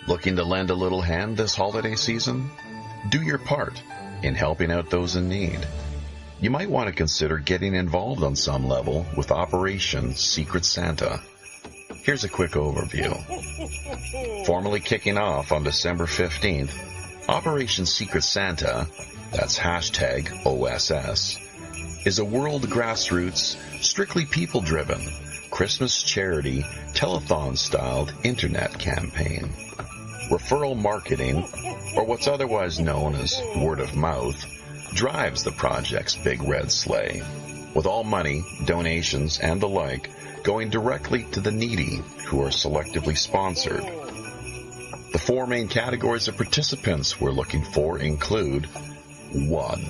Looking to lend a little hand this holiday season? Do your part in helping out those in need. You might want to consider getting involved on some level with Operation Secret Santa. Here's a quick overview. Formally kicking off on December 15th, Operation Secret Santa, that's hashtag OSS, is a world grassroots, strictly people-driven, Christmas charity, telethon-styled internet campaign. Referral marketing, or what's otherwise known as word of mouth, drives the project's big red sleigh, with all money, donations, and the like going directly to the needy who are selectively sponsored. The four main categories of participants we're looking for include 1.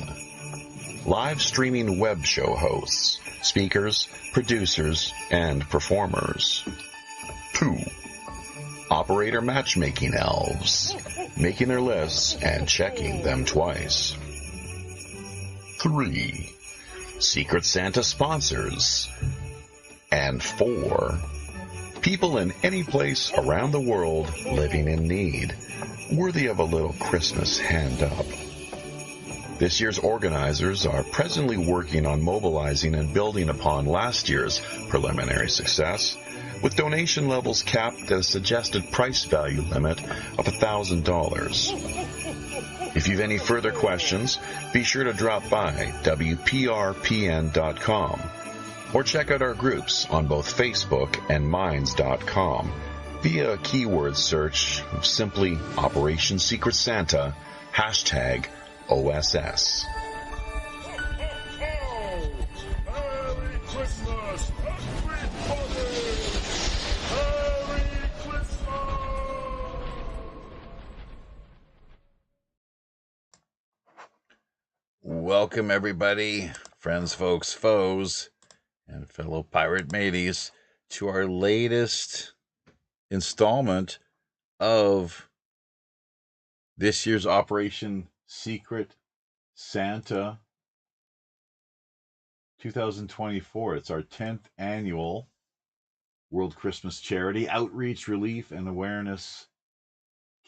Live streaming web show hosts, speakers, producers, and performers. 2. Operator matchmaking elves, making their lists and checking them twice. 3. Secret Santa sponsors. And 4. People in any place around the world living in need, worthy of a little Christmas hand up. This year's organizers are presently working on mobilizing and building upon last year's preliminary success, with donation levels capped at a suggested price value limit of $1,000. If you've any further questions, be sure to drop by WPRPN.com or check out our groups on both Facebook and Minds.com via a keyword search of simply Operation Secret Santa, hashtag OSS. Merry Christmas, everybody! Merry Christmas! Welcome, everybody, friends, folks, foes, and fellow pirate mateys, to our latest installment of this year's Operation Secret Santa 2024. It's our 10th annual World Christmas Charity Outreach, Relief, and Awareness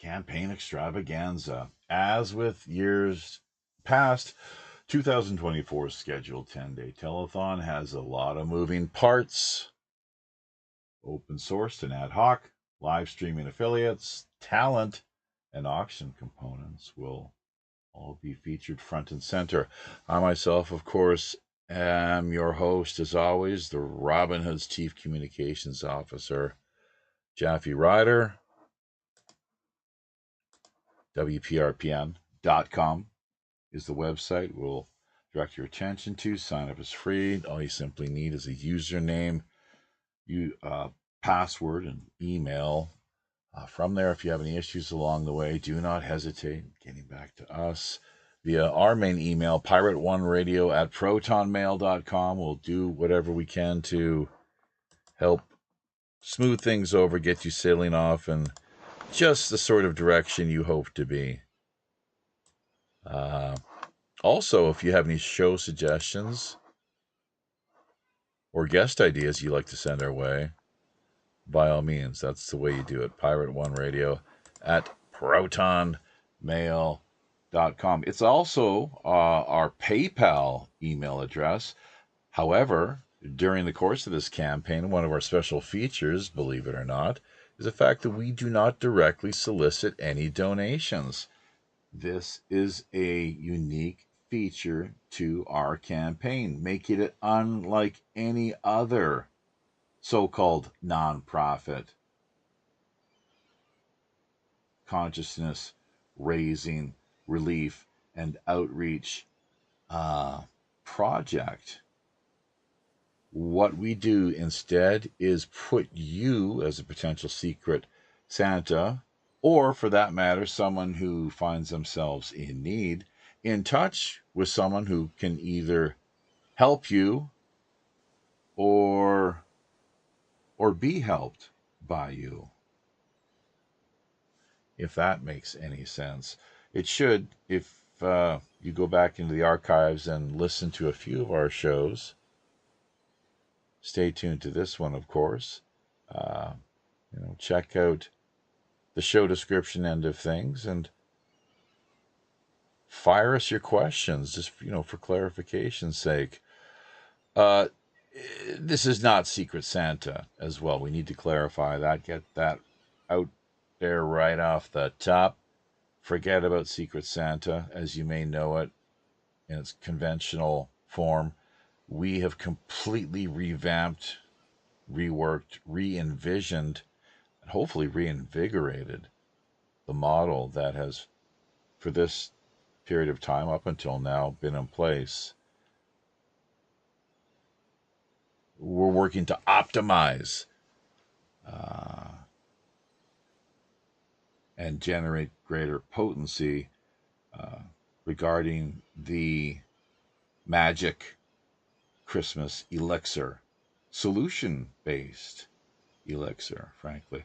Campaign Extravaganza. As with years past, 2024's scheduled 10-day telethon has a lot of moving parts. Open sourced and ad hoc, live streaming affiliates, talent, and auction components will all be featured front and center. I myself, of course, am your host, as always, the Robin Hood's Chief Communications Officer, Jaffe Ryder. WPRPN.com is the website we'll direct your attention to. Sign up is free. All you simply need is a username, password, and email. From there, if you have any issues along the way, do not hesitate in getting back to us via our main email, pirate1radio@protonmail.com. We'll do whatever we can to help smooth things over, get you sailing off in just the sort of direction you hope to be. Also, if you have any show suggestions or guest ideas you'd like to send our way, by all means, that's the way you do it. pirate1radio@protonmail.com. It's also our PayPal email address. However, during the course of this campaign, one of our special features, believe it or not, is the fact that we do not directly solicit any donations. This is a unique feature to our campaign, making it unlike any other so-called nonprofit consciousness raising, relief, and outreach project. What we do instead is put you as a potential secret Santa, or for that matter, someone who finds themselves in need, in touch with someone who can either help you or be helped by you. If that makes any sense. It should, if you go back into the archives and listen to a few of our shows. Stay tuned to this one, of course. Check out the show description end of things and fire us your questions, just for clarification's sake. This is not Secret Santa as well. We need to clarify that. Get that out there right off the top. Forget about Secret Santa as you may know it in its conventional form. We have completely revamped, reworked, re-envisioned, and hopefully reinvigorated the model that has, for this period of time up until now, been in place. We're working to optimize and generate greater potency regarding the magic Christmas elixir, solution-based elixir, frankly.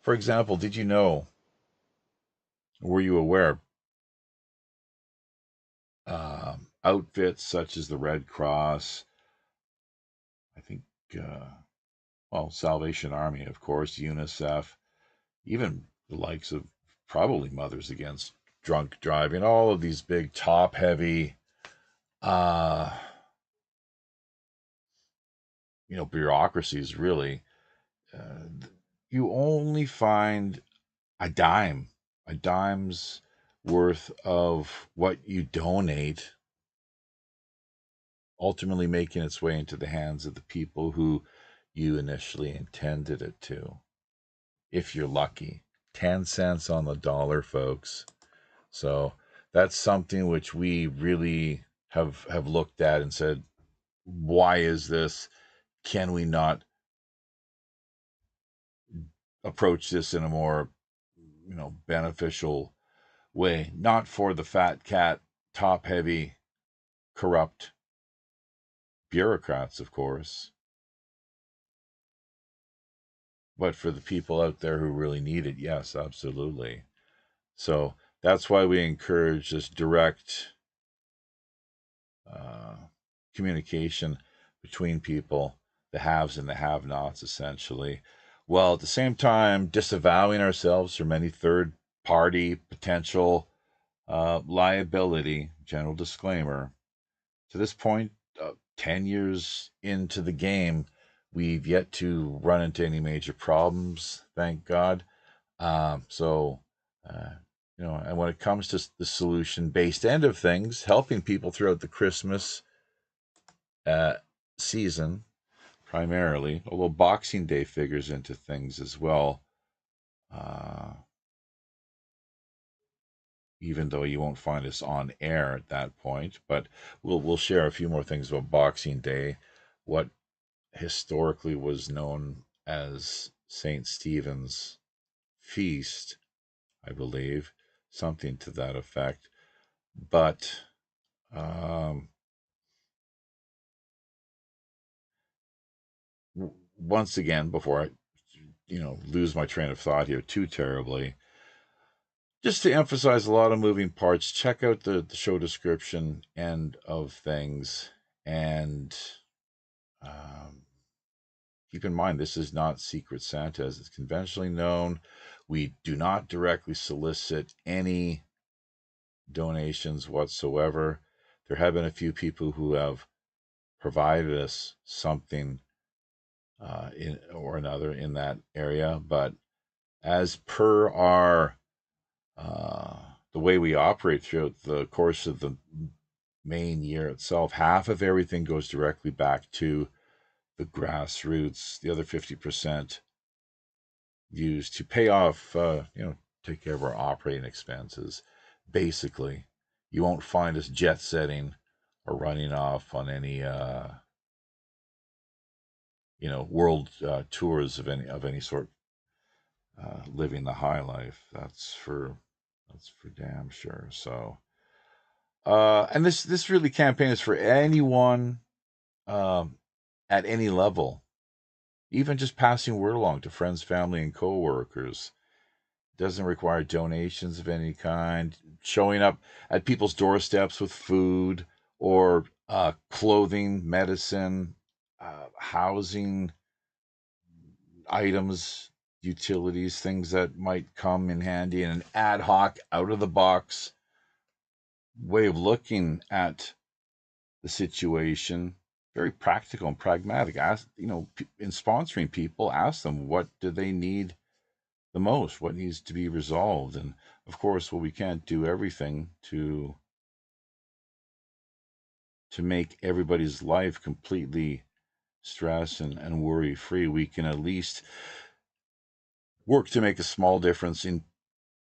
For example, did you know, were you aware, outfits such as the Red Cross, I think, Salvation Army, of course, UNICEF, even the likes of probably Mothers Against Drunk Driving, all of these big top-heavy, bureaucracies, really, you only find a dime's worth of what you donate ultimately making its way into the hands of the people who you initially intended it to. If you're lucky, 10 cents on the dollar, folks. So that's something which we really have looked at and said, why is this? Can we not approach this in a more, beneficial way? Not for the fat cat, top heavy, corrupt bureaucrats, of course, but for the people out there who really need it. Yes, absolutely. So that's why we encourage this direct communication between people, the haves and the have-nots, essentially, while at the same time disavowing ourselves from any third-party potential liability. General disclaimer. To this point, 10 years into the game, we've yet to run into any major problems, thank God. And when it comes to the solution-based end of things, helping people throughout the Christmas season, primarily, although Boxing Day figures into things as well, even though you won't find us on air at that point. But we'll share a few more things about Boxing Day, what historically was known as St. Stephen's Feast, I believe, something to that effect. But once again, before I lose my train of thought here too terribly, just to emphasize a lot of moving parts, check out the show description end of things, and keep in mind, this is not Secret Santa as it's conventionally known. We do not directly solicit any donations whatsoever. There have been a few people who have provided us something in or another in that area, but as per our the way we operate throughout the course of the main year itself, half of everything goes directly back to the grassroots. The other 50% used to pay off, take care of our operating expenses. Basically, you won't find us jet setting or running off on any, world tours of any sort, living the high life. That's for damn sure. So, and this really campaign is for anyone at any level, even just passing word along to friends, family, and coworkers. Doesn't require donations of any kind. Showing up at people's doorsteps with food or clothing, medicine, housing items, utilities, things that might come in handy, and an ad hoc, out of the box way of looking at the situation. Very practical and pragmatic. Ask, in sponsoring people, ask them what do they need the most, what needs to be resolved. And of course, we can't do everything to make everybody's life completely stress and worry free. We can at least work to make a small difference in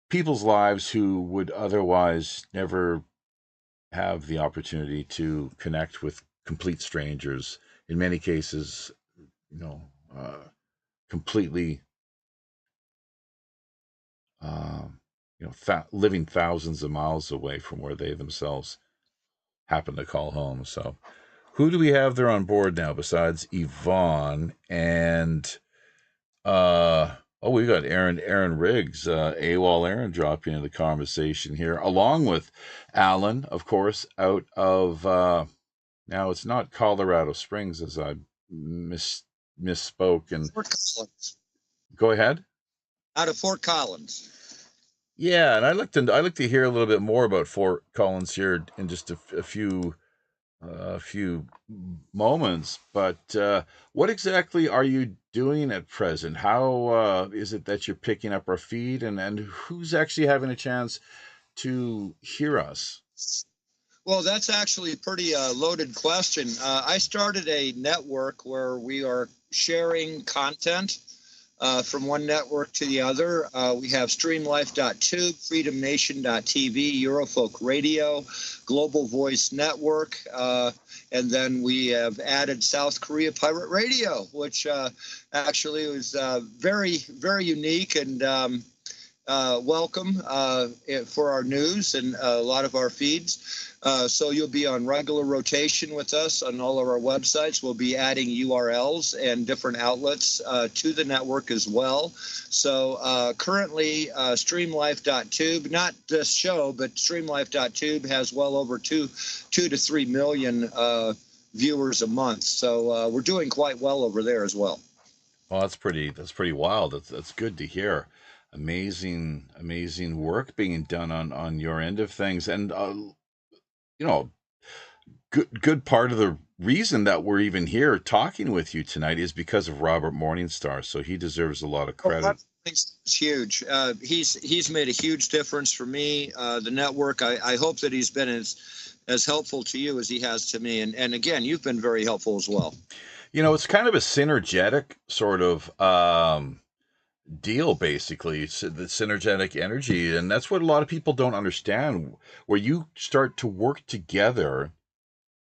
people's lives who would otherwise never have the opportunity to connect with complete strangers. In many cases, completely, living thousands of miles away from where they themselves happen to call home. So, who do we have there on board now besides Yvonne and we got Aaron Riggs, AWOL Aaron dropping into the conversation here, along with Alan, of course, out of now it's not Colorado Springs, as I misspoke. And Fort Collins. Go ahead. Out of Fort Collins. Yeah, and I'd like to hear a little bit more about Fort Collins here in just a few moments. But what exactly are you doing at present? How is it that you're picking up our feed, and who's actually having a chance to hear us? Well, that's actually a pretty loaded question. I started a network where we are sharing content from one network to the other. We have streamlife.tube, freedomnation.tv, Eurofolk Radio, Global Voice Network, and then we have added South Korea Pirate Radio, which actually was very, very unique and welcome for our news and a lot of our feeds. So you'll be on regular rotation with us on all of our websites. We'll be adding URLs and different outlets to the network as well. So currently, streamlife.tube, not this show, but streamlife.tube has well over 2 to 3 million viewers a month. So we're doing quite well over there as well. Well, that's pretty wild. That's good to hear. Amazing work being done on your end of things. And good part of the reason that we're even here talking with you tonight is because of Robert Morningstar. So he deserves a lot of credit. It's huge. He's made a huge difference for me. The network. I hope that he's been as helpful to you as he has to me. And again, you've been very helpful as well. It's kind of a synergetic sort of deal, basically. It's the synergetic energy, and that's what a lot of people don't understand, where you start to work together,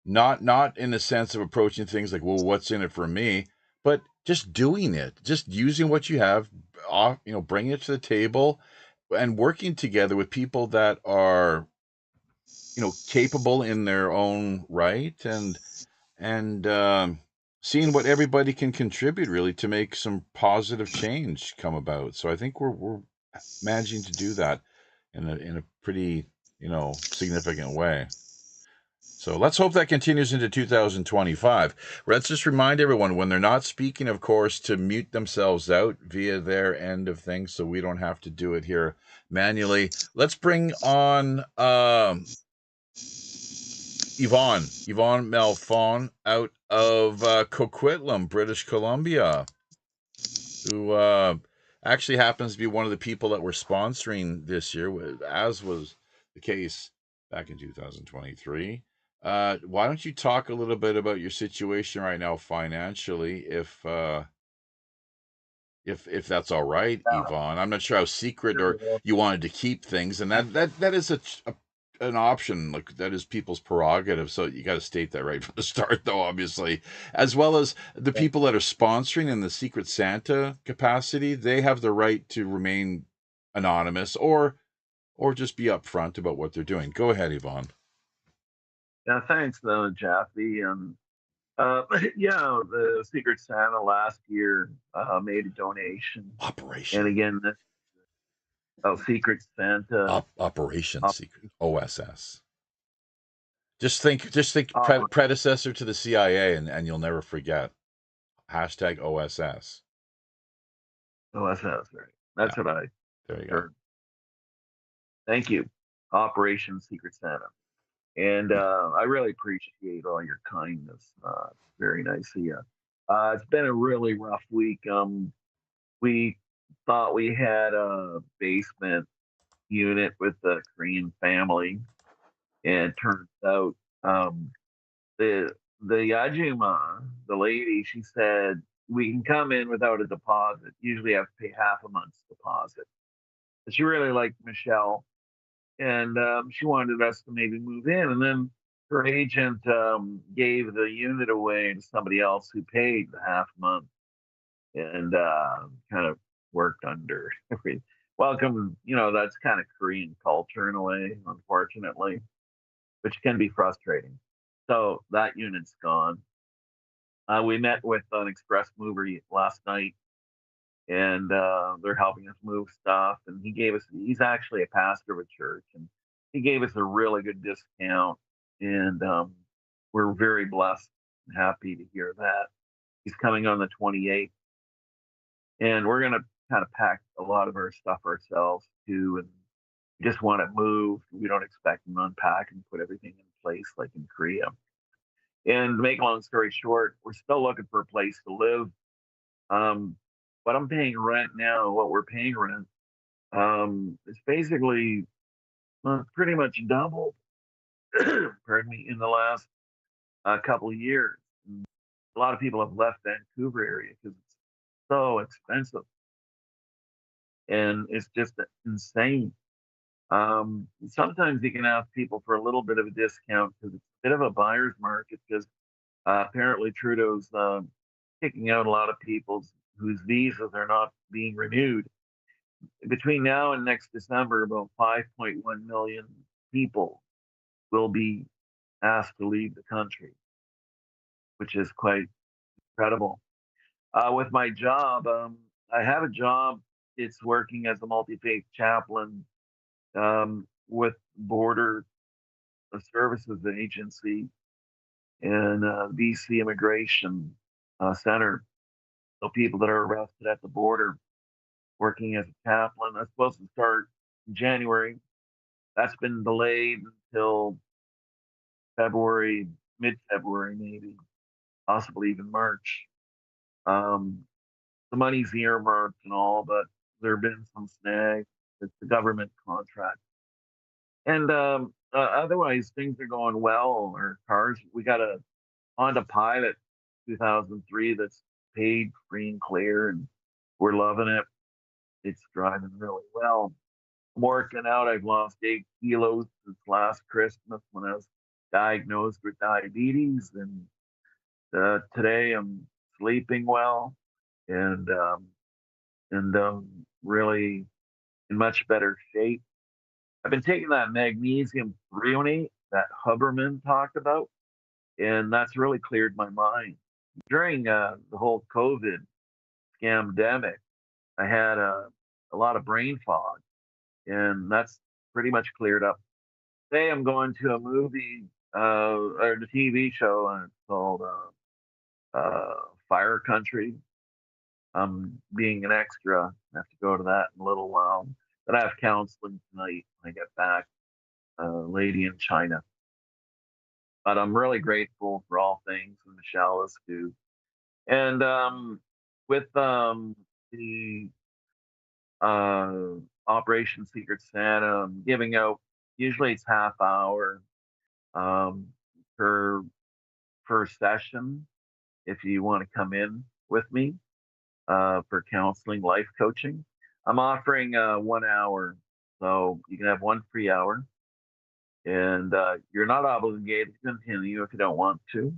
not in the sense of approaching things like, well, what's in it for me, but just doing it, just using what you have, bringing it to the table and working together with people that are capable in their own right, and seeing what everybody can contribute really to make some positive change come about. So I think we're managing to do that in a pretty significant way. So let's hope that continues into 2025. Let's just remind everyone, when they're not speaking, of course, to mute themselves out via their end of things, so we don't have to do it here manually. Let's bring on Yvonne Malfon out of Coquitlam, British Columbia, who actually happens to be one of the people that we're sponsoring this year, as was the case back in 2023. Why don't you talk a little bit about your situation right now financially, if that's all right, Yvonne? I'm not sure how secret or you wanted to keep things, and that is an option, like that is people's prerogative, so you got to state that right from the start, though, obviously. As well as the people that are sponsoring in the Secret Santa capacity, they have the right to remain anonymous or just be upfront about what they're doing. Go ahead, Yvonne. Yeah, thanks, though, Jeff. The Secret Santa last year made a donation. Operation. And again, this Secret Santa. Operation Secret. OSS. Just think predecessor to the CIA, and you'll never forget. #OSS. Oh, that sounds right. Yeah, That's what I there you go. heard. Thank you, Operation Secret Santa. And I really appreciate all your kindness. Very nice of you. It's been a really rough week. We thought we had a basement unit with the Korean family, and it turns out um, the Yajima, the lady, she said we can come in without a deposit. Usually, I have to pay half a month's deposit. But she really liked Michelle, and she wanted us to maybe move in. And then her agent gave the unit away to somebody else who paid the half month, and kind of worked under. Welcome, that's kind of Korean culture in a way, unfortunately, which can be frustrating. So that unit's gone. We met with an express mover last night, and they're helping us move stuff. And he's actually a pastor of a church, and he gave us a really good discount. And we're very blessed and happy to hear that. He's coming on the 28th, and we're going to kind of pack a lot of our stuff ourselves too. And we just want it moved. We don't expect him to unpack and put everything in place like in Korea. And to make a long story short, we're still looking for a place to live. What I'm paying rent now, what we're paying rent, it's basically pretty much doubled, pardon me, in the last couple of years. And a lot of people have left Vancouver area because it's so expensive, and it's just insane. Sometimes you can ask people for a little bit of a discount because it's a bit of a buyer's market because apparently Trudeau's kicking out a lot of people whose visas are not being renewed. Between now and next December, about 5.1 million people will be asked to leave the country, which is quite incredible. With my job, I have a job. It's working as a multi-faith chaplain with Border Services Agency and BC Immigration Center. So people that are arrested at the border, working as a chaplain. I'm supposed to start in January. That's been delayed until February, mid-February maybe, possibly even March. Um, the money's earmarked and all, but there have been some snags. It's the government contract. And otherwise, things are going well. Our cars, we got a Honda Pilot 2003 that's paid free and clear, and we're loving it. It's driving really well. I'm working out. I've lost 8 kilos since last Christmas when I was diagnosed with diabetes, and today I'm sleeping well and really in much better shape. I've been taking that magnesium threonate that Huberman talked about, and that's really cleared my mind. During the whole COVID scamdemic, I had a lot of brain fog, and that's pretty much cleared up. Today I'm going to a movie or the TV show, and it's called Fire Country. I'm being an extra. I have to go to that in a little while. But I have counseling tonight when I get back, lady in China. But I'm really grateful for all things, and Michelle is too. And with the uh, Operation Secret Santa, I'm giving out, usually it's half hour um, per session if you want to come in with me for counseling, life coaching. I'm offering 1 hour, so you can have one free hour, and you're not obligated to continue if you don't want to.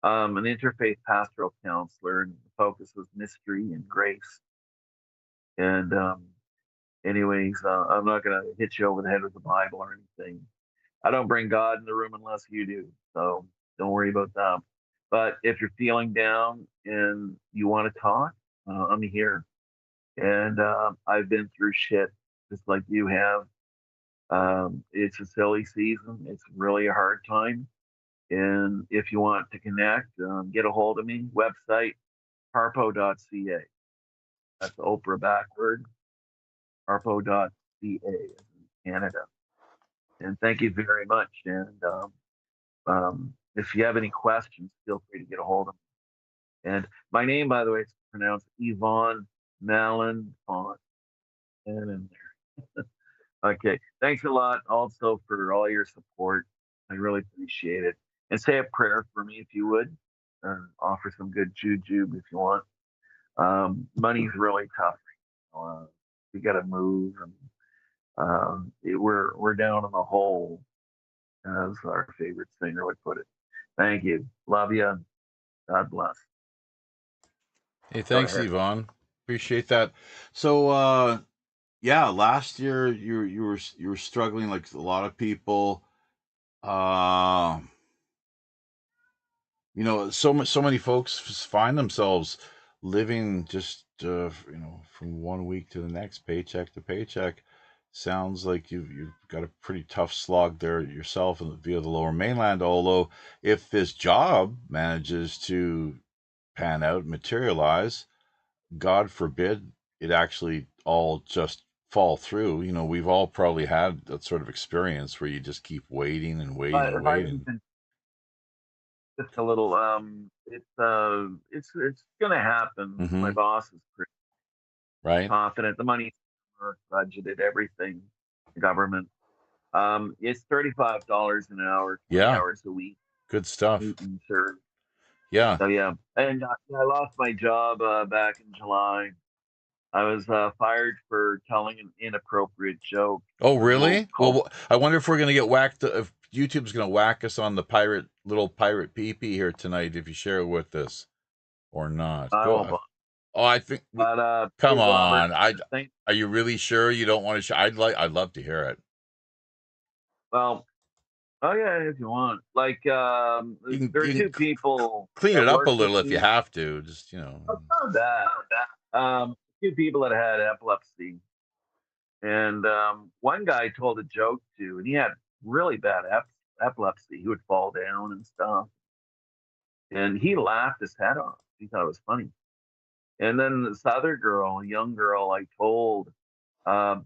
An interfaith pastoral counselor, and the focus was mystery and grace. And anyways, I'm not going to hit you over the head with the Bible or anything. I don't bring God in the room unless you do, so don't worry about that. But if you're feeling down and you want to talk, I'm here. And I've been through shit just like you have. It's a silly season. It's really a hard time. And if you want to connect, get a hold of me. Website, harpo.ca. That's Oprah backward, arpo.ca in Canada. And thank you very much. And if you have any questions, feel free to get a hold of me. And my name, by the way, is pronounced Yvonne Malenfant. And in there. Okay. Thanks a lot also for all your support. I really appreciate it. And say a prayer for me if you would. Offer some good juju if you want. Money's really tough. We got to move, and we're down in the hole, as our favorite singer would put it. Thank you. Love you. God bless. Hey, thanks, Yvonne. Appreciate that. So, yeah, last year you were struggling like a lot of people. So many folks find themselves living just from one week to the next, paycheck to paycheck. Sounds like you've got a pretty tough slog there yourself via the Lower Mainland. Although, if this job manages to pan out, materialize, God forbid it actually all just fall through. We've all probably had that sort of experience where you just keep waiting and waiting and If I waiting. can just a little, it's gonna happen. My boss is pretty Right? confident. The money's budgeted, everything. The government. It's $35 an hour, 20 Yeah. hours a week. Good stuff. Newton served. Yeah. So yeah, and I lost my job back in July. I was fired for telling an inappropriate joke. Oh, really? Well, I wonder if we're going to get whacked, if YouTube's going to whack us on the little pirate pee-pee here tonight if you share it with us or not. I think. Come on. Are you really sure you don't want to share? I'd love to hear it. Well, oh yeah, if you want. Like, there are two people. Clean it up a little if you have to. Just Not that. Two people that had epilepsy, and one guy told a joke too, and he had really bad epilepsy. He would fall down and stuff, and he laughed his head off. He thought it was funny. And then this other girl, a young girl, I told,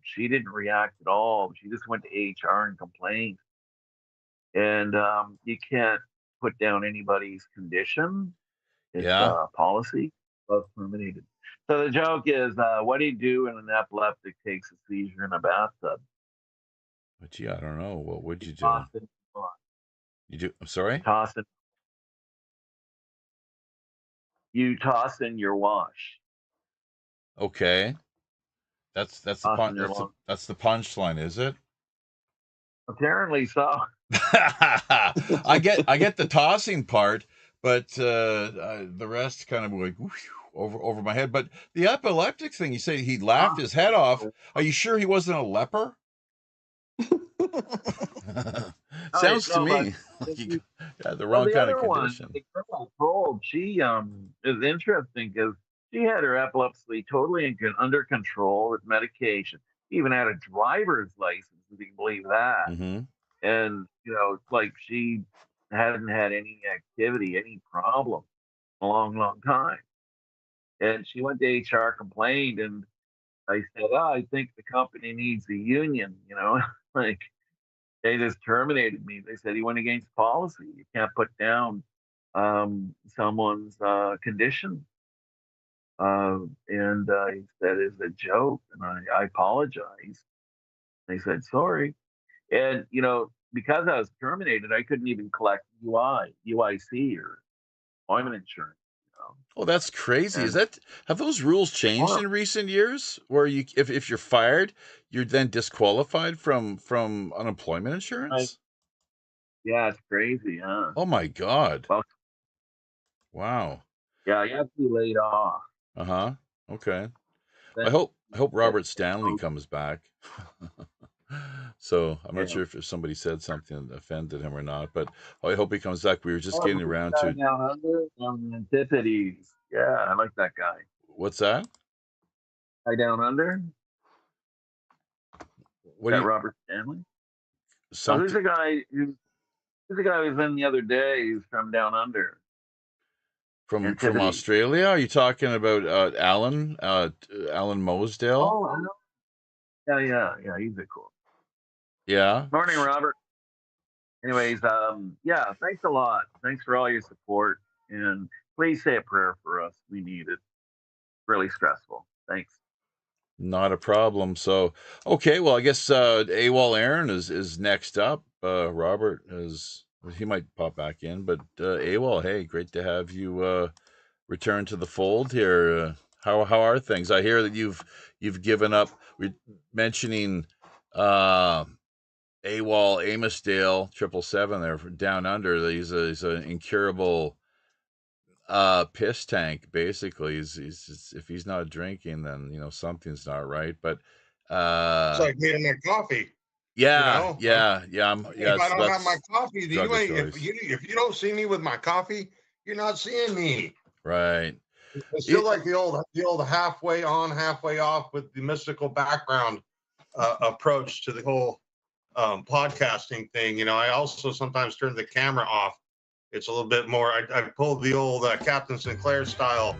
she didn't react at all. She just went to HR and complained. And you can't put down anybody's condition. It's policy of terminated. So the joke is, what do you do when an epileptic takes a seizure in a bathtub? But gee, I don't know. What would you do? You do? I'm sorry. You toss in your wash. Okay. That's the punchline, is it? Apparently so. I get the tossing part, but the rest kind of like whoosh, over my head. But the epileptic thing, you say he laughed his head off. Are you sure he wasn't a leper? Sounds to me like you had the wrong kind of condition. The girl I told, she is interesting because she had her epilepsy totally under control with medication. Even had a driver's license, if you can believe that. And it's like she hadn't had any activity, any problem in a long, long time. And she went to HR, complained, and I said, I think the company needs a union, like they just terminated me. They said he went against policy. You can't put down someone's condition. And he said it's a joke, and I apologized. They said sorry, and because I was terminated, I couldn't even collect UIC or employment insurance. Oh, that's crazy. Have those rules changed in recent years? Where if you're fired, you're then disqualified from unemployment insurance? Yeah, it's crazy, huh? Oh my God. Wow. Yeah, you have to be laid off. Okay. I hope Robert Stanley comes back. So I'm not sure if somebody said something that offended him or not, but I hope he comes back. We were just getting around to down under Antipodes. Yeah, I like that guy. What's that? Guy down under. Robert Stanley? Who's the guy? Who's the guy who was in the other day? He's from down under. From Nativity. Australia? Are you talking about Alan Mosdale? Oh, I know. Yeah. He's a cool. Yeah. Morning, Robert. Anyways, yeah, thanks a lot. Thanks for all your support. And please say a prayer for us. We need it. Really stressful. Thanks. Not a problem. So, okay, well, I guess AWOL Aaron is next up. Robert he might pop back in, but AWOL, hey, great to have you return to the fold here. How are things? I hear that you've given up. We're mentioning AWOL Amosdale 777 there from down under. He's an incurable piss tank. Basically, he's if he's not drinking, then something's not right. But It's like me and my coffee. yeah, You know? yeah. If I don't have my coffee, then drug you of ain't. choice. If you don't see me with my coffee, you're not seeing me. Right. It's still like the old halfway on, halfway off with the mystical background approach to the whole podcasting thing. I also sometimes turn the camera off. It's a little bit more. I pulled the old Captain Sinclair style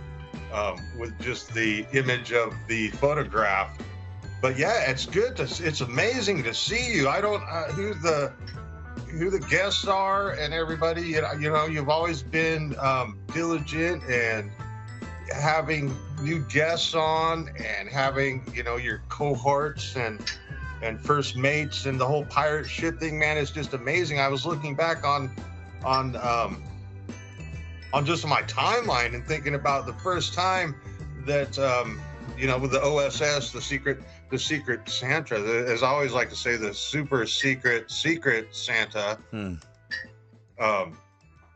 with just the image of the photograph. But yeah, it's good. It's amazing to see you. I don't who the guests are and everybody. You've always been diligent and having new guests on and having your cohorts and first mates and the whole pirate ship thing. Man, it's just amazing. I was looking back on just my timeline and thinking about the first time that with the OSS, the secret Santa, as I always like to say, the super secret Santa,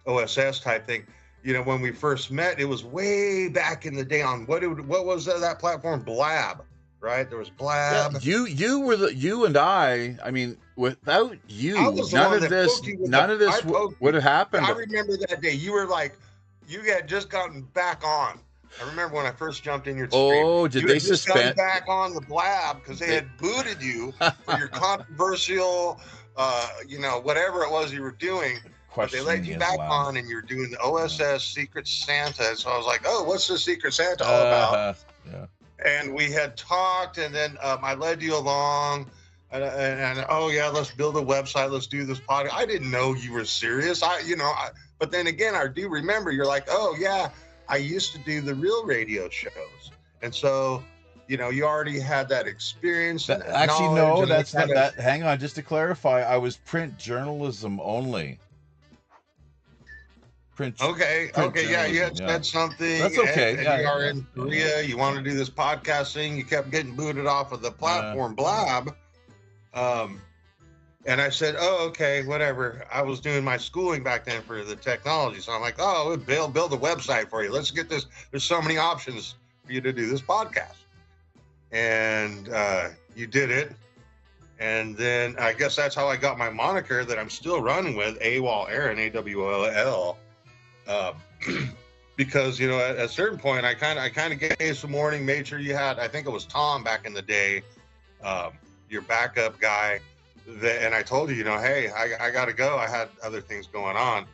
OSS type thing. When we first met, it was way back in the day on what was that platform? Blab, right? There was Blab. Yeah, you and I. I mean, without you, none of this would have happened. I remember that day. You were like, you had just gotten back on. I remember when I first jumped in your stream. Oh, did they suspend back on the Blab because they had booted you for your controversial, whatever it was you were doing. But they let you back on, and you're doing the OSS Secret Santa. So I was like, oh, what's the Secret Santa all about? Yeah. And we had talked, and then I led you along. And oh yeah, let's build a website. Let's do this podcast. I didn't know you were serious. But then again, I do remember you're like, oh yeah, I used to do the real radio shows, and so you already had that experience. Actually, no, that's not that. Hang on, just to clarify, I was print journalism only. Okay, yeah, you had said something. That's okay. And you are in Korea. You want to do this podcast thing. You kept getting booted off of the platform Blab. And I said, oh, okay, whatever. I was doing my schooling back then for the technology. So I'm like, oh, we'll build a website for you. Let's get this. There's so many options for you to do this podcast. And you did it. And then I guess that's how I got my moniker that I'm still running with, AWOL Aaron, AWOL. Because, at a certain point, I kind of gave some warning, made sure you had, I think it was Tom back in the day, your backup guy. And I told you, hey, I got to go. I had other things going on.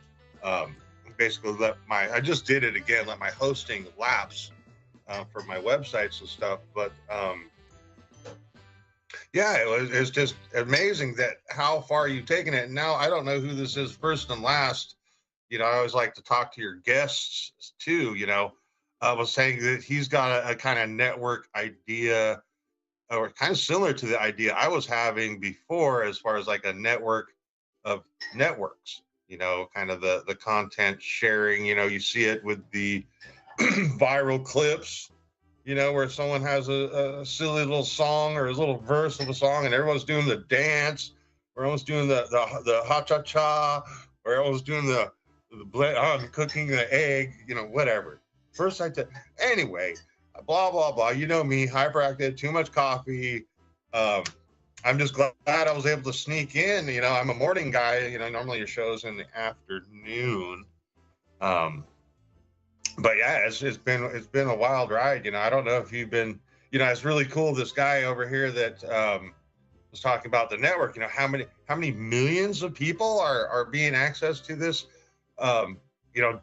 Basically, I just did it again, let my hosting lapse for my websites and stuff. But yeah, it's just amazing that how far you've taken it. And now I don't know who this is first and last. I always like to talk to your guests too. I was saying that he's got a kind of network idea, or kind of similar to the idea I was having before, as far as like a network of networks, kind of the content sharing. You see it with the viral clips, where someone has a silly little song or a little verse of a song and everyone's doing the dance, or everyone's doing the ha-cha-cha, or everyone's doing the cooking the egg, whatever. First I said, anyway, blah, blah, blah. You know me, hyperactive, too much coffee. I'm just glad I was able to sneak in. I'm a morning guy. Normally your show's in the afternoon. But yeah, it's been a wild ride. I don't know if you've been, it's really cool. This guy over here that was talking about the network, how many millions of people are being access to this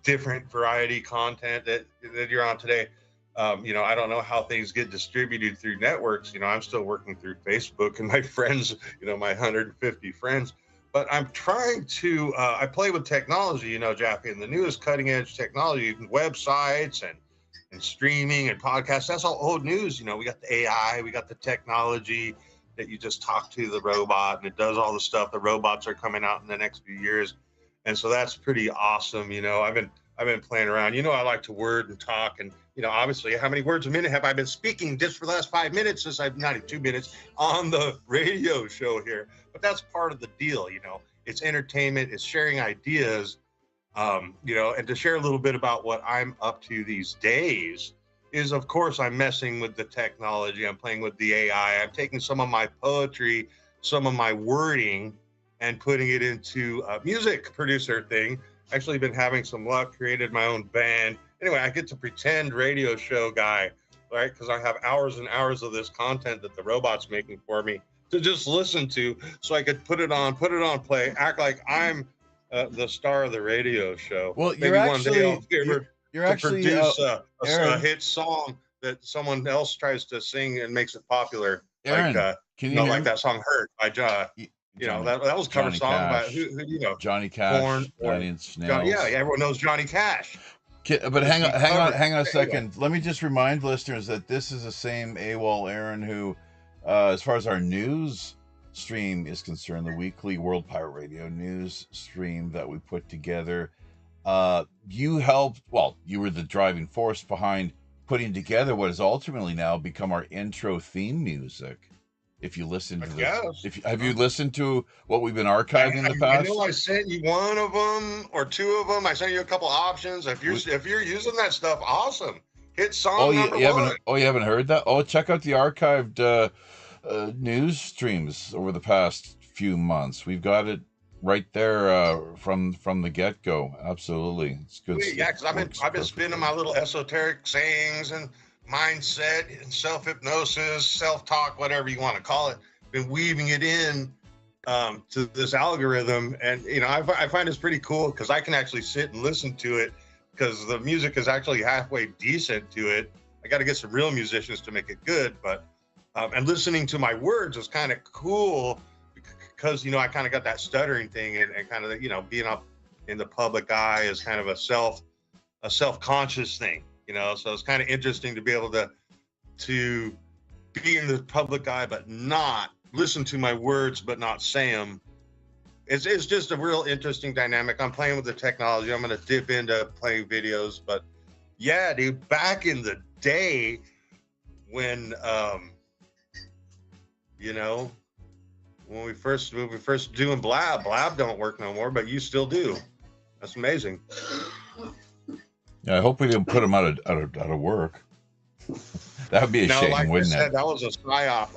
different variety content that you're on today. I don't know how things get distributed through networks. I'm still working through Facebook and my friends, my 150 friends. But I'm trying to, I play with technology, Jaffe, and the newest cutting edge technology, websites and streaming and podcasts. That's all old news. We got the AI, we got the technology that you just talk to the robot and it does all the stuff. The robots are coming out in the next few years. And so that's pretty awesome. I've been playing around. I like to word and talk. And, obviously, how many words a minute have I been speaking just for the last 5 minutes since I've 92 minutes on the radio show here? But that's part of the deal. It's entertainment, it's sharing ideas, and to share a little bit about what I'm up to these days is, of course, I'm messing with the technology. I'm playing with the AI. I'm taking some of my poetry, some of my wording, and putting it into a music producer thing. Actually been having some luck, created my own band. Anyway, I get to pretend radio show guy, right? Because I have hours and hours of this content that the robot's making for me to just listen to, so I could put it on play, act like I'm the star of the radio show. Well, maybe one day I'll be able to produce a hit song that someone else tries to sing and makes it popular. Aaron, like that song "Hurt" by that was a cover Johnny song Cash. by who Johnny Cash, Korn, Nine Inch Nails. Everyone knows Johnny Cash. But hang on a second. Let me just remind listeners that this is the same AWOL Aaron who, as far as our news stream is concerned, the weekly World Pirate Radio news stream that we put together, you helped. Well, you were the driving force behind putting together what has ultimately now become our intro theme music. If you listen to this, have you listened to what we've been archiving in the past? I know I sent you one of them or two of them. I sent you a couple options. If you're using that stuff, awesome. Hit song number one. You haven't heard that? Oh, check out the archived news streams over the past few months. We've got it right there from the get-go. Absolutely, it's good. Yeah, because I've been spinning my little esoteric sayings and mindset and self-hypnosis, self-talk, whatever you want to call it, been weaving it in to this algorithm. And, I find it's pretty cool because I can actually sit and listen to it because the music is actually halfway decent to it. I got to get some real musicians to make it good. But, and listening to my words is kind of cool because, I kind of got that stuttering thing and kind of, being up in the public eye is kind of a self-conscious thing. So it's kind of interesting to be able to be in the public eye, but not listen to my words, but not say them. It's just a real interesting dynamic. I'm playing with the technology. I'm going to dip into playing videos, but yeah, dude, back in the day when, when we first doing Blab don't work no more, but you still do. That's amazing. Yeah, I hope we didn't put him out of work. That would be a shame, like wouldn't I said, it? That was a psyop.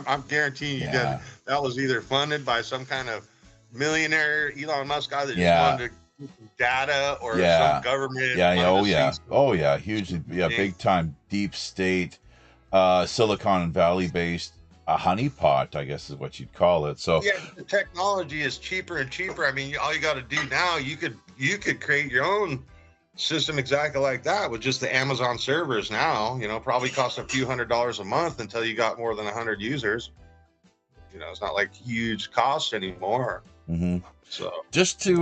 I'm guaranteeing you that was either funded by some kind of millionaire Elon Musk guy that just wanted to get some data or some government. Hugely, big time deep state, Silicon Valley based honeypot, I guess is what you'd call it. So the technology is cheaper and cheaper. I mean, all you got to do now, you could create your own system exactly like that with just the Amazon servers now. Probably cost a few $100s a month until you got more than 100 users. It's not like huge cost anymore. Mm-hmm. So just to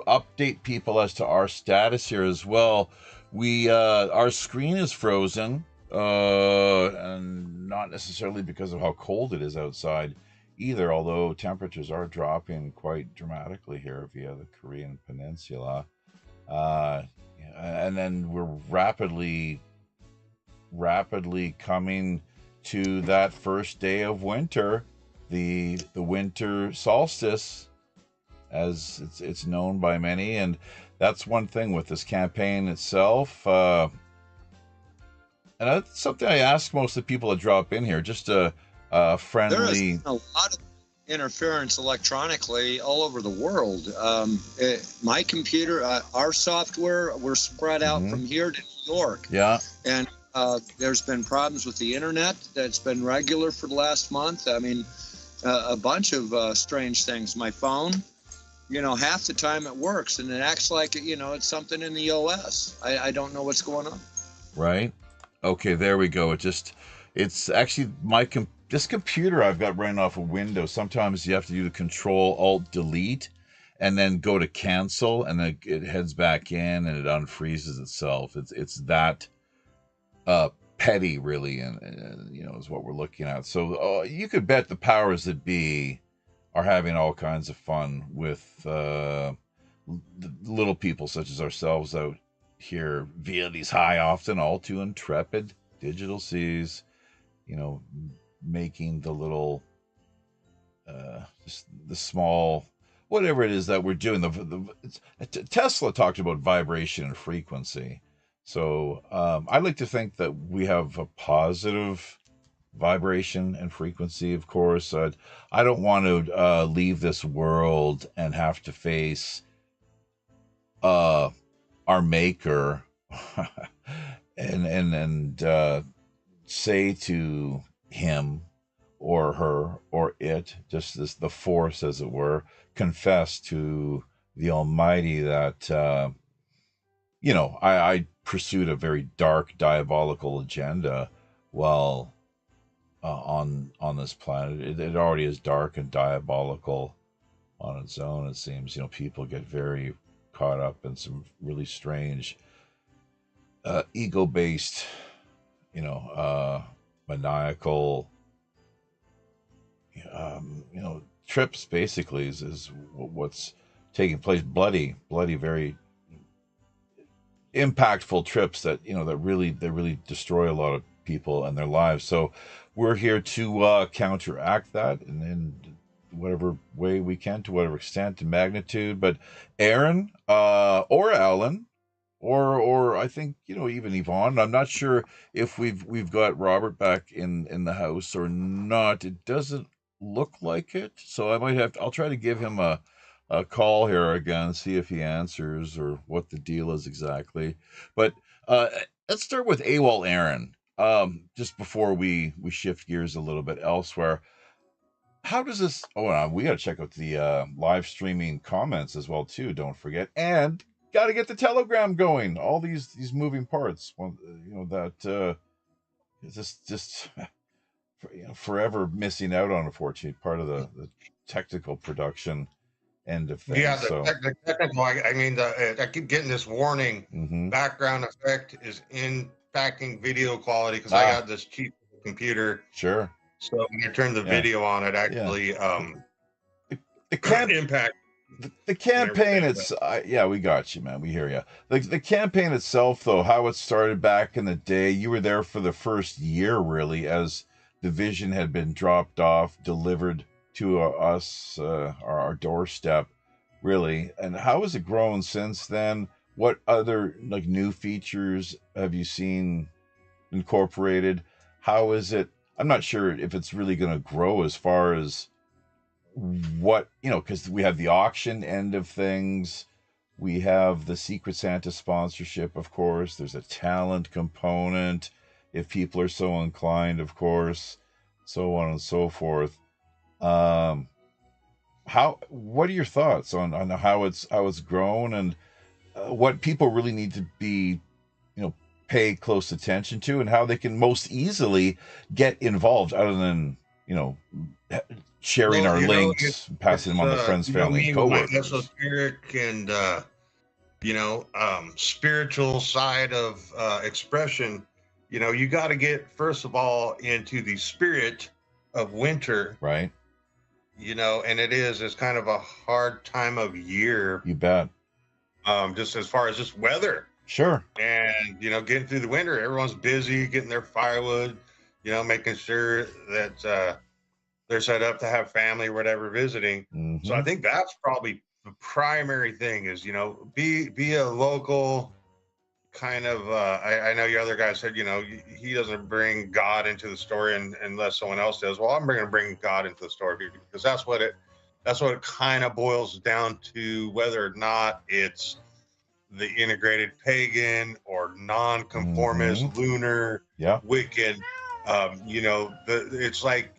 update people as to our status here as well, we our screen is frozen, and not necessarily because of how cold it is outside either, although temperatures are dropping quite dramatically here via the Korean Peninsula. And then we're rapidly coming to that first day of winter, the winter solstice, as it's known by many. And that's one thing with this campaign itself. And that's something I ask most of the people that drop in here, just a friendly. There is a lot of interference electronically all over the world. My computer, our software, we're spread out from here to New York. Yeah. And there's been problems with the internet that's been regular for the last month. I mean, a bunch of strange things. My phone, half the time it works, and it acts like it's something in the OS. I don't know what's going on. Right. Okay, there we go. It's actually this computer I've got running off a Windows. Sometimes you have to do the Control Alt Delete and then go to cancel, and then it heads back in and it unfreezes itself. It's that petty, really, and is what we're looking at. So you could bet the powers that be are having all kinds of fun with little people such as ourselves out here via these high, often all too intrepid digital seas, making the little, just the small, whatever it is that we're doing. Tesla talked about vibration and frequency. So I like to think that we have a positive vibration and frequency, of course. I don't want to leave this world and have to face our maker and say to him or her or it, just the force, as it were, confess to the Almighty that I pursued a very dark, diabolical agenda while on this planet. It already is dark and diabolical on its own. It seems people get very caught up in some really strange ego-based, maniacal, trips. Basically, is what's taking place. Bloody, very impactful trips that that really destroy a lot of people and their lives. So we're here to counteract that in whatever way we can, to whatever extent, to magnitude. But Aaron or Alan or I think even Yvonne, I'm not sure if we've got Robert back in the house or not. It doesn't look like it, so I'll try to give him a call here again, see if he answers or what the deal is exactly. But let's start with AWOL Aaron. Just before we shift gears a little bit elsewhere, how does this? We got to check out the live streaming comments as well too. Don't forget, and got to get the Telegram going. All these moving parts. That just forever missing out on, unfortunately, part of the technical production end of things. Yeah, the technical. I mean, I keep getting this warning. Mm-hmm. Background effect is impacting video quality because I got this cheap computer. Sure. So when I turn the video on, it actually impact. The campaign, we got you, man. We hear you. The campaign itself, though, how it started back in the day, you were there for the first year, really, as the vision had been dropped off, delivered to us, our doorstep, really. And how has it grown since then? What other new features have you seen incorporated? How is it? I'm not sure if it's really going to grow as far as what, because we have the auction end of things. We have the Secret Santa sponsorship, of course. There's a talent component, if people are so inclined, of course, so on and so forth. What are your thoughts on how it's grown and what people really need to be, pay close attention to, and how they can most easily get involved, other than sharing our links, passing them on to friends, family, and coworkers. Esoteric and spiritual side of expression. You got to get, first of all, into the spirit of winter, right? And it's kind of a hard time of year. You bet. Just as far as just weather. Sure. And, getting through the winter, everyone's busy getting their firewood, making sure that they're set up to have family or whatever visiting. Mm-hmm. So I think that's probably the primary thing is, be a local kind of, I know your other guy said, he doesn't bring God into the story unless someone else does. Well, I'm going to bring God into the story because that's what it kind of boils down to, whether or not it's the integrated pagan or non-conformist, lunar, Wiccan. It's like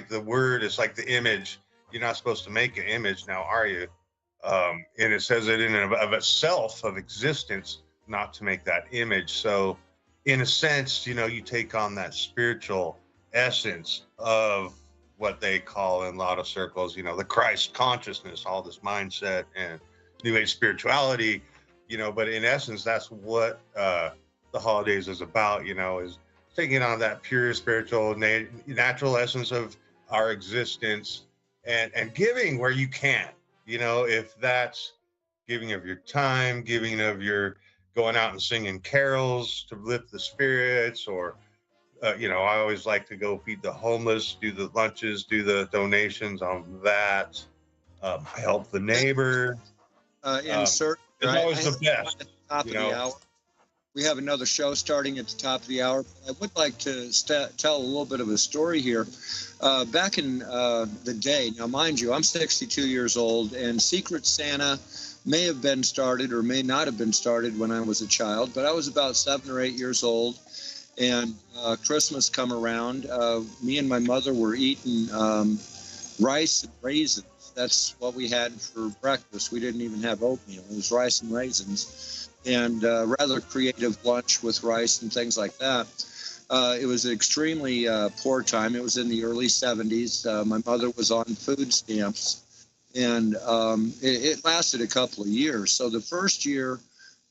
the word, it's like the image. You're not supposed to make an image now, are you? And it says it in and of itself, of existence, not to make that image. So in a sense, you know, you take on that spiritual essence of what they call in a lot of circles, you know, the Christ consciousness, all this mindset and New Age spirituality, you know, but in essence, that's what the holidays is about, you know, is taking on that pure spiritual natural essence of our existence and giving where you can, you know, if that's giving of your time, giving of your going out and singing carols to lift the spirits, or you know, I always like to go feed the homeless, do the lunches, do the donations on that. Help the neighbor. Insert. It's always the best. Top of the hour. We have another show starting at the top of the hour. I would like to tell a little bit of a story here. Back in the day, now mind you, I'm 62 years old, and Secret Santa may have been started or may not have been started when I was a child, but I was about 7 or 8 years old, and Christmas come around. Me and my mother were eating rice and raisins. That's what we had for breakfast. We didn't even have oatmeal. It was rice and raisins, and rather creative lunch with rice and things like that. It was an extremely poor time. It was in the early 70s. My mother was on food stamps, and it lasted a couple of years. So the first year,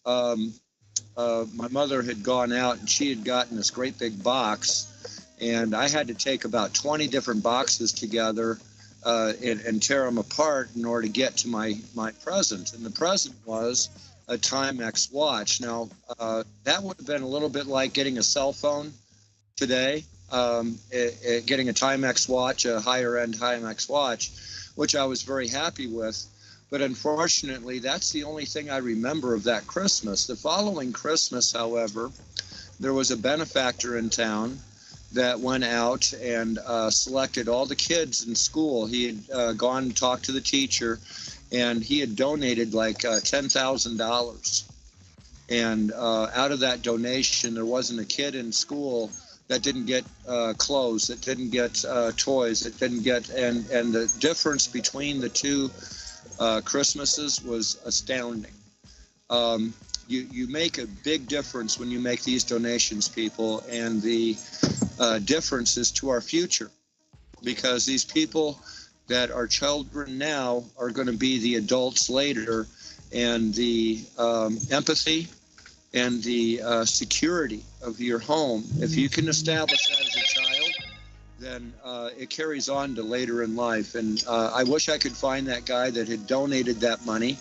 my mother had gone out, and she had gotten this great big box, and I had to take about 20 different boxes together and tear them apart in order to get to my present. And the present was a Timex watch. Now, that would have been a little bit like getting a cell phone today, getting a Timex watch, a higher-end Timex watch, which I was very happy with. But unfortunately, that's the only thing I remember of that Christmas. The following Christmas, however, there was a benefactor in town that went out and selected all the kids in school. He had gone and talked to the teacher, and he had donated like $10,000. And out of that donation, there wasn't a kid in school that didn't get clothes, that didn't get toys, that didn't get, and the difference between the two Christmases was astounding. You make a big difference when you make these donations, people, and the difference is to our future, because these people that are children now are going to be the adults later, and the empathy and the security of your home, if you can establish that as a child, then it carries on to later in life. And I wish I could find that guy that had donated that money,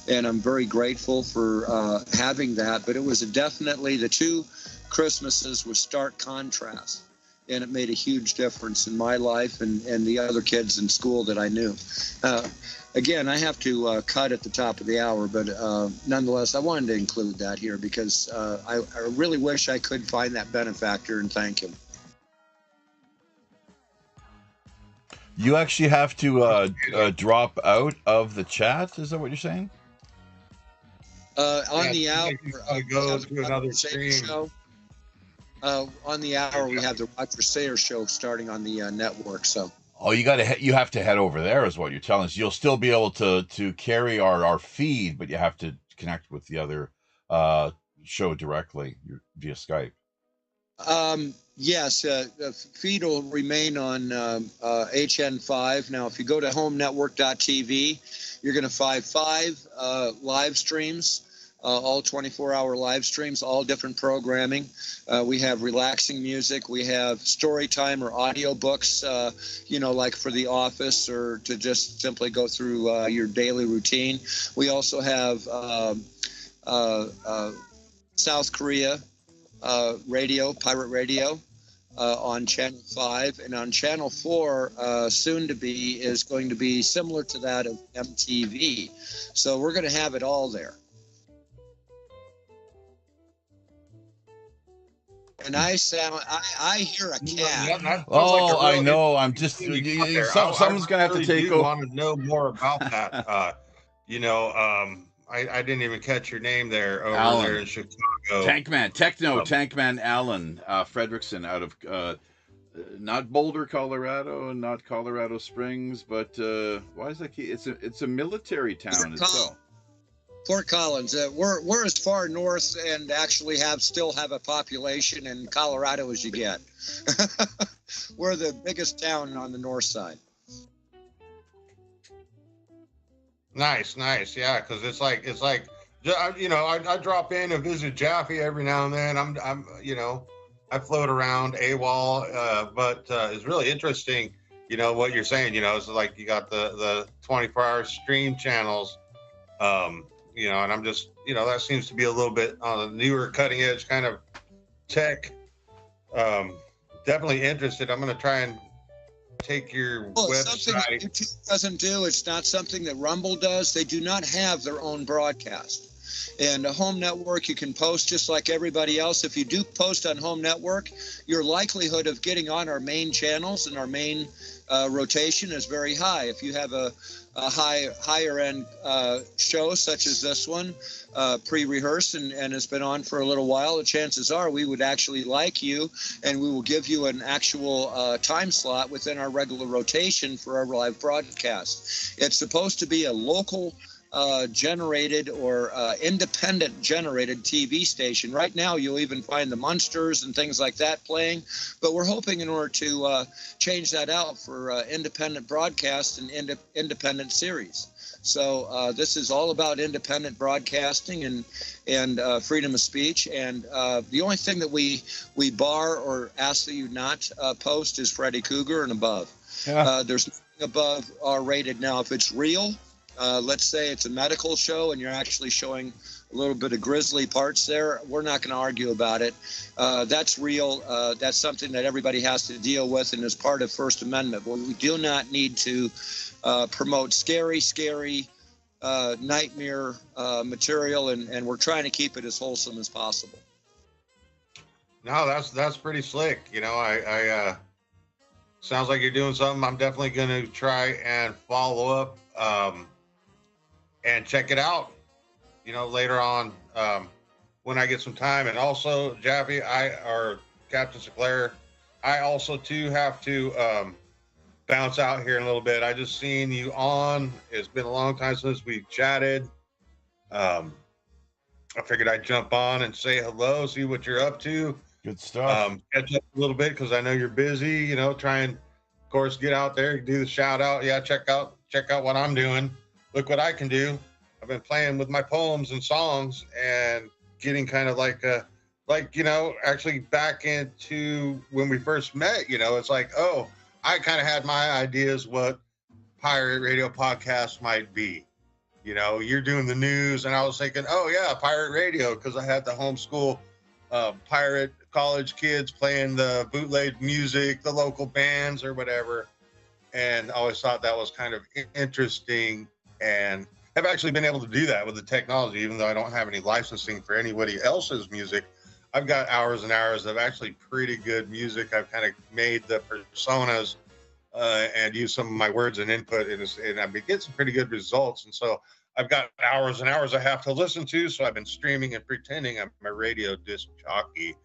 and I'm very grateful for having that. But it was definitely, the two Christmases with stark contrast, and it made a huge difference in my life and the other kids in school that I knew. Again, I have to cut at the top of the hour, but nonetheless, I wanted to include that here because I really wish I could find that benefactor and thank him. You actually have to drop out of the chat. Is that what you're saying? On the hour, go to another stream. Show. On the hour, we have the Roger Sayer show starting on the network. So. Oh, you have to head over there, is what you're telling us. You'll still be able to carry our feed, but you have to connect with the other show directly via Skype. Yes, feed will remain on HN5. Now, if you go to homenetwork.tv, you're going to find 5 live streams, all 24-hour live streams, all different programming. We have relaxing music. We have story time or audio books, like for the office or to just simply go through your daily routine. We also have South Korea radio, pirate radio, on Channel 5. And on Channel 4, soon to be, is going to be similar to that of MTV. So we're going to have it all there. And I hear a cat. Oh, I know. I'm just, someone's going to have to take over. I want to know more about that. I didn't even catch your name there over there in Chicago. Tankman Alan Fredrickson out of Not Boulder, Colorado, and not Colorado Springs, but why is that? It's a military town itself. Fort Collins. We're as far north and actually still have a population in Colorado as you get. We're the biggest town on the north side. Nice. Yeah, because it's like I drop in and visit Jaffe every now and then. I'm I float around AWOL, but it's really interesting. What you're saying. It's like you got the 24-hour stream channels. And I'm just that seems to be a little bit on the newer cutting edge kind of tech. Definitely interested. I'm going to try and take your website. Something that YouTube doesn't do. It's not something that Rumble does. They do not have their own broadcast. And a home network, you can post just like everybody else. If you do post on home network, your likelihood of getting on our main channels and our main rotation is very high. If you have a higher end show such as this one, pre-rehearsed and has been on for a little while, the chances are we would actually like you, and we will give you an actual time slot within our regular rotation for our live broadcast. It's supposed to be a local generated or independent generated TV station. Right now, you'll even find the Munsters and things like that playing, but we're hoping in order to change that out for independent broadcast and independent series. So this is all about independent broadcasting and freedom of speech. And the only thing that we bar or ask that you not post is Freddy Cougar and above. Yeah. There's nothing above R-rated now. If it's real, let's say it's a medical show and you're actually showing a little bit of grisly parts there, we're not going to argue about it. That's real. That's something that everybody has to deal with and is part of First Amendment. But we do not need to promote scary nightmare material, and we're trying to keep it as wholesome as possible. No, that's pretty slick. I sounds like you're doing something. I'm definitely going to try and follow up and check it out, later on when I get some time. And also, Jaffe, or Captain Sinclair, I also too have to bounce out here in a little bit. I just seen you on. It's been a long time since we chatted. I figured I'd jump on and say hello, see what you're up to. Good stuff. Catch up a little bit because I know you're busy. Try and, of course, get out there, do the shout out. Yeah, check out what I'm doing. Look what I can do. I've been playing with my poems and songs and getting kind of actually back into when we first met. It's like, oh, I kind of had my ideas what pirate radio podcast might be. You're doing the news, and I was thinking, oh yeah, pirate radio, because I had the homeschool pirate college kids playing the bootleg music, the local bands or whatever, and I always thought that was kind of interesting, and have actually been able to do that with the technology, even though I don't have any licensing for anybody else's music. I've got hours and hours of actually pretty good music. I've kind of made the personas and used some of my words and input, and I've been getting some pretty good results. And so I've got hours and hours I have to listen to. So I've been streaming and pretending I'm a radio disc jockey,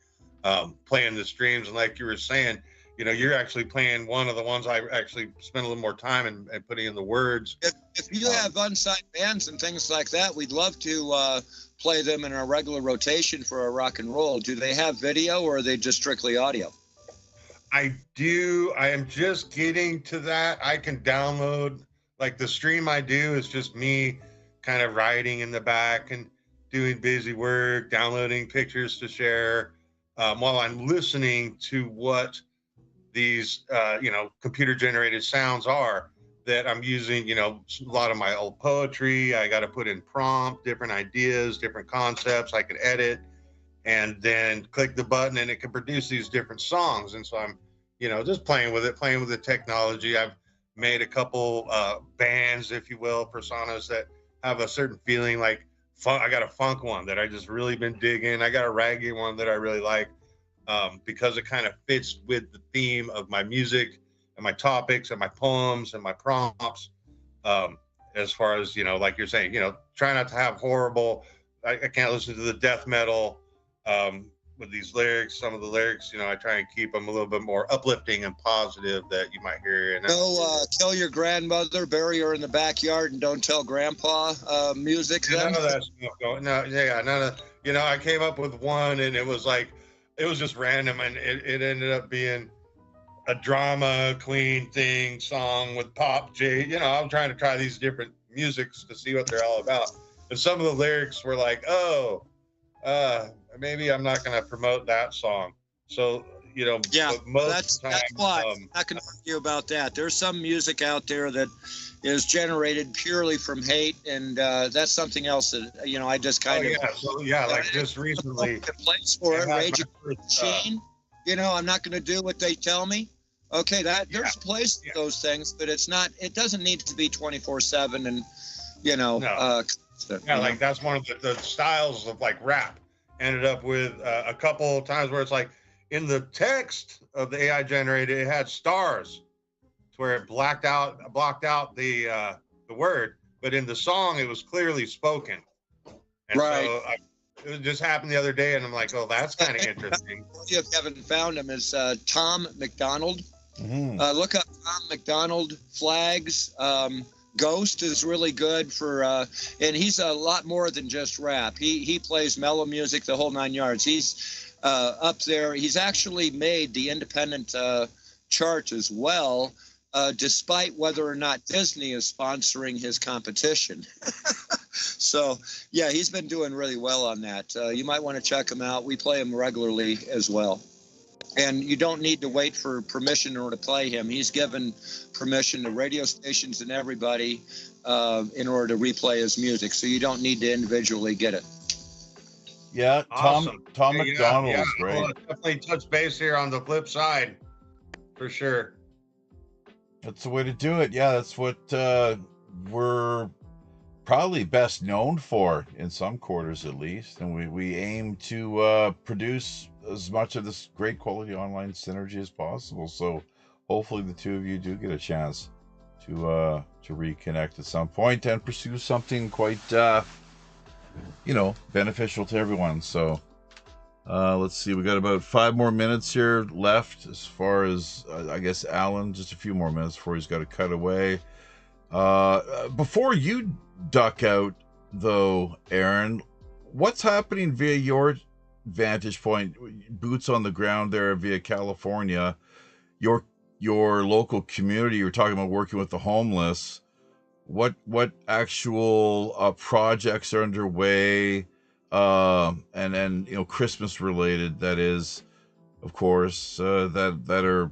playing the streams. And like you were saying, you're actually playing one of the ones I actually spent a little more time and putting in the words. If you have unsigned bands and things like that, we'd love to play them in our regular rotation for our rock and roll. Do they have video, or are they just strictly audio? I do. I am just getting to that. I can download, like the stream I do is just me kind of writing in the back and doing busy work, downloading pictures to share while I'm listening to what these, computer generated sounds are that I'm using, a lot of my old poetry. I got to put in prompt, different ideas, different concepts I could edit, and then click the button and it can produce these different songs. And so I'm, just playing with the technology. I've made a couple bands, if you will, personas that have a certain feeling like fun. I got a funk one that I just really been digging. I got a reggae one that I really like because it kind of fits with the theme of my music and my topics and my poems and my prompts. As far as, like you're saying, try not to have horrible, I can't listen to the death metal, with these lyrics. Some of the lyrics, I try and keep them a little bit more uplifting and positive that you might hear. And no, kill your grandmother, bury her in the backyard, and don't tell grandpa music. None of that stuff going. No, yeah, none of. I came up with one, and it was just random, and it ended up being a drama queen thing song with Pop J. I'm trying to try these different musics to see what they're all about. And some of the lyrics were like, maybe I'm not going to promote that song. So, yeah, that's why I'm not going to argue about that. There's some music out there that is generated purely from hate, and that's something else that, I just kind of... like just recently... place for it, Rage Against the Machine. I'm not going to do what they tell me. Okay, there's a place for those things, but it doesn't need to be 24/7 and, like that's one of the styles of like rap. Ended up with a couple of times where it's like in the text of the AI generated, it had stars to where it blocked out the word, but in the song it was clearly spoken. And so it just happened the other day, and I'm like, oh, that's kind of interesting. If you haven't found him, is Tom McDonald. Mm-hmm. Look up Tom McDonald Flags. Ghost is really good for, and he's a lot more than just rap. He plays mellow music, the whole 9 yards. He's up there. He's actually made the independent chart as well, despite whether or not Disney is sponsoring his competition. So, yeah, he's been doing really well on that. You might want to check him out. We play him regularly as well. And you don't need to wait for permission in order to play him. He's given permission to radio stations and everybody in order to replay his music. So you don't need to individually get it. Yeah, awesome. Tom McDonald is great. Well, definitely touch base here on the flip side, for sure. That's the way to do it. Yeah, that's what we're probably best known for in some quarters at least. And we aim to produce as much of this great quality online synergy as possible. So hopefully the two of you do get a chance to reconnect at some point and pursue something quite beneficial to everyone. So let's see, we got about 5 more minutes here left as far as I guess Alan, just a few more minutes before he's got to cut away. Before you duck out though, Aaron, what's happening via your vantage point, boots on the ground there via California, your local community? You're talking about working with the homeless. What actual projects are underway, and Christmas related, that is, of course, that are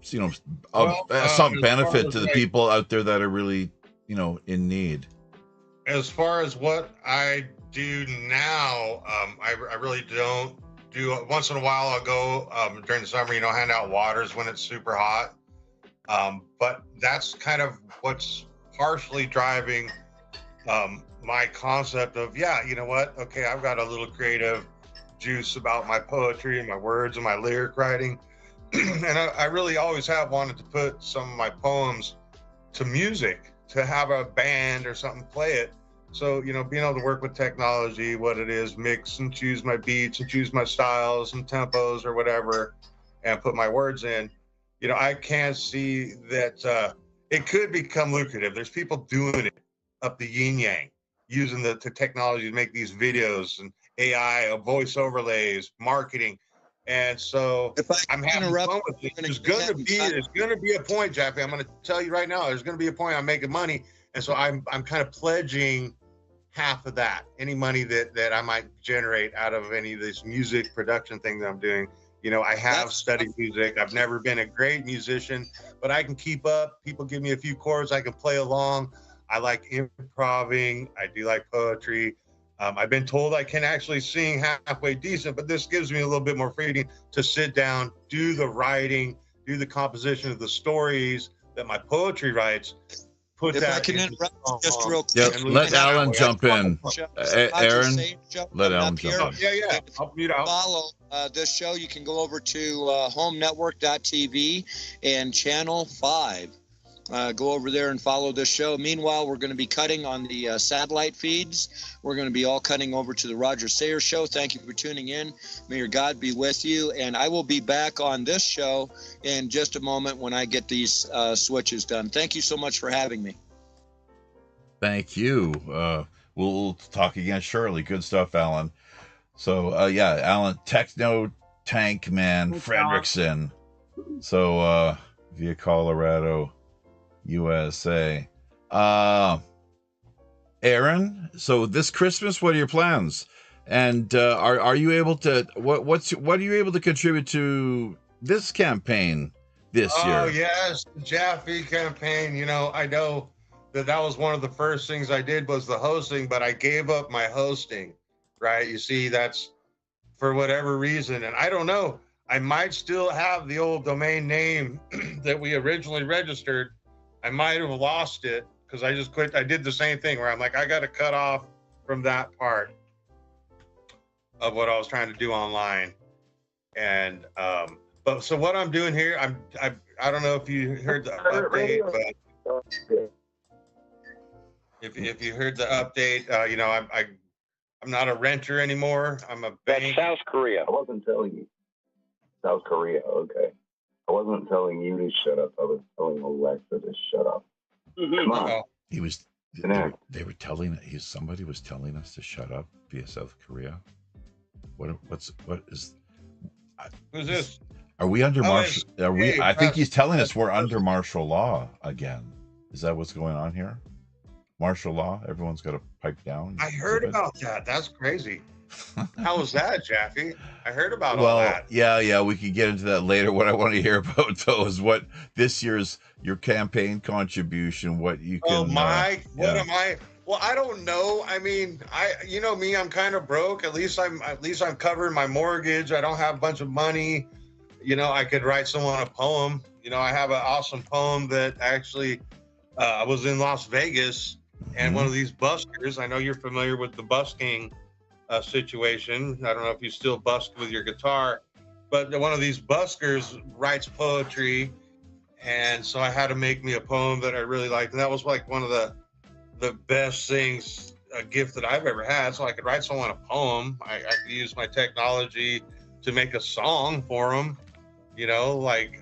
some benefit to the people out there that are really in need? As far as what I do now, I really don't do. Once in a while I'll go during the summer, hand out waters when it's super hot, but that's kind of what's partially driving my concept of, okay, I've got a little creative juice about my poetry and my words and my lyric writing. And I really always have wanted to put some of my poems to music, to have a band or something play it. So, being able to work with technology, what it is, mix and choose my beats and choose my styles and tempos or whatever, and put my words in, I can see that it could become lucrative. There's people doing it up the yin yang, using the technology to make these videos and AI, voice overlays, marketing. And so I'm having fun with it. There's going to be a point, Jeffy. I'm going to tell you right now, there's going to be a point I'm making money. And so I'm kind of pledging half of that, any money that I might generate out of any of this music production thing that I'm doing. I have studied music. I've never been a great musician, but I can keep up. People give me a few chords, I can play along. I like improvising. I do like poetry. I've been told I can actually sing halfway decent, but this gives me a little bit more freedom to sit down, do the writing, do the composition of the stories that my poetry writes. Put if that I can interrupt just real quick. Yep, let Alan jump in. Aaron, let Alan jump in. Yeah. I'll mute out. Follow this show. You can go over to homenetwork.tv and channel 5. Go over there and follow this show. Meanwhile, we're going to be cutting on the satellite feeds. We're going to be all cutting over to the Roger Sayer Show. Thank you for tuning in. May your God be with you. And I will be back on this show in just a moment when I get these switches done. Thank you so much for having me. Thank you. We'll talk again shortly. Good stuff, Alan. So, yeah, Alan, Techno Tank Man Fredrickson. So, via Colorado, USA. Aaron, so this Christmas, what are your plans? And are you able to what are you able to contribute to this campaign this year? Oh yes, the Jaffe campaign. You know, I know that was one of the first things I did was the hosting, but I gave up my hosting. Right? You see, that's for whatever reason, and I don't know. I might still have the old domain name that we originally registered. I might have lost it because I just quit. I did the same thing where I'm like, I got to cut off from that part of what I was trying to do online. And but so what I'm doing here, I don't know if you heard the update, but if you heard the update, you know, I'm not a renter anymore. I'm a bank. That's South Korea. I wasn't telling you. South Korea, okay. I wasn't telling you to shut up. I was telling Alexa to shut up. Come on. He was. They were telling. Somebody was telling us to shut up via South Korea. What is? Who's this? Are we under martial? Are we? I think he's telling us we're under martial law again. Is that what's going on here? Martial law. Everyone's got to pipe down. I heard about that. That's crazy. How was that, Jaffe? I heard about all that. Yeah, we can get into that later. What I want to hear about though is what this year's your campaign contribution. What you can. Oh my! What am I? Well, I don't know. I mean, you know me. I'm kind of broke. At least I'm covering my mortgage. I don't have a bunch of money. You know, I could write someone a poem. You know, I have an awesome poem that actually I was in Las Vegas, and one of these buskers. I know you're familiar with the busking situation. I don't know if you still busk with your guitar, but one of these buskers writes poetry, and so I had to make me a poem that I really liked, and that was like one of the best things, a gift that I've ever had. So I could write someone a poem. I could use my technology to make a song for them. You know, like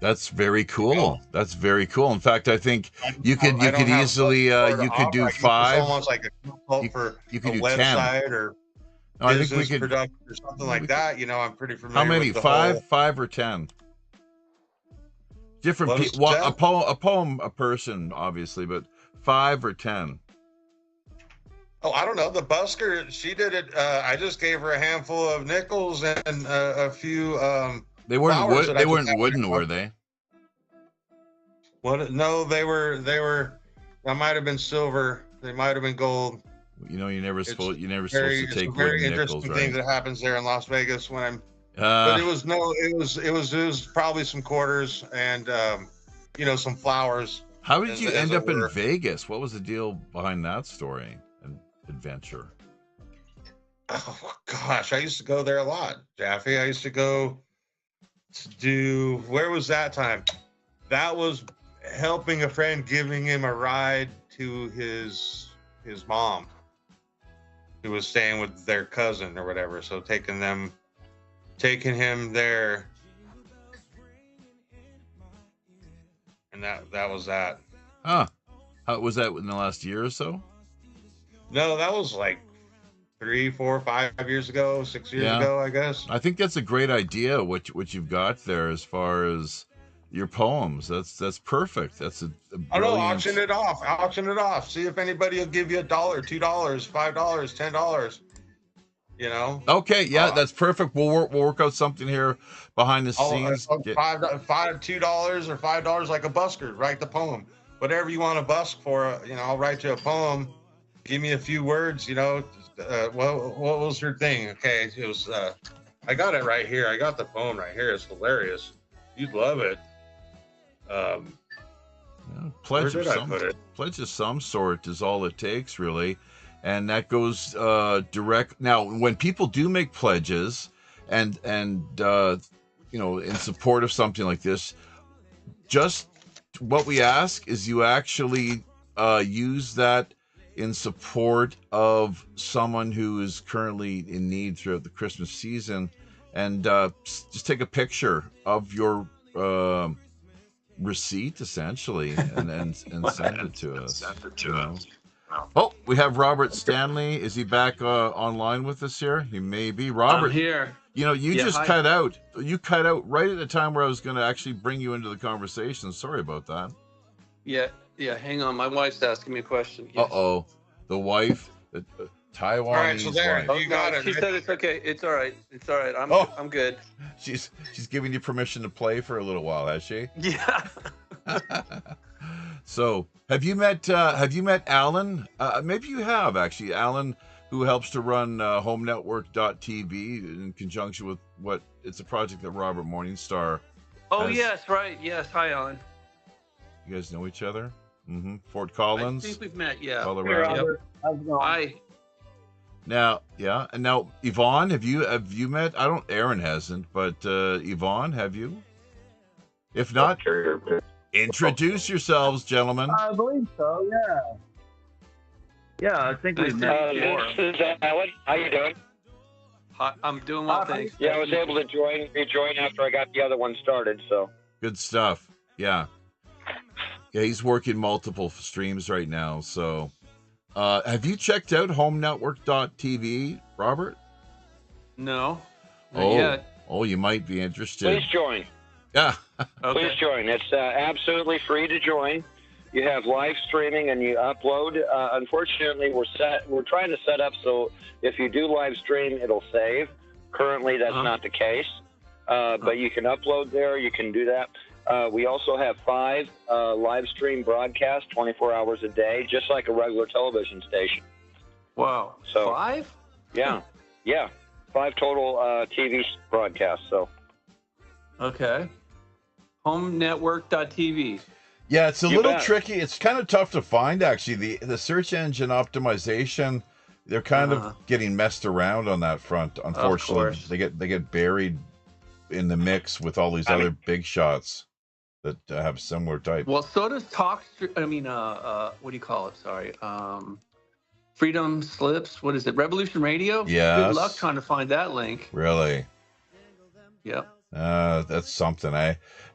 that's very cool. You know, that's very cool. In fact, I think you could easily you could do 5. Almost like a consult for you could a do website 10. or I business think we could production or something like that. You know, I'm pretty familiar. How many? With the 5 or 10? Different people. A poem, a person, obviously, but 5 or 10. Oh, I don't know. The busker, she did it. I just gave her a handful of nickels and a few. They weren't wood. They weren't wooden, were they? What? No, they were. That might have been silver. They might have been gold. You know, you're never supposed to take it's a very interesting nickels, thing right? that happens there in Las Vegas when I'm. But it was probably some quarters and you know, some flowers. How did you end up in Vegas? What was the deal behind that story and adventure? Oh gosh, I used to go there a lot, Jaffe. I used to go to do. Where was that time? That was helping a friend, giving him a ride to his mom, who was staying with their cousin or whatever. So taking him there, and that was that. How was that in the last year or so? No, that was like 3, 4, 5 years ago, 6 years ago, I guess. I think that's a great idea. What you've got there as far as your poems. That's perfect. That's a brilliant... I know, auction it off. See if anybody will give you $1, $2, $5, $10. You know. Okay, yeah, that's perfect. We'll work out something here behind the scenes. $2 or $5 like a busker. Write the poem, whatever you want to busk for. You know, I'll write you a poem. Give me a few words. You know, what was your thing? Okay, it was. I got it right here. I got the poem right here. It's hilarious. You'd love it. Pledge of some sort is all it takes, really. And that goes direct. Now, when people do make pledges and you know, in support of something like this, just what we ask is you actually use that in support of someone who is currently in need throughout the Christmas season, and just take a picture of your receipt essentially, and send it to us. Oh, we have Robert Stanley. Is he back online with us here? He may be. Robert, I'm here. You know, you just hi. cut out. You cut out right at the time where I was going to actually bring you into the conversation. Sorry about that. Yeah. Hang on. My wife's asking me a question. Yes. Uh-oh. The wife, Taiwanese All right, so there, wife. you got it. She said it's okay. It's all right. It's all right. I'm good. She's giving you permission to play for a little while, has she? Yeah. So, have you met Alan? Maybe you have, actually. Alan, who helps to run HomeNetwork.tv in conjunction with it's a project that Robert Morningstar Oh, has. yes, right. Yes. Hi, Alan. You guys know each other? Mm-hmm. Fort Collins? I think we've met, yeah. Colorado. Yep. How's it going? Hi. Now, yeah. And now, Yvonne, have you met? Aaron hasn't, but Yvonne, have you? If not, introduce yourselves, gentlemen. I believe so, yeah. Yeah, I think we've met before. This is Alan. How you doing? Hi, I'm doing well, thanks. Yeah, I was able to rejoin after I got the other one started, so. Good stuff. Yeah. Yeah, he's working multiple streams right now. So, have you checked out HomeNetwork.tv, Robert? No. Not yet. Oh, you might be interested. Please join. Yeah. Okay. Please join. It's absolutely free to join. You have live streaming and you upload. Unfortunately, we're trying to set up so if you do live stream, it'll save. Currently, that's not the case. But you can upload there. You can do that. We also have 5 live stream broadcasts 24 hours a day, just like a regular television station. Wow. So 5? Yeah. 5 total TV broadcasts. So. Okay. HomeNetwork.tv. Yeah, it's a little tricky. It's kind of tough to find, actually. The search engine optimization, they're kind of getting messed around on that front. Unfortunately, they get buried in the mix with all these other big shots that have similar type. Well, so does what do you call it? Sorry. Freedom Slips. What is it? Revolution Radio? Yes. Good luck trying to find that link. Really? Yep. That's something.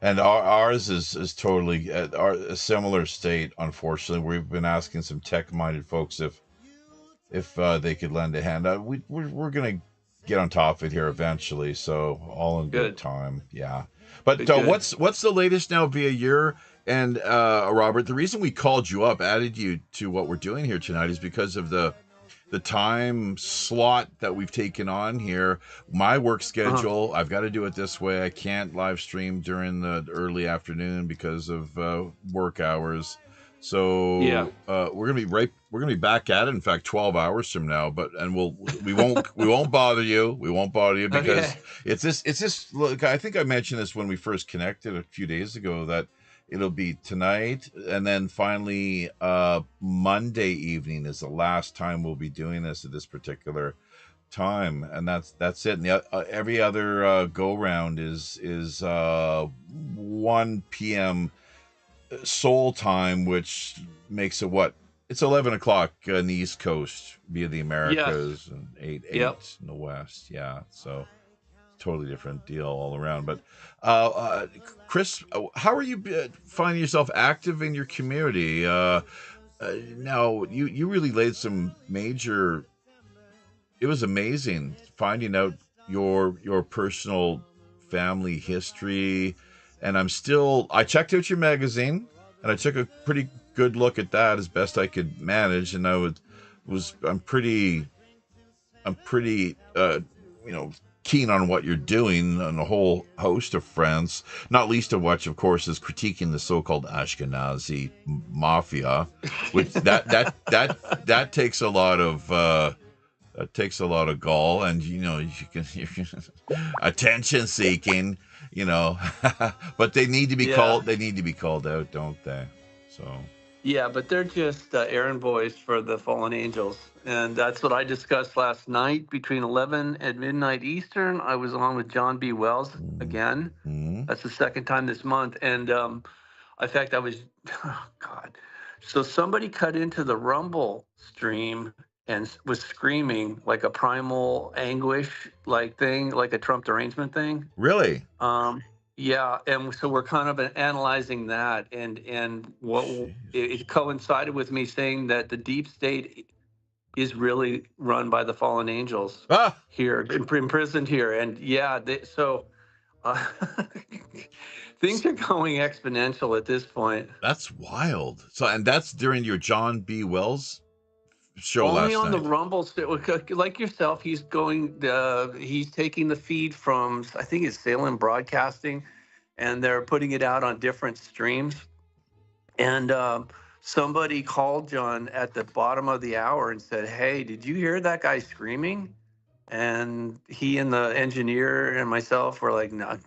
And ours is totally a similar state. Unfortunately, we've been asking some tech-minded folks if they could lend a hand. We're gonna get on top of it here eventually. So all in good time. Yeah. But what's the latest now via your and Robert? The reason we called you up, added you to what we're doing here tonight, is because of the time slot that we've taken on here. My work schedule, I've got to do it this way. I can't live stream during the early afternoon because of work hours. So we're gonna be back at it. In fact, 12 hours from now. We won't bother you. We won't bother you because it's this. Look, I think I mentioned this when we first connected a few days ago that it'll be tonight, and then finally Monday evening is the last time we'll be doing this at this particular time, and that's it. And every other go round is 1 p.m. Seoul time, which makes it it's 11 o'clock in the East Coast via the Americas, and 8 in the West. Yeah, so totally different deal all around. But Chris, how are you finding yourself active in your community? Now you really laid some major. It was amazing finding out your personal family history, and I checked out your magazine, and I took a pretty good look at that as best I could manage, and I'm pretty keen on what you're doing on a whole host of fronts, not least of which, of course, is critiquing the so-called Ashkenazi mafia, which that takes a lot of gall, and you can attention seeking, but they need to be called. They need to be called out, don't they? So. Yeah, but they're just errand boys for the fallen angels. And that's what I discussed last night between 11 and midnight Eastern. I was on with John B. Wells again. That's the second time this month. And In fact, I was, oh God. So somebody cut into the Rumble stream and was screaming like a primal anguish like thing, like a Trump derangement thing. Really? Yeah, and so we're kind of analyzing that, and what Jeez. it coincided with me saying that the deep state is really run by the fallen angels Ah, here, imprisoned here, and yeah, so uh, things are going exponential at this point. that's wild. So, and that's during your John B. Wells show Only last on the night. Rumble, like yourself, he's taking the feed from, I think it's Salem Broadcasting, and they're putting it out on different streams. And somebody called John at the bottom of the hour and said, "Hey, did you hear that guy screaming?" And he and the engineer and myself were like, "No,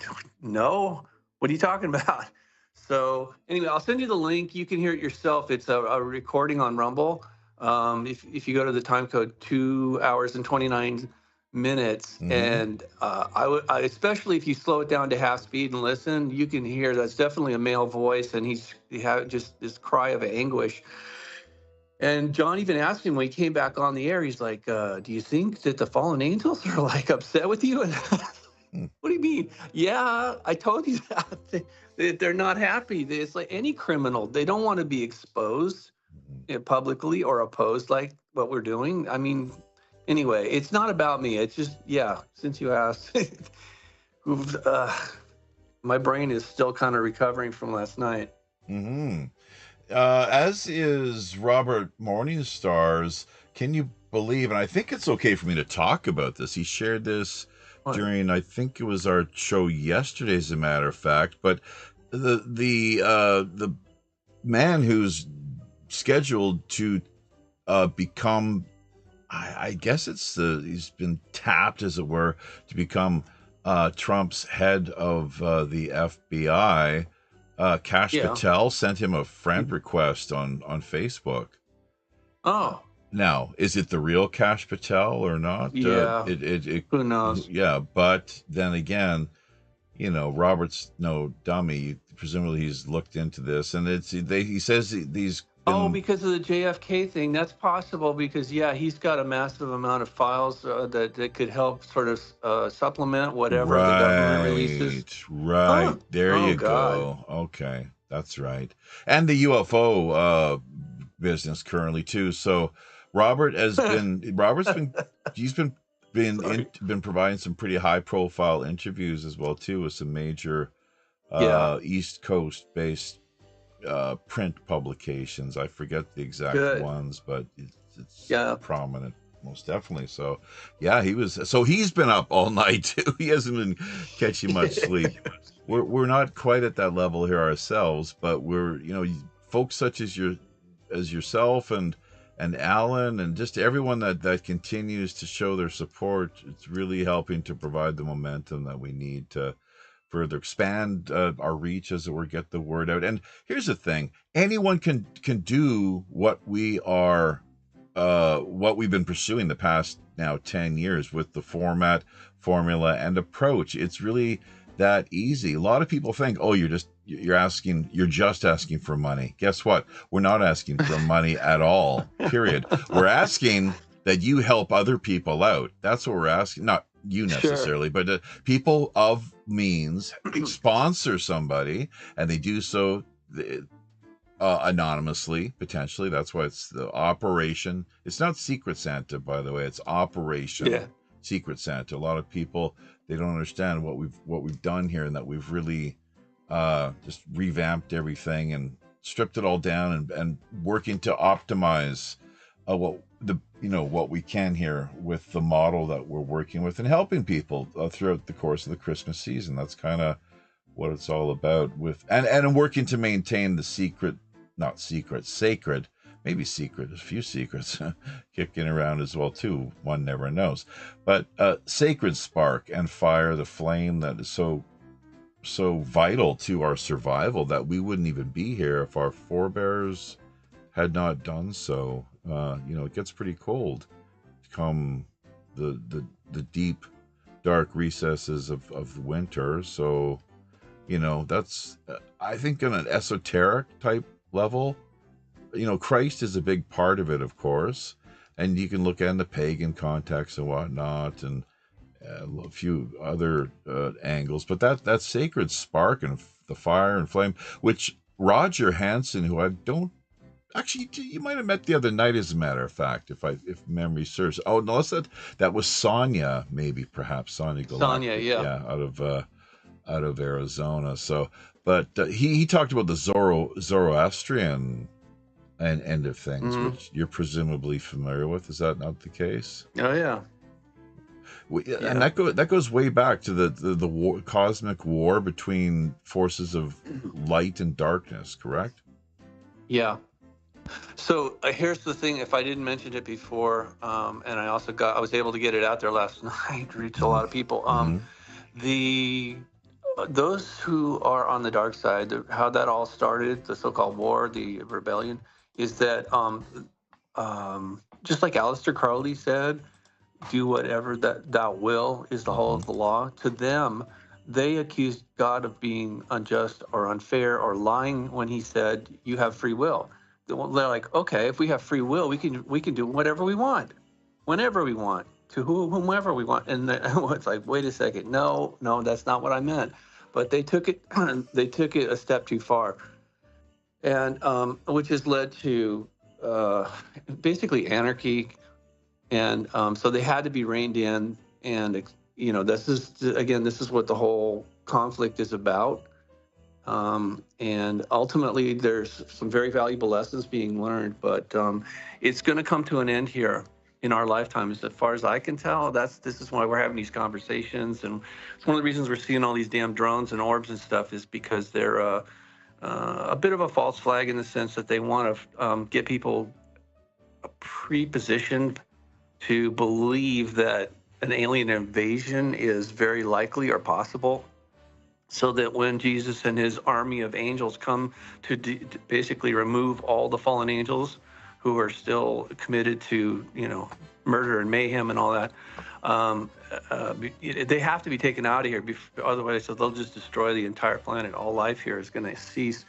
no, what are you talking about?" So anyway, I'll send you the link. You can hear it yourself. It's a recording on Rumble. If you go to the time code 2 hours and 29 minutes, and I especially if you slow it down to half speed and listen, you can hear that's definitely a male voice, and he had just this cry of anguish. And John even asked him when he came back on the air, he's like, "Do you think that the fallen angels are like upset with you?" And what do you mean? Yeah, I told you that. They're not happy. It's like any criminal. They don't want to be exposed publicly or opposed like what we're doing. I mean, anyway, it's not about me. It's just, yeah, since you asked, my brain is still kind of recovering from last night. As is Robert Morningstar's. Can you believe, and I think it's okay for me to talk about this, he shared this during, I think it was our show yesterday, as a matter of fact, but the man who's scheduled to become, I guess he's been tapped, as it were, to become Trump's head of the FBI. Kash Patel sent him a friend request on Facebook. Oh. Now, is it the real Kash Patel or not? Yeah. Who knows? Yeah, but then again, Robert's no dummy. Presumably, he's looked into this, and he says these. Because of the JFK thing, that's possible. Because he's got a massive amount of files that could help sort of supplement whatever the government releases. Right, there you go. Okay, that's right. And the UFO business currently too. So Robert's been providing some pretty high profile interviews as well too, with some major East Coast based print publications. I forget the exact ones, but it's prominent, most definitely. So he's been up all night too. He hasn't been catching much sleep. We're not quite at that level here ourselves, but we're folks such as yourself and Alan and just everyone that continues to show their support. It's really helping to provide the momentum that we need to further expand our reach, as it were, get the word out. And here's the thing: anyone can do what we've been pursuing the past now 10 years with the format, formula, and approach. It's really that easy. A lot of people think, oh, you're just asking for money. Guess what? We're not asking for money at all. Period. We're asking that you help other people out. That's what we're asking. Not you necessarily, but people of means sponsor somebody, and they do so anonymously, potentially. That's why it's the Operation. It's not Secret Santa, by the way. It's Operation Secret Santa. A lot of people, they don't understand what we've done here, and that we've really just revamped everything and stripped it all down and working to optimize what we can here with the model that we're working with and helping people throughout the course of the Christmas season. That's kind of what it's all about, with and working to maintain the sacred, maybe secret, there's a few secrets kicking around as well too, one never knows, but sacred spark and fire, the flame that is so vital to our survival, that we wouldn't even be here if our forebears had not done so. It gets pretty cold come the deep dark recesses of winter. So That's I think on an esoteric type level, Christ is a big part of it, of course, and you can look at the pagan context and whatnot, and a few other angles, but that sacred spark and the fire and flame, which Roger Hansen, who I don't actually, you might have met the other night, as a matter of fact, if memory serves. Oh no, that was Sonia, maybe perhaps Sonia Galactic, Sonia, yeah. Out of Arizona. So, but he talked about the Zoroastrian and end of things, which you're presumably familiar with. Is that not the case? Oh yeah. And that goes way back to the war, cosmic war between forces of light and darkness, correct? Yeah. So here's the thing. If I didn't mention it before, and I was able to get it out there last night, reach a lot of people. Those who are on the dark side, how that all started, the so-called war, the rebellion, is that just like Aleister Crowley said, do whatever that thou will is the whole of the law. To them, they accused God of being unjust or unfair or lying when he said, you have free will. They're like, okay, if we have free will, we can do whatever we want, whenever we want, to whomever we want. And it's like, wait a second, no, that's not what I meant. But they took it a step too far, and which has led to basically anarchy. And so they had to be reined in, and this is what the whole conflict is about. And ultimately, there's some very valuable lessons being learned, but it's going to come to an end here in our lifetime. As far as I can tell, this is why we're having these conversations, and it's one of the reasons we're seeing all these damn drones and orbs and stuff is because they're a bit of a false flag in the sense that they want to get people pre-positioned to believe that an alien invasion is very likely or possible, so that when Jesus and his army of angels come to basically remove all the fallen angels who are still committed to, murder and mayhem and all that, they have to be taken out of here. Otherwise, so they'll just destroy the entire planet. All life here is going to cease.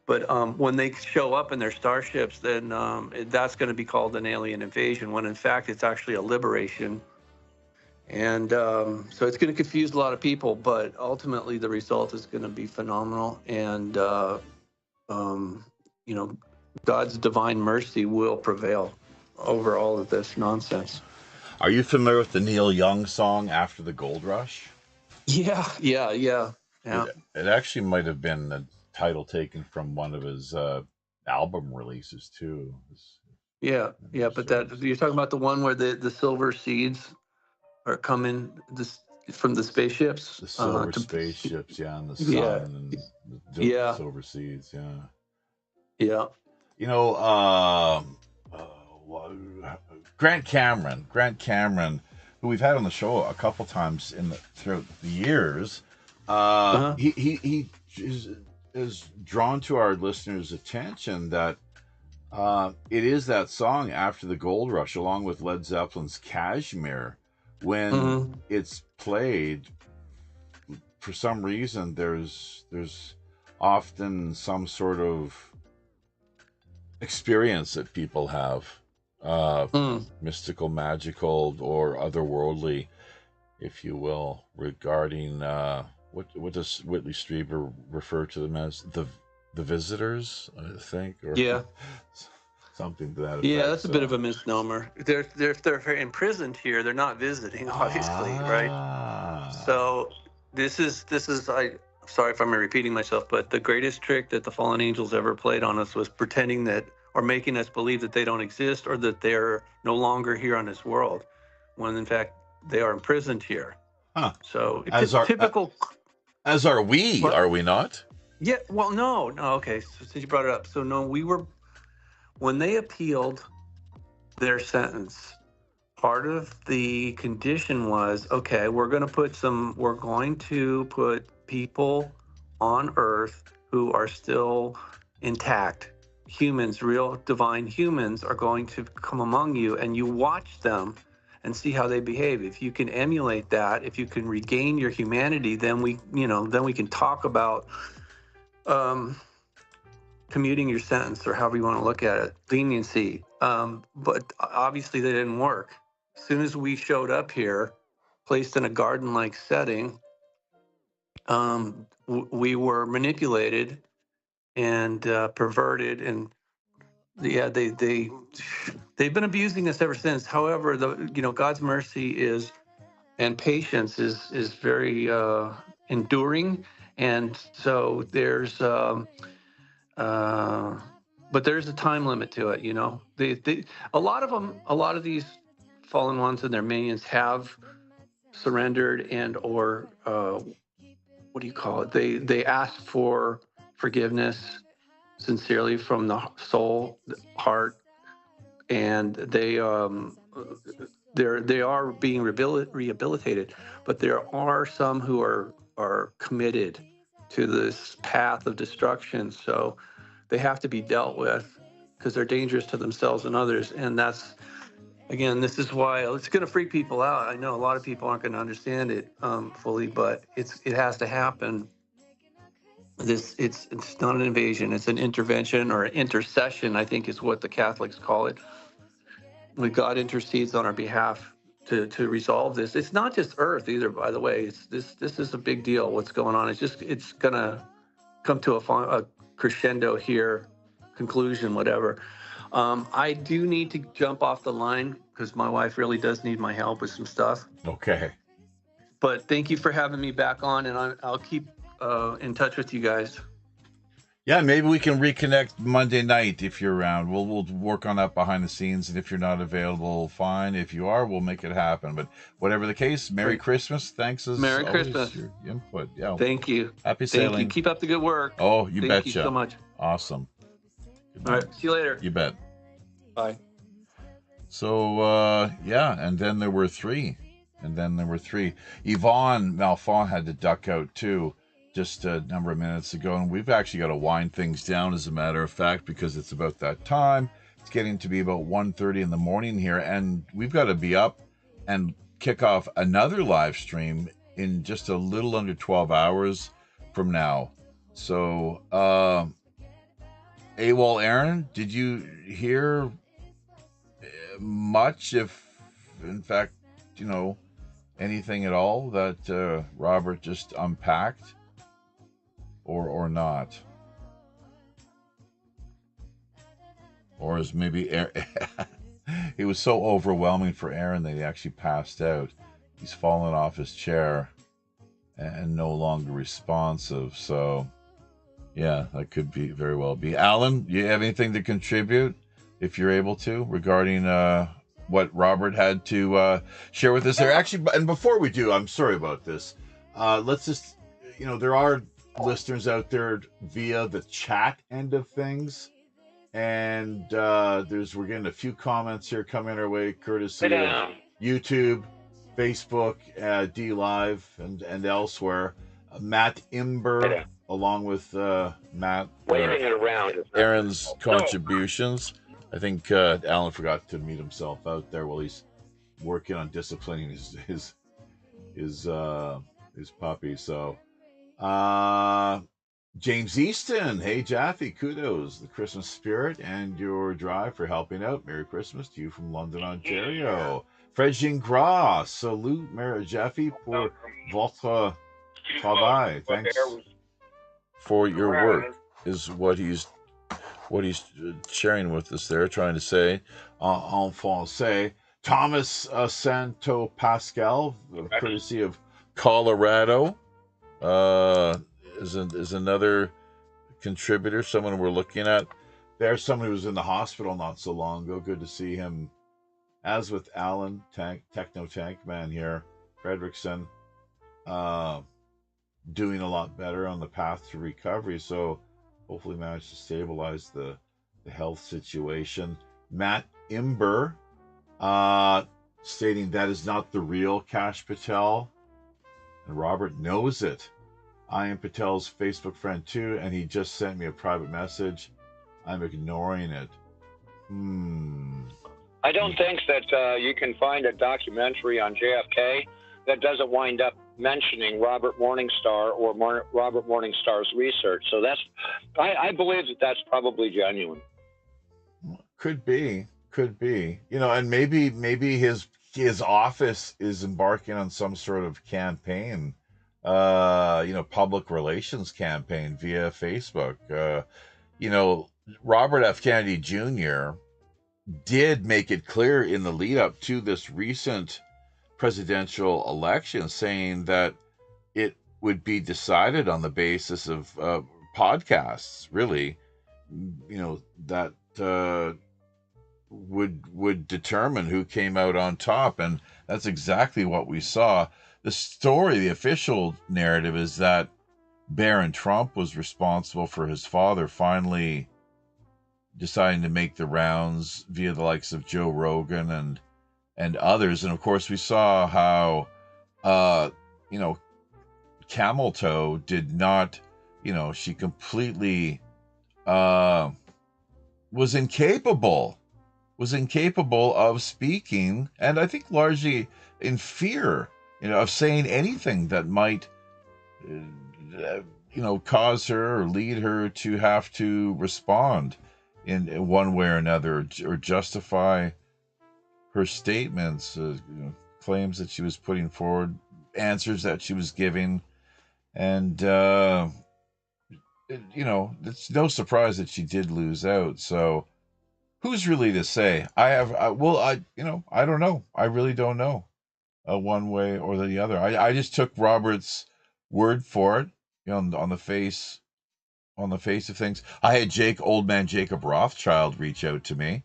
But when they show up in their starships, then that's going to be called an alien invasion, when in fact it's actually a liberation. And so it's going to confuse a lot of people, but ultimately the result is going to be phenomenal. And, God's divine mercy will prevail over all of this nonsense. Are you familiar with the Neil Young song "After the Gold Rush"? Yeah. It actually might have been a title taken from one of his album releases too. Yeah, but that you're talking about the one where the silver seeds are coming from the spaceships. The silver spaceships, and the sun, and the silver seeds, yeah. Grant Cameron, who we've had on the show a couple times throughout the years, he is drawn to our listeners' attention that it is that song "After the Gold Rush," along with Led Zeppelin's "Kashmir." When it's played, for some reason, there's often some sort of experience that people have, mystical, magical, or otherworldly, if you will, regarding what does Whitley Strieber refer to them as? The visitors, I think, or something to that effect. Yeah, that's a bit of a misnomer. They're imprisoned here. They're not visiting, obviously, right? So this is sorry if I'm repeating myself, but the greatest trick that the fallen angels ever played on us was pretending that, or making us believe that they don't exist, or that they're no longer here on this world, when in fact they are imprisoned here. So it's typical. As are we, are we not? Yeah. Well, no. Okay. So since you brought it up, so no, when they appealed their sentence, part of the condition was, okay, we're going to put people on Earth who are still intact. Humans, real divine humans, are going to come among you, and you watch them and see how they behave. If you can emulate that, if you can regain your humanity, then we can talk about commuting your sentence, or however you want to look at it, leniency. But obviously that didn't work. As soon as we showed up here, placed in a garden-like setting, we were manipulated and perverted, and they've been abusing us ever since. However, God's mercy is and patience is very enduring, and so there's but there's a time limit to it. A lot of these fallen ones and their minions have surrendered and or what do you call it? They ask for forgiveness sincerely from the soul, the heart, and they are being rehabilitated. But there are some who are committed to this path of destruction. So they have to be dealt with because they're dangerous to themselves and others. And that's, again, this is why it's going to freak people out. I know a lot of people aren't going to understand it fully, but it has to happen. It's not an invasion. It's an intervention or an intercession, I think is what the Catholics call it. When God intercedes on our behalf to resolve this. It's not just Earth either, by the way. This is a big deal. What's going on? It's gonna come to a crescendo here, conclusion, whatever. I do need to jump off the line because my wife really does need my help with some stuff. Okay. But thank you for having me back on, and I'll keep in touch with you guys. Yeah, maybe we can reconnect Monday night if you're around. We'll work on that behind the scenes, and if you're not available, fine. If you are, we'll make it happen. But whatever the case, Merry Christmas. Thanks as Merry always Christmas. For your input. Yeah. Thank you. Happy sailing. Thank you. Keep up the good work. Oh, you betcha. Thank you so much. Awesome. All right. See you later. You bet. Bye. So, yeah, and then there were three. Yvonne Malfont had to duck out, too, just a number of minutes ago. And we've actually got to wind things down, as a matter of fact, because it's about that time. It's getting to be about 1:30 in the morning here. And we've got to be up and kick off another live stream in just a little under 12 hours from now. So, AWOL Aaron, did you hear much, if in fact, anything at all that Robert just unpacked, or not? Or is maybe it was so overwhelming for Aaron that he actually passed out. He's fallen off his chair and no longer responsive. So yeah, that could be very well be. Alan, you have anything to contribute, if you're able to, regarding what Robert had to share with us there? Actually, and before we do, I'm sorry about this. Let's just, there are listeners out there via the chat end of things, and we're getting a few comments here coming our way, courtesy of YouTube, Facebook, D Live, and elsewhere. Matt Imber, along with Matt, waving it around. Aaron's contributions. I think Alan forgot to mute himself out there while he's working on disciplining his puppy. So, James Easton, hey Jaffe, kudos, the Christmas spirit and your drive for helping out. Merry Christmas to you from London, Ontario. Fred Gingras, salute, Merry Jaffe, pour votre travail. Thanks for your work, is what he's sharing with us there, trying to say en français. Thomas Santo Pascal, courtesy of Colorado, is another contributor, someone we're looking at. There's someone who was in the hospital not so long ago. Good to see him. As with Alan, Techno Tank Man here, Fredrickson, doing a lot better on the path to recovery. So hopefully managed to stabilize the health situation. Matt Imber, stating that is not the real Kash Patel. And Robert knows it. I am Patel's Facebook friend too, and he just sent me a private message. I'm ignoring it. I don't think that you can find a documentary on JFK that doesn't wind up mentioning Robert Morningstar or Robert Morningstar's research. So I believe that that's probably genuine. Could be. And maybe his office is embarking on some sort of campaign, public relations campaign via Facebook. Robert F. Kennedy Jr. did make it clear in the lead up to this recent presidential election, saying that it would be decided on the basis of podcasts, really, that would determine who came out on top. And that's exactly what we saw. The story, the official narrative, is that Barron Trump was responsible for his father finally deciding to make the rounds via the likes of Joe Rogan and others. And of course we saw how Camel Toe did not, she completely was incapable of speaking, and I think largely in fear, of saying anything that might cause her or lead her to have to respond in one way or another, or justify her statements, claims that she was putting forward, answers that she was giving. And it's no surprise that she did lose out. So who's really to say? I don't know. I really don't know, one way or the other. I just took Robert's word for it, on the face of things. I had old man Jacob Rothschild reach out to me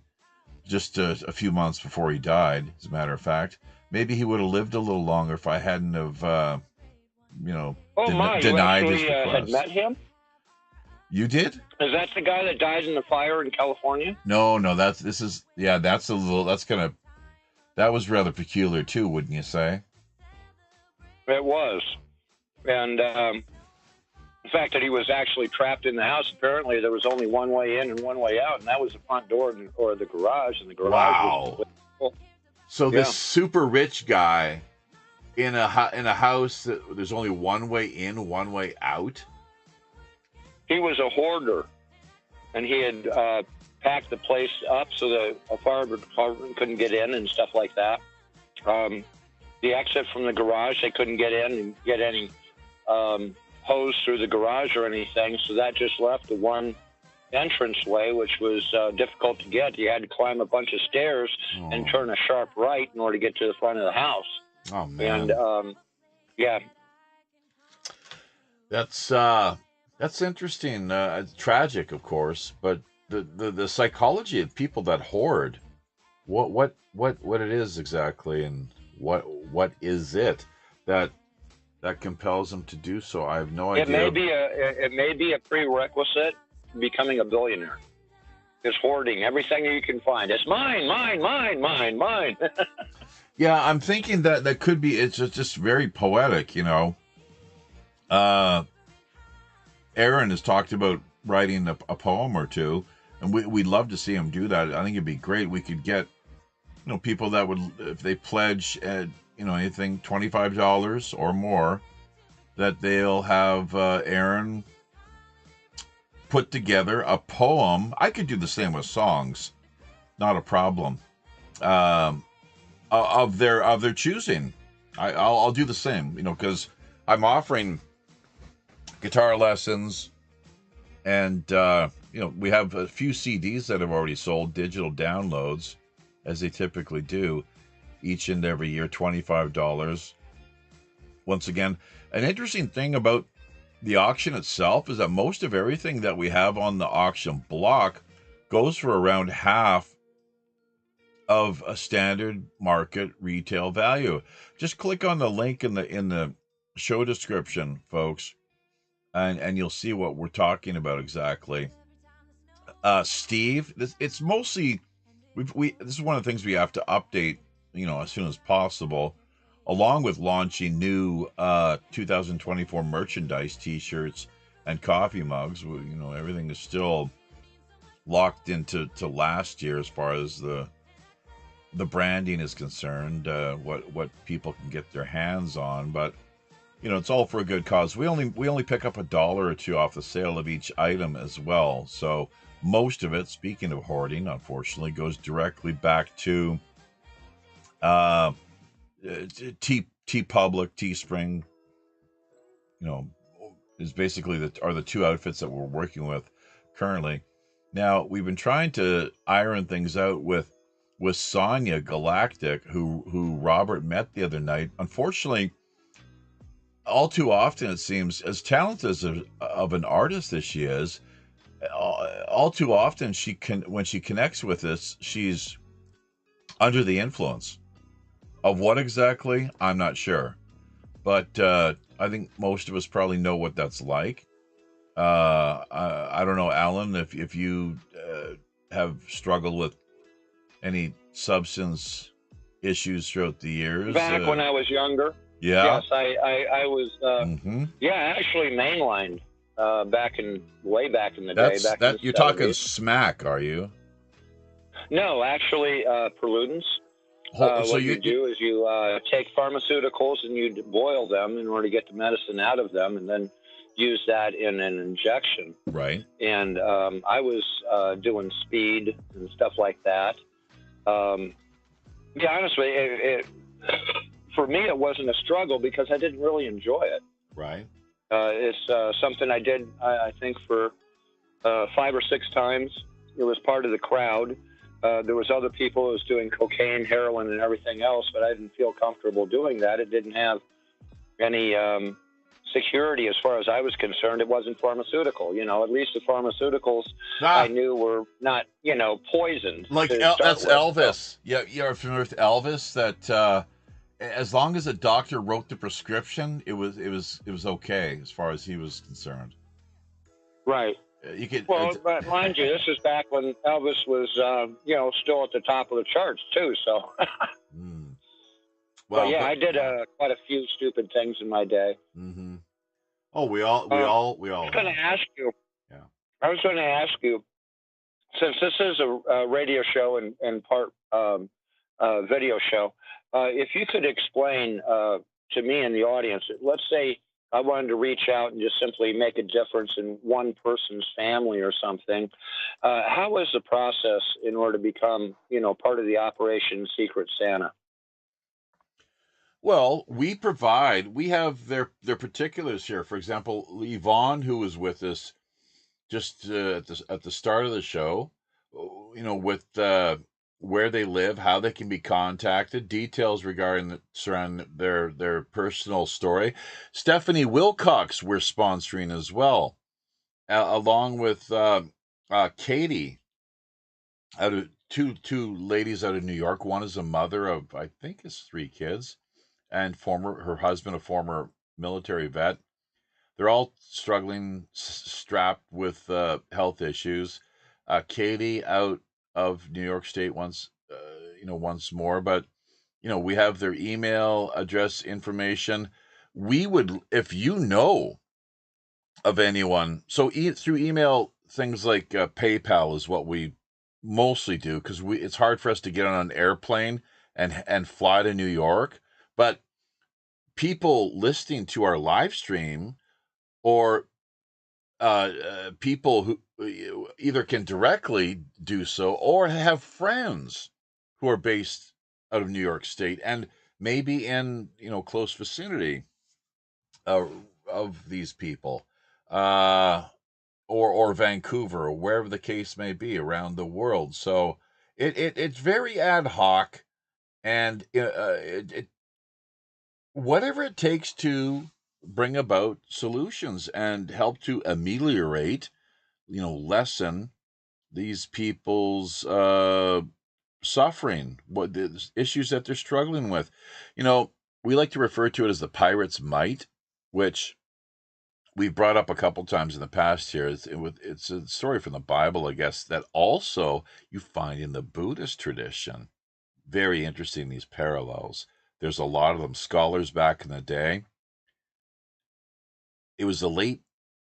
just a few months before he died, as a matter of fact. Maybe he would have lived a little longer if I hadn't have, denied his request. Had met him? You did? Is that the guy that died in the fire in California? No, that was rather peculiar too, wouldn't you say? It was. And the fact that he was actually trapped in the house, apparently there was only one way in and one way out, and that was the front door or the garage, and the garage was full. So this super rich guy in a house that there's only one way in, one way out? He was a hoarder, and he had packed the place up so that a fire department couldn't get in and stuff like that. The exit from the garage, they couldn't get in and get any hose through the garage or anything, so that just left the one entranceway, which was difficult to get. You had to climb a bunch of stairs and turn a sharp right in order to get to the front of the house. Oh, man. And, yeah. That's interesting. It's tragic, of course, but the psychology of people that hoard, what it is exactly, and what is it that compels them to do so? I have no idea. It may be a prerequisite to becoming a billionaire. Is hoarding everything you can find. It's mine. Yeah, I'm thinking that could be. It's just very poetic, Aaron has talked about writing a poem or two, and we'd love to see him do that. I think it'd be great. We could get, people that would, if they pledge, anything $25 or more, that they'll have Aaron put together a poem. I could do the same with songs, not a problem. Of their choosing. I'll do the same, because I'm offering guitar lessons, and we have a few CDs that have already sold, digital downloads, as they typically do, each and every year, $25. Once again, an interesting thing about the auction itself is that most of everything that we have on the auction block goes for around half of a standard market retail value. Just click on the link in the show description, folks, and you'll see what we're talking about exactly. Steve, it's mostly this is one of the things we have to update, as soon as possible, along with launching new 2024 merchandise, t-shirts and coffee mugs. Everything is still locked into last year as far as the the branding is concerned, what people can get their hands on, but it's all for a good cause. We only pick up $1 or $2 off the sale of each item as well. So most of it, speaking of hoarding, unfortunately, goes directly back to T Public, Teespring. Is basically the two outfits that we're working with currently. Now we've been trying to iron things out with Sonia Galactic, who Robert met the other night. Unfortunately, all too often it seems, as talented of an artist as she is, all too often when she connects with us, she's under the influence of what exactly, I'm not sure, but I think most of us probably know what that's like. I don't know, Alan, if you have struggled with any substance issues throughout the years. Back when I was younger. Yeah. Yes, I was. Actually mainlined way back in the day. Back in the you're 70s. Talking smack, are you? No, actually, pollutants. What you do is you take pharmaceuticals and you boil them in order to get the medicine out of them, and then use that in an injection. Right. And I was doing speed and stuff like that. Yeah, honestly, for me, it wasn't a struggle because I didn't really enjoy it. Right. It's something I did, I think, for 5 or 6 times. It was part of the crowd. There was other people who was doing cocaine, heroin, and everything else, but I didn't feel comfortable doing that. It didn't have any security as far as I was concerned. It wasn't pharmaceutical. At least the pharmaceuticals I knew were not, poisoned. Like that's Elvis. Yeah, you're familiar with Elvis. That as long as a doctor wrote the prescription, it was okay as far as he was concerned. Right. You could. But mind you, this is back when Elvis was, still at the top of the charts too. So. Well, yeah, I did quite a few stupid things in my day. Mm-hmm. Oh, we all. I was going to ask you. Yeah. I was going to ask you, since this is a radio show and part video show, if you could explain to me and the audience. Let's say I wanted to reach out and just simply make a difference in one person's family or something. How is the process in order to become, part of the Operation Secret Santa? Well, we have their particulars here. For example, Yvonne, who was with us just at the start of the show, with where they live, how they can be contacted, details surrounding their personal story. Stephanie Wilcox, we're sponsoring as well, along with Katie, out of two ladies out of New York. One is a mother of, I think, 3 kids. And her husband, a former military vet. They're all struggling, strapped with health issues. Katie out of New York State once more, but we have their email address information. We would, if you know of anyone, so through email, things like PayPal is what we mostly do, because it's hard for us to get on an airplane and fly to New York. But people listening to our live stream, or people who either can directly do so or have friends who are based out of New York State and maybe in close vicinity of these people, or Vancouver, or wherever the case may be around the world. So it's very ad hoc, and whatever it takes to bring about solutions and help to ameliorate, lessen these people's suffering, what the issues that they're struggling with. We like to refer to it as the pirate's might, which we've brought up a couple times in the past here. It's a story from the Bible, I guess, that also you find in the Buddhist tradition. Very interesting, these parallels. There's a lot of them. Scholars back in the day, it was the late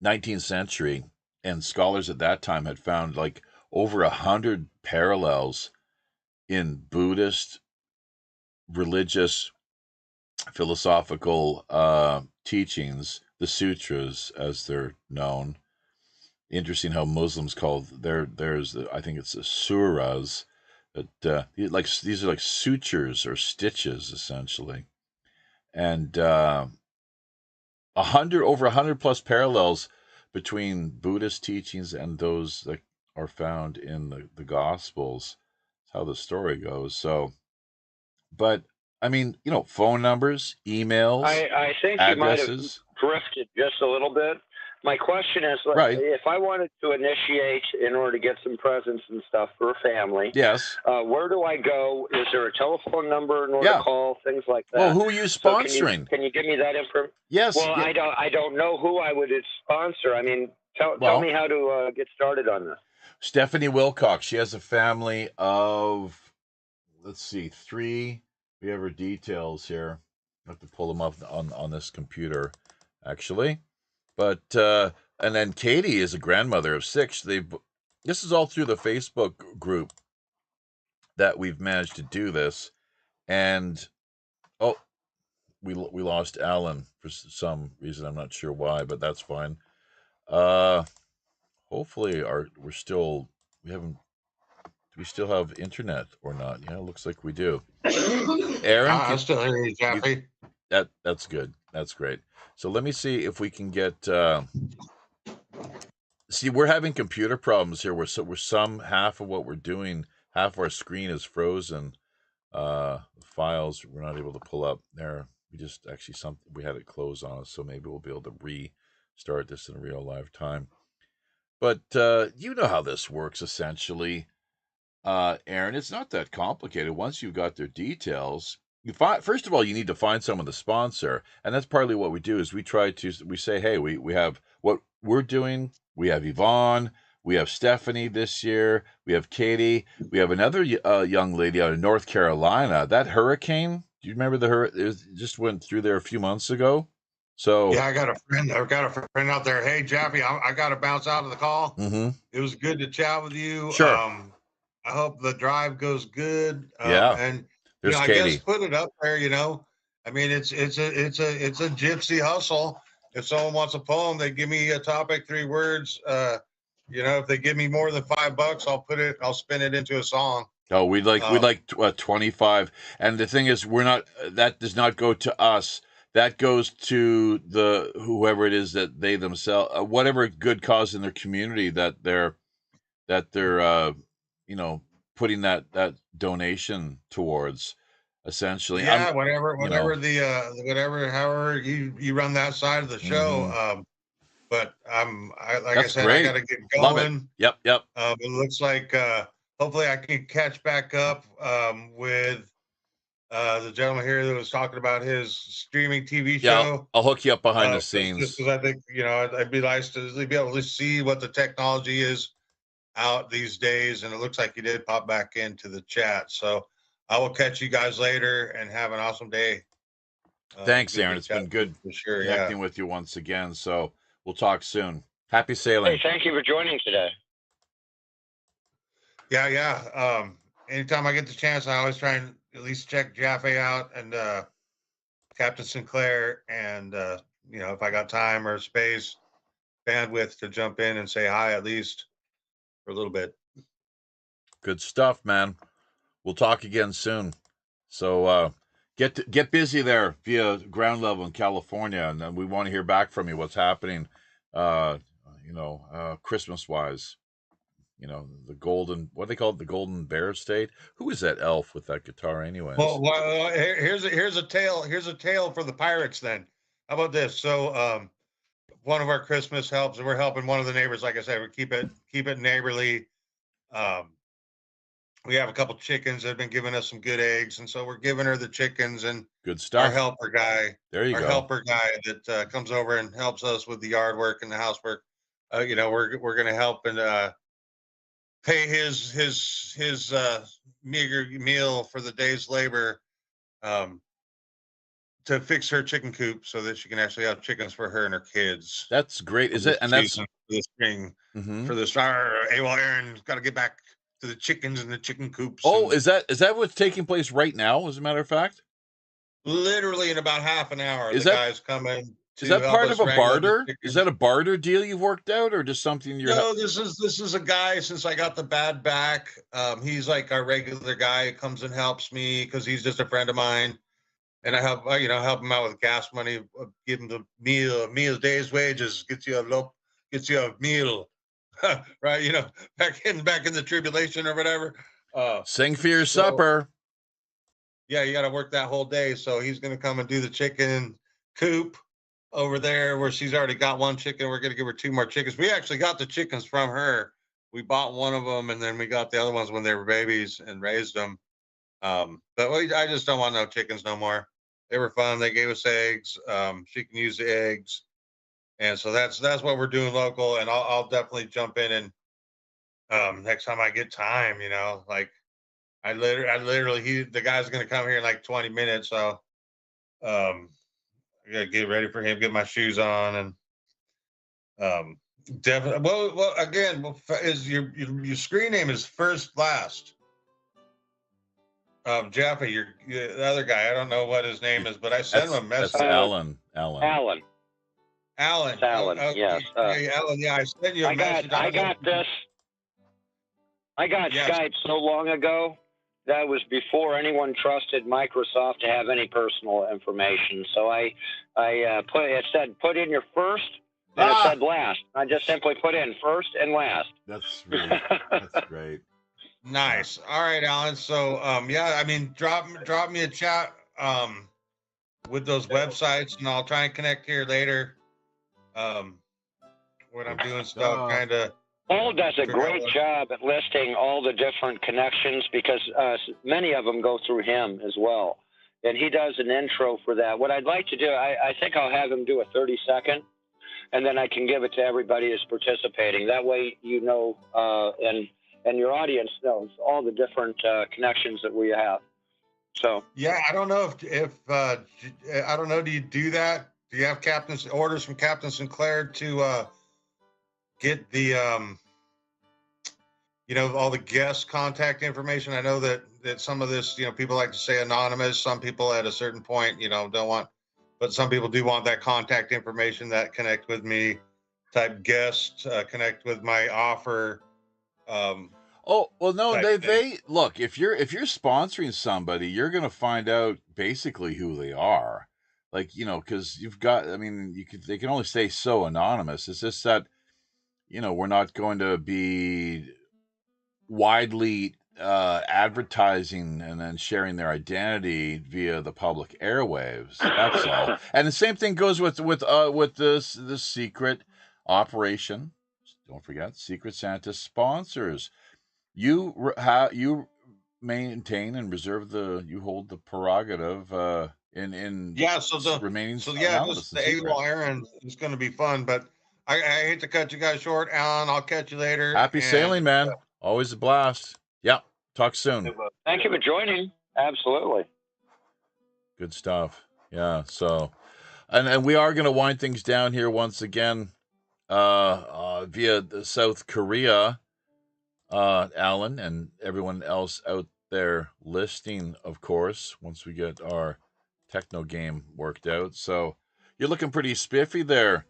19th century, and scholars at that time had found like over 100 parallels in Buddhist religious philosophical teachings, the sutras as they're known. Interesting how Muslims call there's I think it's the surahs, but like these are like sutures or stitches essentially, and over 100 plus parallels between Buddhist teachings and those that are found in the Gospels. That's how the story goes. So, but I mean, phone numbers, emails, I think you might have addresses. drifted just a little bit. My question is, Right. if I wanted to initiate in order to get some presents and stuff for a family, Yes. where do I go? Is there a telephone number in order to call? Things like that. Well, who are you sponsoring? So can you give me that information? Yes. Well, yeah. I don't know who I would sponsor. I mean, tell me how to get started on this. Stephanie Wilcox. She has a family of, let's see, 3. We have her details here. I have to pull them up on this computer, actually. But and then Katie is a grandmother of 6. This is all through the Facebook group that we've managed to do this. And we lost Alan for some reason. I'm not sure why, but that's fine. Hopefully do we still have internet or not? Yeah, it looks like we do. Aaron, I still hear you, Jeffy. That's good. That's great. So let me see if we can get. See, we're having computer problems here. We're half of what we're doing, half our screen is frozen. Files we're not able to pull up there. We just actually we had it closed on us, so maybe we'll be able to restart this in real live time. But you know how this works essentially. Aaron, it's not that complicated. Once you've got their details, first of all, you need to find someone to sponsor, and that's partly what we do. Is we say, hey, we have what we're doing. We have Yvonne, we have Stephanie this year, we have Katie, we have another young lady out of North Carolina. That hurricane, do you remember the hurricane? It just went through there a few months ago. So yeah, I've got a friend out there. Hey, Jeffy, I got to bounce out of the call. Mm-hmm. It was good to chat with you. Sure. I hope the drive goes good. Yeah. And there's I Katie. guess put it up there. I mean, it's a gypsy hustle. If someone wants a poem, they give me a topic, 3 words. If they give me more than $5, I'll spin it into a song. Oh, we'd like 25. And the thing is, that does not go to us. That goes to whoever it is that they themselves, whatever good cause in their community that they're putting that donation towards, essentially. Yeah, whatever however you run that side of the show. Mm-hmm. But like That's I said, great. I got to get going. Love it. Yep. It looks like hopefully I can catch back up with the gentleman here that was talking about his streaming TV show. Yeah, I'll hook you up behind the scenes. Just because I think I'd be nice to be able to see what the technology is out these days, and it looks like you did pop back into the chat. So I will catch you guys later and have an awesome day. Thanks, Aaron. It's been good connecting with you once again. So we'll talk soon. Happy sailing. Hey, thank you for joining today. Yeah. Anytime I get the chance, I always try and at least check Jaffe out and Captain Sinclair, and if I got time or space, bandwidth to jump in and say hi at least for a little bit. Good stuff, man. We'll talk again soon. So get busy there via ground level in California, and we want to hear back from you. What's happening? Christmas wise. The golden, what they call it, the Golden Bear State. Who is that elf with that guitar, anyways? Well, here's a tale. Here's a tale for the pirates. Then, how about this? So, one of our Christmas helps, and we're helping one of the neighbors. Like I said, we keep it neighborly. We have a couple chickens that have been giving us some good eggs, and so we're giving her the chickens. And good stuff. Our helper guy, our helper guy that comes over and helps us with the yard work and the housework. We're going to help and pay his meager meal for the day's labor to fix her chicken coop so that she can actually have chickens for her and her kids. That's great. Is it? And that's for the spring mm-hmm. for this. Hey, well, Aaron's got to get back to the chickens and the chicken coops. Oh, and is that what's taking place right now, as a matter of fact? literally in about half an hour, Is the that guys come in is to that help part us of a wrangle the barter? chickens. Is that a barter deal you've worked out, or just something you're? No, this is a guy. Since I got the bad back, he's like our regular guy who comes and helps me because he's just a friend of mine, and I help help him out with gas money, give him the meal day's wages, gets you a meal, right? Back in the tribulation or whatever. Sing for your So supper. yeah, you got to work that whole day. So he's going to come and do the chicken coop over there where she's already got one chicken. We're going to give her 2 more chickens. We actually got the chickens from her. We bought one of them, and then we got the other ones when they were babies and raised them. I just don't want no chickens no more. They were fun. They gave us eggs. She can use the eggs, and so that's what we're doing local. And I'll definitely jump in and next time I get time, like I literally the guy's going to come here in like 20 minutes, so I gotta get ready for him, get my shoes on, and definitely. Well, again, is your screen name is First Last. Jeffy, the other guy, I don't know what his name is, but I sent him a message. That's Alan. Alan. Alan. Alan. Oh, Yes. hey, Alan. Yeah, I sent you a message. I got this. I got Skype so long ago. That was before anyone trusted Microsoft to have any personal information. So it said put in your first, and it said last. I just simply put in first and last. That's great. Nice. All right, Alan. So yeah, I mean, drop me a chat with those websites, and I'll try and connect here later. When I'm doing stuff, kind of. Paul does a great job at listing all the different connections because many of them go through him as well. And he does an intro for that. What I'd like to do, I think I'll have him do a 30-second, and then I can give it to everybody who's participating. That way and your audience knows all the different connections that we have. So yeah, I don't know if I don't know. Do you do that? Do you have orders from Captain Sinclair to get the all the guest contact information? I know that some of this, people like to say anonymous. Some people at a certain point, don't want, but some people do want that contact information, that connect with me type guest, connect with my offer. Oh, well, no, they look, if you're sponsoring somebody, you're going to find out basically who they are. Like, because they can only stay so anonymous. It's just that, we're not going to be widely advertising and then sharing their identity via the public airwaves. That's all. And the same thing goes with this secret operation. Don't forget, Secret Santa sponsors. You maintain and reserve you hold the prerogative in remaining. So yeah, just the AWOL errand is going to be fun, but I hate to cut you guys short, Alan. I'll catch you later. Happy sailing, man. Always a blast. Yeah. Talk soon. Thank you for joining. Absolutely. Good stuff. Yeah. So, and we are going to wind things down here once again via South Korea. Alan and everyone else out there listening, of course, once we get our techno game worked out. So you're looking pretty spiffy there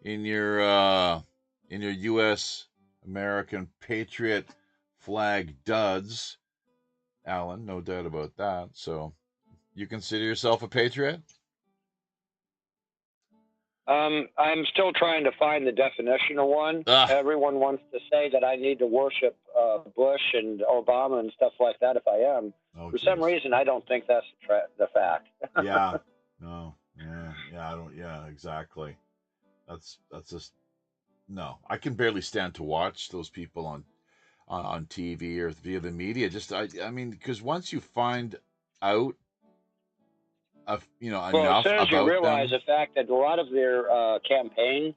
in your U.S. American Patriot flag duds, Alan. No doubt about that. So you consider yourself a patriot? I'm still trying to find the definition of one. Everyone wants to say that I need to worship Bush and Obama and stuff like that if I am. For some reason, I don't think that's the fact. Yeah. No. Yeah. I don't. Yeah. Exactly. That's just no. I can barely stand to watch those people on TV or via the media. I mean, because once you find out enough as soon as you about realize them, the fact that a lot of their campaign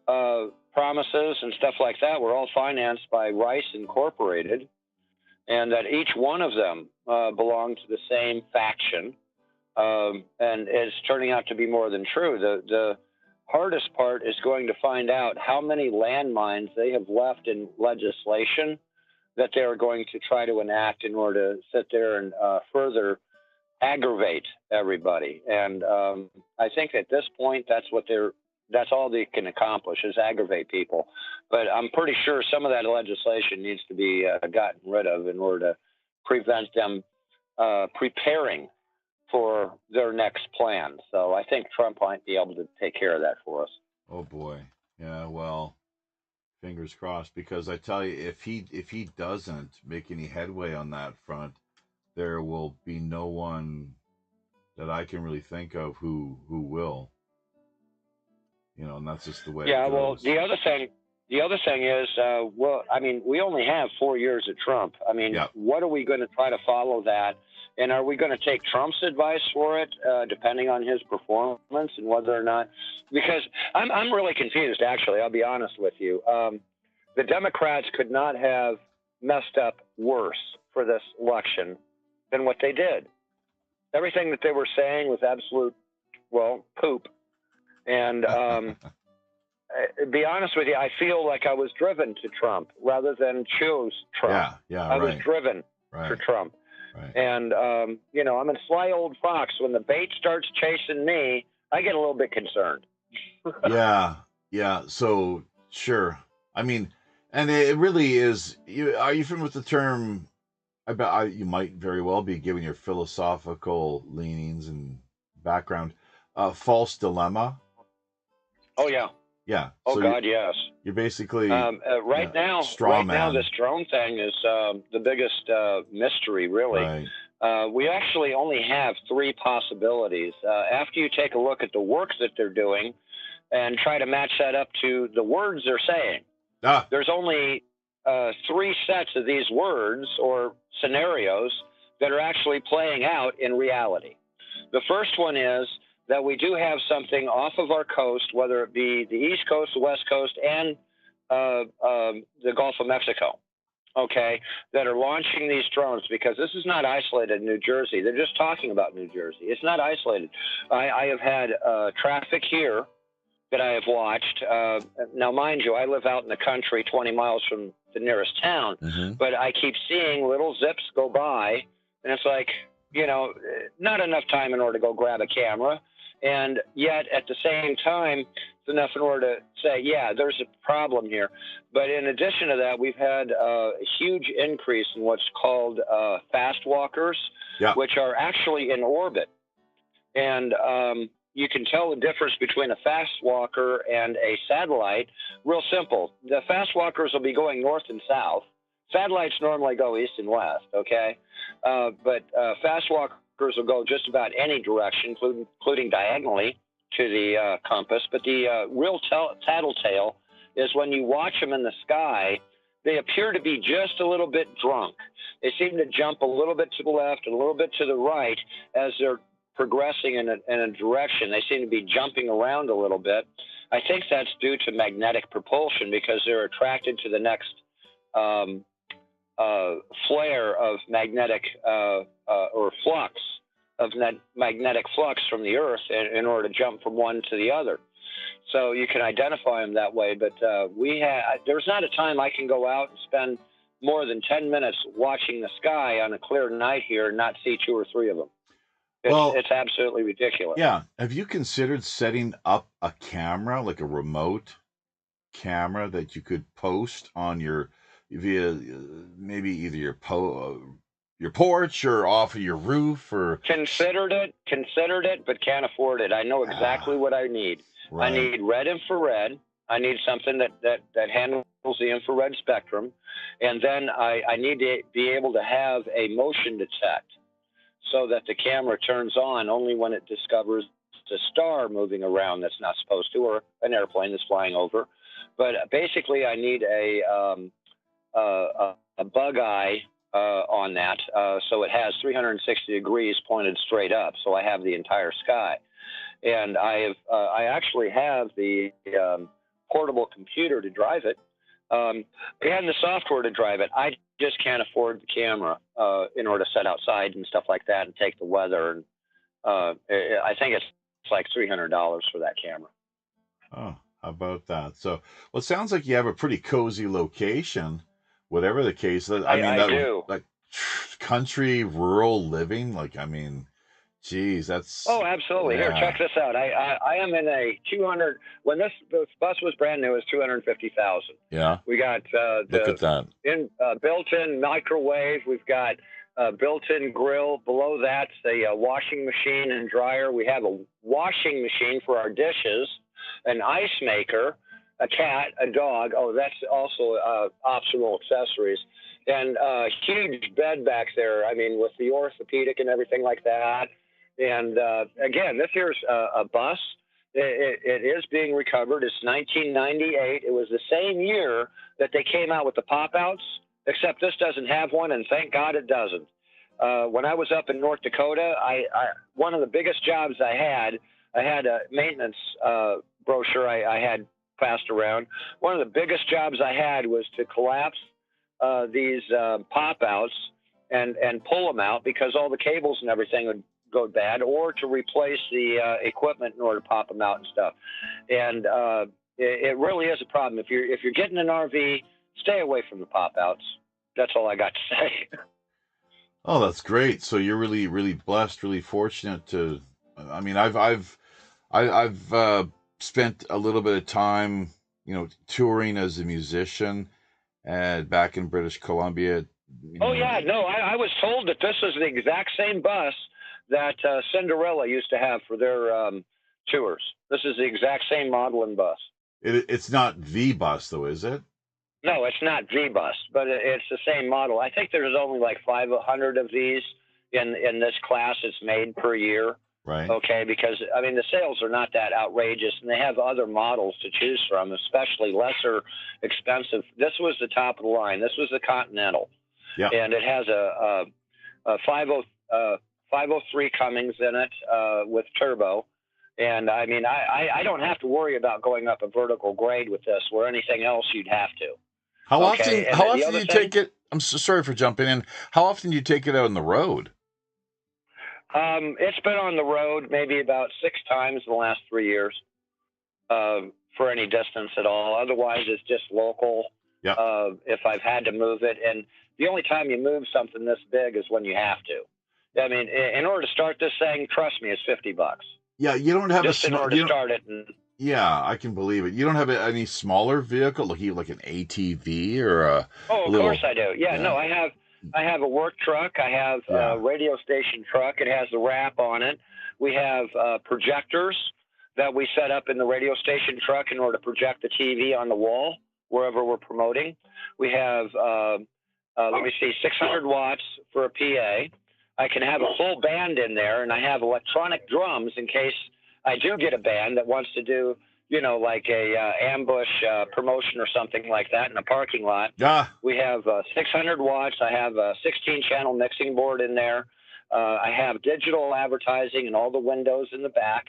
promises and stuff like that were all financed by Rice Incorporated, and that each one of them belonged to the same faction, and it's turning out to be more than true. The hardest part is going to find out how many landmines they have left in legislation that they're going to try to enact in order to sit there and further aggravate everybody. And I think at this point, that's all they can accomplish is aggravate people. But I'm pretty sure some of that legislation needs to be gotten rid of in order to prevent them preparing for their next plan. So I think Trump might be able to take care of that for us. Oh boy. Yeah, well, fingers crossed, because I tell you, if he doesn't make any headway on that front, there will be no one that I can really think of who will. You know, and that's just the way it goes. Well, the other thing is, well, I mean, we only have 4 years of Trump. I mean, what are we going to try to follow that? And are we going to take Trump's advice for it, depending on his performance and whether or not? Because I'm really confused, actually. I'll be honest with you. The Democrats could not have messed up worse for this election than what they did. Everything that they were saying was absolute, well, poop. And to be honest with you, I feel like I was driven to Trump rather than choose Trump. I was driven for Trump. Right. And, you know, I'm a sly old fox. When the bait starts chasing me, I get a little bit concerned. Yeah. So, sure. I mean, and it really is. Are you familiar with the term? I bet you might very well be, given your philosophical leanings and background. False dilemma. Oh, yeah. Yeah. Oh, so God, yes. You're basically right now, this drone thing is the biggest mystery, really. Right. We actually only have 3 possibilities. After you take a look at the work that they're doing and try to match that up to the words they're saying, there's only 3 sets of these words or scenarios that are actually playing out in reality. The first one is that we do have something off of our coast, whether it be the East Coast, the West Coast, and the Gulf of Mexico, okay, that are launching these drones, because this is not isolated in New Jersey. They're just talking about New Jersey. It's not isolated. I have had traffic here that I have watched. Now, mind you, I live out in the country 20 miles from the nearest town, but I keep seeing little zips go by, and it's like, you know, not enough time in order to go grab a camera. And yet, at the same time, it's enough in order to say, yeah, there's a problem here. But in addition to that, we've had a huge increase in what's called fast walkers, which are actually in orbit. And you can tell the difference between a fast walker and a satellite. Real simple. The fast walkers will be going north and south. Satellites normally go east and west, okay? But fast walkers will go just about any direction, including diagonally to the compass. But the real tattletale is when you watch them in the sky, they appear to be just a little bit drunk. They seem to jump a little bit to the left and a little bit to the right as they're progressing in a direction. They seem to be jumping around a little bit. I think that's due to magnetic propulsion, because they're attracted to the next flare of magnetic or flux of magnetic flux from the Earth in order to jump from one to the other. So you can identify them that way. But there's not a time I can go out and spend more than 10 minutes watching the sky on a clear night here and not see 2 or 3 of them. It's absolutely ridiculous. Yeah. Have you considered setting up a camera, like a remote camera that you could post on via maybe either your porch or off of your roof? Or considered it, but can't afford it. I know exactly what I need. Right. I need red infrared. I need something that handles the infrared spectrum, and then I need to be able to have a motion detect, so that the camera turns on only when it discovers a star moving around that's not supposed to, or an airplane that's flying over. But basically, I need a bug eye on that, so it has 360 degrees pointed straight up, so I have the entire sky. And I actually have the portable computer to drive it, and the software to drive it. I just can't afford the camera in order to set outside and stuff like that and take the weather. And I think it's like $300 for that camera. Oh, how about that? So, well, it sounds like you have a pretty cozy location whatever the case. I do. like country rural living. Like, I mean, geez, Oh, that's absolutely. Here, check yeah, this out. I am in a 200. When this bus was brand new, it was 250,000. yeah. We got Look at the that. built-in microwave. We've got built-in grill. Below that's a washing machine and dryer. We have a washing machine for our dishes, an ice maker, a cat, a dog. Oh, that's also optional accessories. And huge bed back there. I mean, with the orthopedic and everything like that. And again, this here's a bus. It is being recovered. It's 1998. It was the same year that they came out with the pop-outs, except this doesn't have one, and thank God it doesn't. When I was up in North Dakota, one of the biggest jobs I had a maintenance brochure I had passed around. One of the biggest jobs I had was to collapse these pop-outs and pull them out because all the cables and everything would go bad, or to replace the equipment in order to pop them out and stuff. And it really is a problem. If you're getting an RV, stay away from the pop-outs. That's all I got to say. Oh, that's great. So you're really, really blessed, really fortunate to. I mean, I've spent a little bit of time, touring as a musician, back in British Columbia. Oh yeah, no, I was told that this is the exact same bus that Cinderella used to have for their tours. This is the exact same model and bus. It's not the bus though, is it? No, it's not the bus, but it's the same model. I think there's only like 500 of these in this class it's made per year. Right. Okay, because I mean the sales are not that outrageous, and they have other models to choose from, especially lesser expensive. This was the top of the line. This was the Continental. Yeah. And it has a 503 Cummins in it with turbo. And I mean, I don't have to worry about going up a vertical grade with this, where anything else you'd have to. How Okay, often? How often do you take it? I'm so sorry for jumping in. How often do you take it out on the road? It's been on the road maybe about 6 times in the last 3 years for any distance at all. Otherwise, it's just local. Yeah. If I've had to move it, and the only time you move something this big is when you have to. I mean, in order to start this thing, trust me, it's $50. Yeah, you don't have just in order to start it. Yeah, I can believe it. You don't have any smaller vehicle, like an ATV or a. Oh, of little, course I do. Yeah, no, I have a work truck. I have a radio station truck. It has the wrap on it. We have projectors that we set up in the radio station truck in order to project the TV on the wall wherever we're promoting. We have, 600 watts for a PA. I can have a full band in there, and I have electronic drums in case I do get a band that wants to do, like a ambush promotion or something like that in a parking lot. Yeah. We have 600 watts. I have a 16-channel mixing board in there. I have digital advertising in all the windows in the back.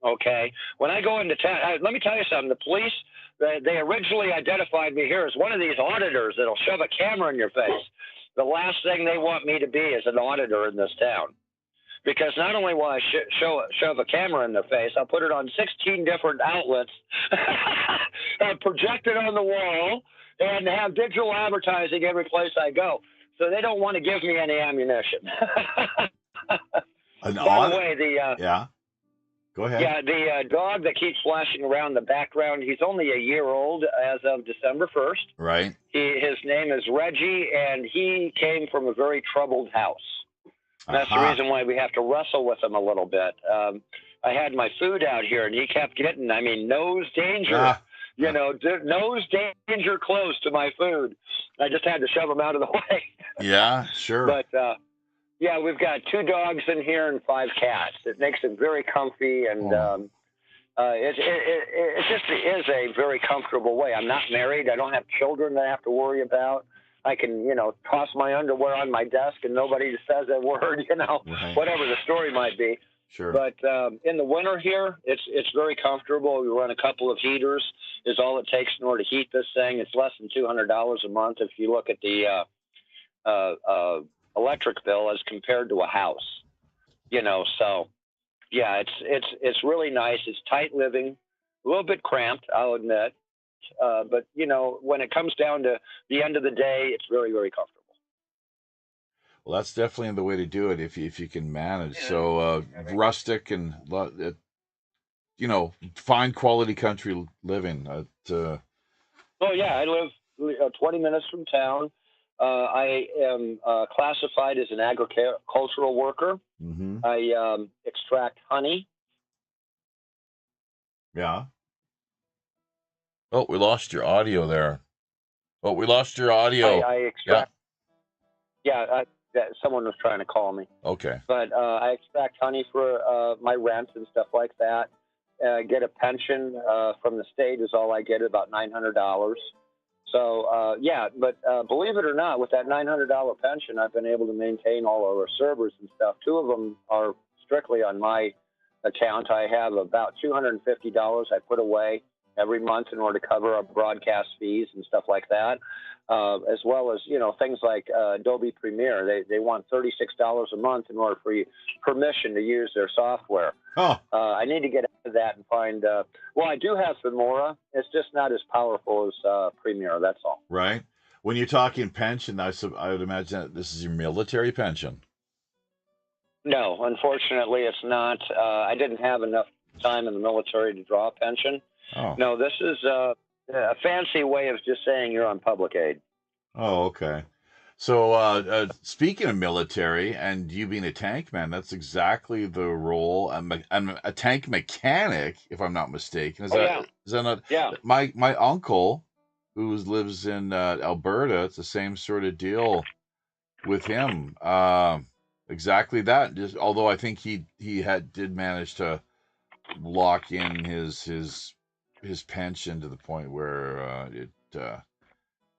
Okay. When I go into town, let me tell you something. The police, they originally identified me here as one of these auditors that'll shove a camera in your face. The last thing they want me to be is an auditor in this town. Because not only will I shove a camera in their face, I'll put it on 16 different outlets, project it on the wall, and have digital advertising every place I go. So they don't want to give me any ammunition. By the way, yeah. Go ahead. Yeah, the dog that keeps flashing around the background, he's only a year old as of December 1st. Right. His name is Reggie, and he came from a very troubled house. That's the reason why we have to wrestle with him a little bit. I had my food out here, and he kept getting, nose danger. Nose danger close to my food. I just had to shove him out of the way. Yeah, sure. But, yeah, we've got 2 dogs in here and 5 cats. It makes it very comfy, and it just is a very comfortable way. I'm not married. I don't have children that I have to worry about. I can, toss my underwear on my desk and nobody says a word, right. Whatever the story might be. Sure. But in the winter here, it's very comfortable. We run a couple of heaters is all it takes in order to heat this thing. It's less than $200 a month if you look at the electric bill as compared to a house. So yeah, it's really nice. It's tight living, a little bit cramped, I'll admit. But you know, when it comes down to the end of the day, it's very, very comfortable. Well, that's definitely the way to do it if you can manage. So rustic and you know, fine quality country living. Oh yeah, I live 20 minutes from town. I am classified as an agricultural worker. Mm-hmm. I extract honey. Yeah. Oh, we lost your audio there. Oh, we lost your audio. I extract. Yeah, someone was trying to call me. Okay. But I extract honey for my rent and stuff like that. Get a pension from the state is all I get, about $900. So yeah, but believe it or not, with that $900 pension, I've been able to maintain all our servers and stuff. 2 of them are strictly on my account. I have about $250 I put away every month in order to cover our broadcast fees and stuff like that, as well as, you know, things like Adobe Premiere. They want $36 a month in order for you permission to use their software. Oh. I need to get out of that and find. Well, I do have Filmora. It's just not as powerful as Premiere. That's all. Right. When you're talking pension, I would imagine that this is your military pension. No, unfortunately, it's not. I didn't have enough time in the military to draw a pension. Oh. No, this is a fancy way of just saying you're on public aid. Oh, okay. So speaking of military and you being a tank man, that's exactly the role. I'm a tank mechanic, if I'm not mistaken. Is that not? Yeah. My uncle, who lives in Alberta, it's the same sort of deal with him. Exactly that. Just although I think he did manage to lock in his pension to the point where you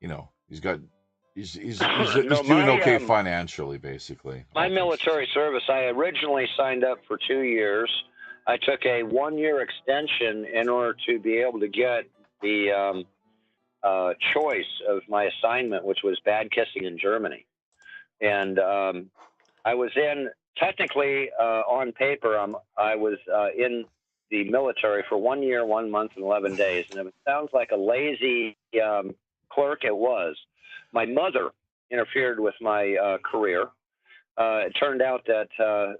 know, he's doing okay financially, basically. My military service, I originally signed up for 2 years. I took a 1-year extension in order to be able to get the choice of my assignment, which was bad kissing in Germany. And I was technically on paper, I was in the military for 1 year, 1 month, and 11 days. And if it sounds like a lazy clerk, it was. My mother interfered with my career. It turned out that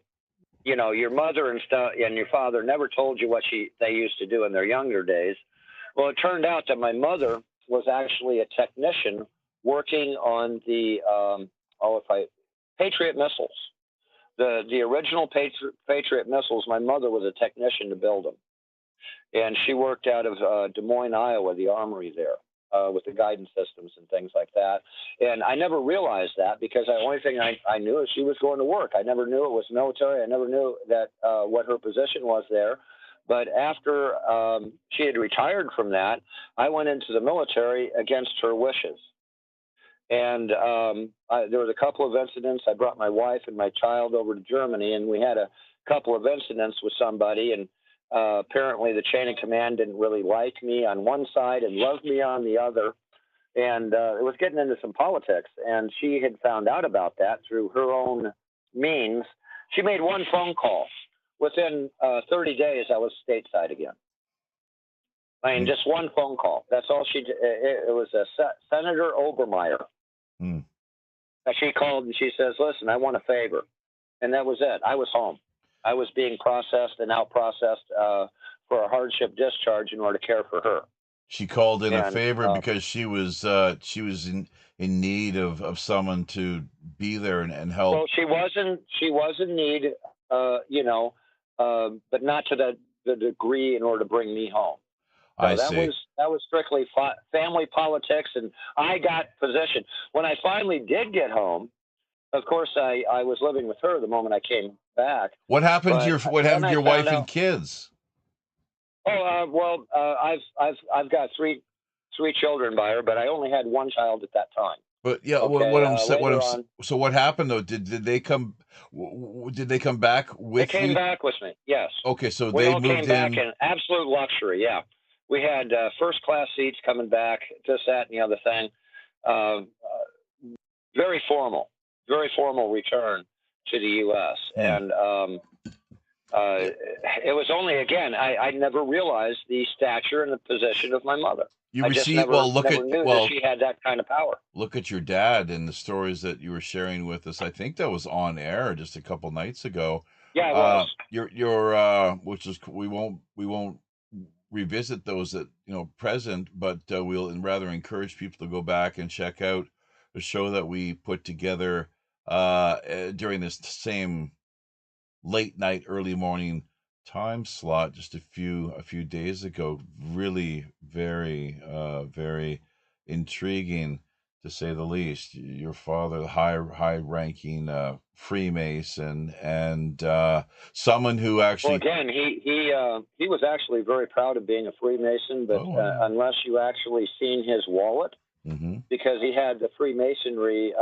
you know, your mother and your father never told you what they used to do in their younger days. Well, it turned out that my mother was actually a technician working on the Patriot missiles. The original Patriot missiles. My mother was a technician to build them, and she worked out of Des Moines, Iowa, the armory there. With the guidance systems and things like that. And I never realized that because the only thing I knew is she was going to work. I never knew it was military. I never knew that what her position was there. But after she had retired from that, I went into the military against her wishes. And there was a couple of incidents. I brought my wife and my child over to Germany, and we had a couple of incidents with somebody, and apparently the chain of command didn't really like me on one side and loved me on the other. And it was getting into some politics. And she had found out about that through her own means. She made one phone call. Within 30 days, I was stateside again. I mean, just one phone call. That's all she did. It was Senator Obermeyer. Mm. She called and she says, listen, I want a favor. And that was it. I was home. I was being processed and out-processed for a hardship discharge in order to care for her. She called in a favor because she was in need of someone to be there and help. Well, she was in need, you know, but not to the degree in order to bring me home. So I see. That was strictly family politics, and I got position. When I finally did get home, of course, I was living with her the moment I came back. What happened to your wife and kids? Oh, well, I've got three children by her, but I only had one child at that time. But yeah, okay, so what happened though? Did they come? Did they come back with you? They came back with me. Yes. Okay, so we they all moved came back in absolute luxury. Yeah, we had first class seats coming back. This, that, and the other thing. Very formal return to the U.S. And it was only, again, I never realized the stature and the position of my mother. You I just receive never well. never knew that she had that kind of power. Look at your dad and the stories that you were sharing with us. I think that was on air just a couple nights ago. Yeah, it was. Your which is we won't revisit those that present, but we'll rather encourage people to go back and check out the show that we put together during this same late night, early morning time slot just a few days ago. Really very intriguing to say the least. Your father, the high ranking Freemason, and someone who Well, actually again, he was actually very proud of being a Freemason, but unless you actually seen his wallet, because he had the Freemasonry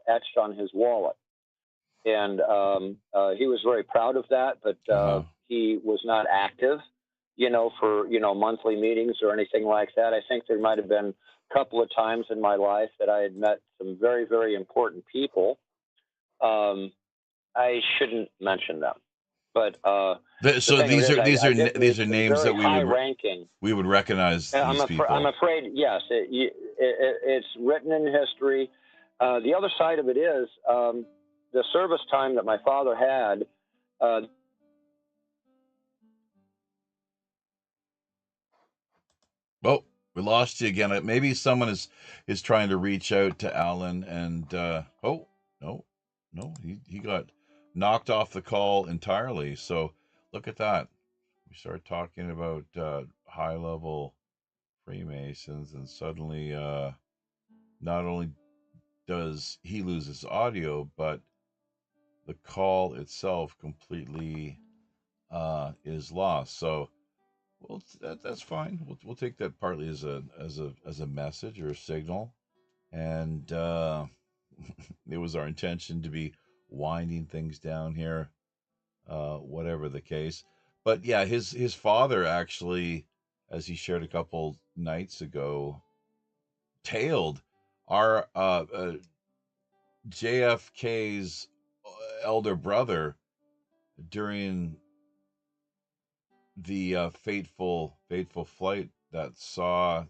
etched on his wallet, and he was very proud of that, but he was not active, for monthly meetings or anything like that. I think there might have been a couple of times in my life that I had met some very, very important people. I shouldn't mention them, but so these are names that high-ranking. we would recognize these people. I'm afraid, yes, it's written in history. The other side of it is the service time that my father had. Oh, we lost you again. Maybe someone is trying to reach out to Alan, and oh no, he got knocked off the call entirely. So look at that. We start talking about high level Freemasons, and suddenly not only does he lose his audio, but the call itself completely is lost. So well, that's fine. We'll take that partly as a message or a signal, and it was our intention to be winding things down here, whatever the case. But yeah, his father actually, as he shared a couple nights ago, tailed our JFK's elder brother during the fateful flight that saw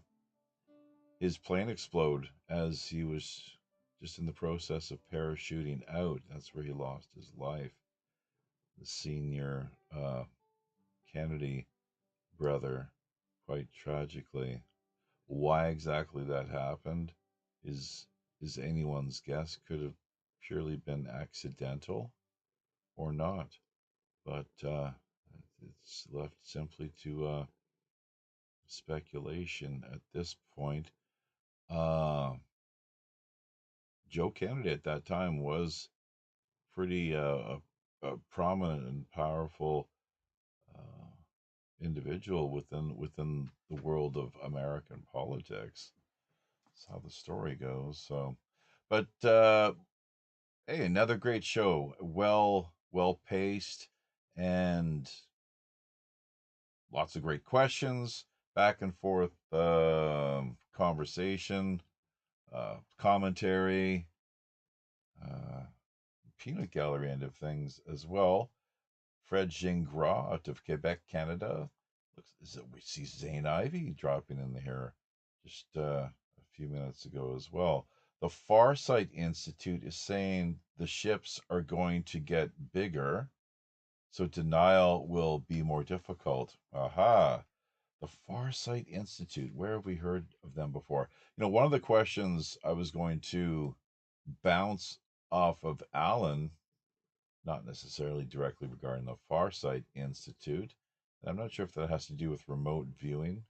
his plane explode as he was just in the process of parachuting out. That's where he lost his life. The senior Kennedy brother, quite tragically. Why exactly that happened is anyone's guess. Could have purely been accidental or not, but it's left simply to speculation at this point. Joe Kennedy at that time was pretty a prominent and powerful individual within the world of American politics. That's how the story goes. So, but hey, another great show. Well paced, and lots of great questions, back and forth conversation, commentary, peanut gallery end of things as well. Fred Gingras out of Quebec, Canada. We see Zane Ivy dropping in here just a few minutes ago as well. The Farsight Institute is saying the ships are going to get bigger, so denial will be more difficult. Aha. The Farsight Institute. Where have we heard of them before? One of the questions I was going to bounce off of Alan, not necessarily directly regarding the Farsight Institute. And I'm not sure if that has to do with remote viewing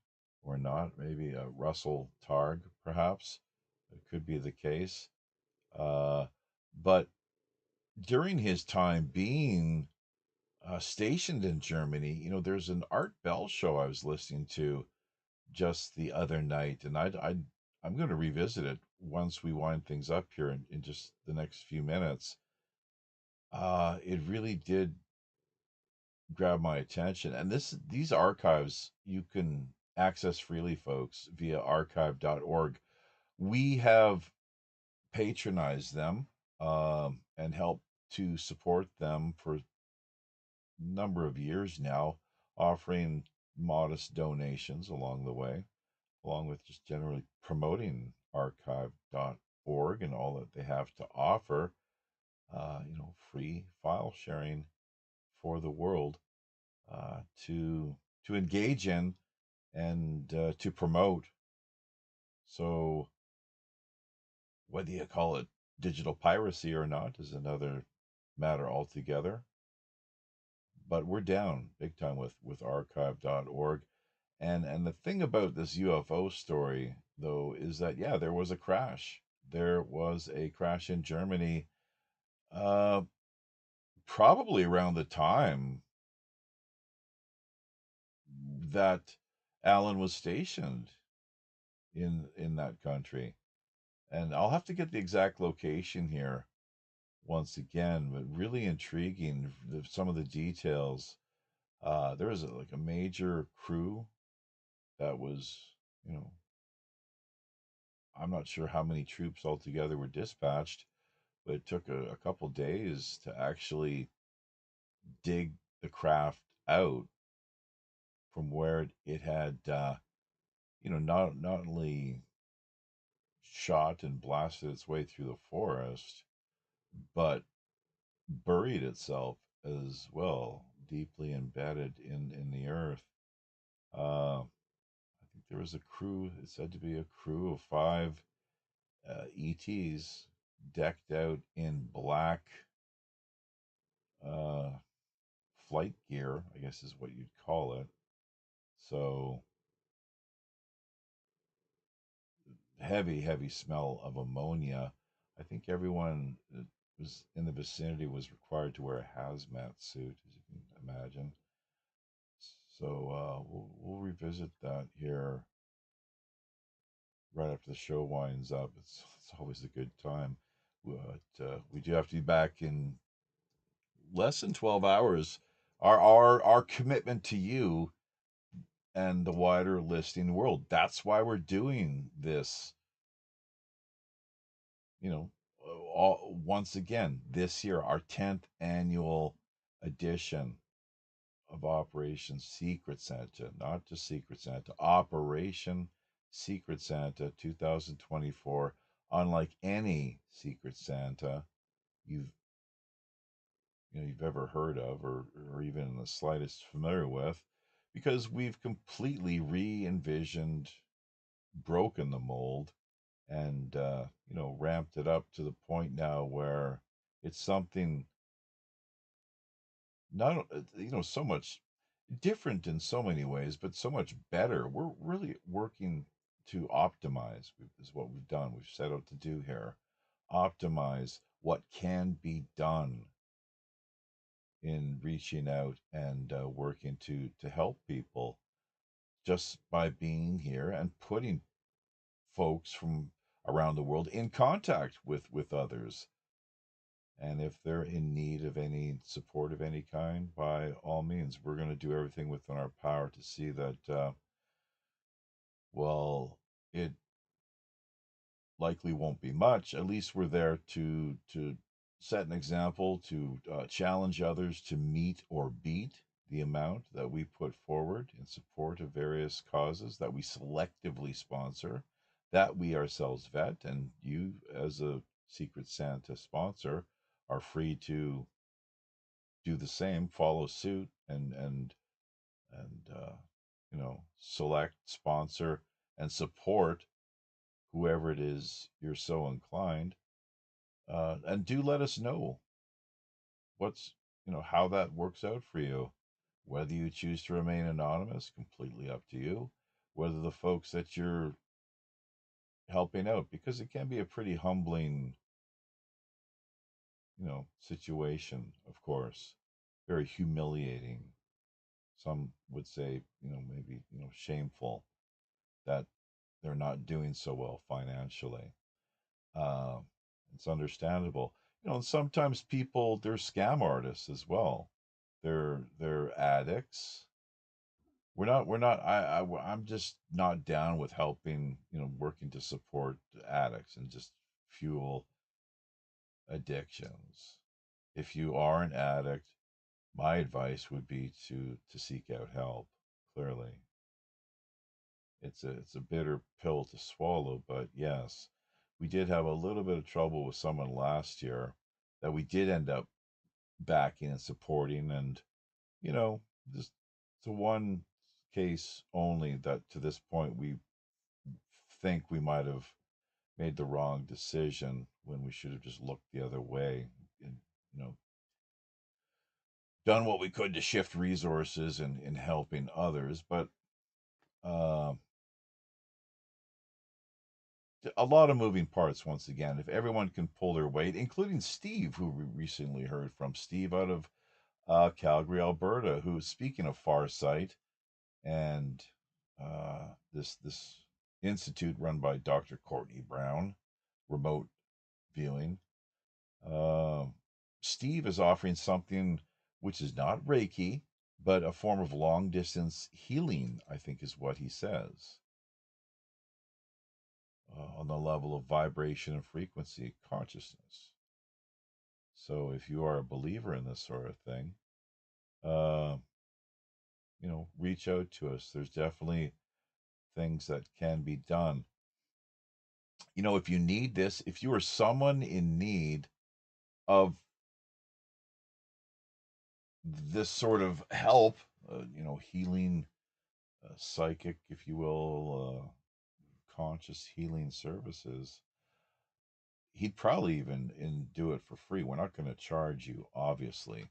or not. Maybe Russell Targ, perhaps. It could be the case. But during his time being stationed in Germany, there's an Art Bell show I was listening to just the other night, and I'm going to revisit it once we wind things up here in just the next few minutes. It really did grab my attention, and these archives you can access freely, folks, via archive.org. We have patronized them and helped to support them for a number of years now, offering modest donations along the way. along with just generally promoting archive.org and all that they have to offer, free file sharing for the world to engage in and to promote. So whether you call it digital piracy or not is another matter altogether. But we're down big time with archive.org. And the thing about this UFO story, though, is that, yeah, there was a crash. There was a crash in Germany, uh, probably around the time that Alan was stationed in that country. And I'll have to get the exact location here once again, but really intriguing, some of the details. There was like a major crew that was, you know, I'm not sure how many troops altogether were dispatched, but it took a couple days to actually dig the craft out from where it had, not only shot and blasted its way through the forest, but buried itself as well, deeply embedded in the earth. I think there was a crew, it's said to be a crew of 5 ETs decked out in black uh, flight gear, I guess is what you'd call it. So heavy, heavy smell of ammonia. I think everyone that was in the vicinity was required to wear a hazmat suit, as you can imagine. So we'll revisit that here right after the show winds up. It's always a good time. But we do have to be back in less than 12 hours. Our commitment to you and the wider listening world. That's why we're doing this. You know, once again this year, our 10th annual edition of Operation Secret Santa, not just Secret Santa, Operation Secret Santa 2024, unlike any Secret Santa you've you've ever heard of or even in the slightest familiar with, because we've completely re-envisioned, broken the mold, and ramped it up to the point now where it's something not so much different in so many ways, but so much better. We're really working to optimize, is what we've done. We've set out to do here. Optimize what can be done in reaching out and working to help people just by being here and putting folks from around the world in contact with others. And if they're in need of any support of any kind, by all means, we're going to do everything within our power to see that, well, it likely won't be much. At least we're there to set an example, to challenge others to meet or beat the amount that we put forward in support of various causes that we selectively sponsor, that we ourselves vet, and you, as a Secret Santa sponsor, are free to do the same, follow suit, and select, sponsor, and support whoever it is you're so inclined. And do let us know what's how that works out for you. Whether you choose to remain anonymous, completely up to you. Whether the folks that you're helping out, because it can be a pretty humbling situation, of course, very humiliating. Some would say, maybe, shameful that they're not doing so well financially. Uh, it's understandable. And sometimes people, they're scam artists as well. They're addicts. I'm just not down with helping, working to support addicts and just fuel addictions. If you are an addict, my advice would be to seek out help, clearly. it's a bitter pill to swallow, but yes, we did have a little bit of trouble with someone last year that we did end up backing and supporting, and you know, just it's a one case only that to this point we think we might have made the wrong decision when we should have just looked the other way and you know done what we could to shift resources in helping others. But uh, a lot of moving parts once again. If everyone can pull their weight, including Steve, who we recently heard from, Steve out of Calgary, Alberta, who, speaking of Farsight and this institute run by Dr. Courtney Brown, remote viewing. Uh, Steve is offering something which is not Reiki, but a form of long distance healing, I think is what he says, on the level of vibration and frequency consciousness. So if you are a believer in this sort of thing, uh, reach out to us. There's definitely things that can be done. If you need this, if you are someone in need of this sort of help, healing, psychic, if you will, conscious healing services, he'd probably even do it for free. We're not going to charge you, obviously.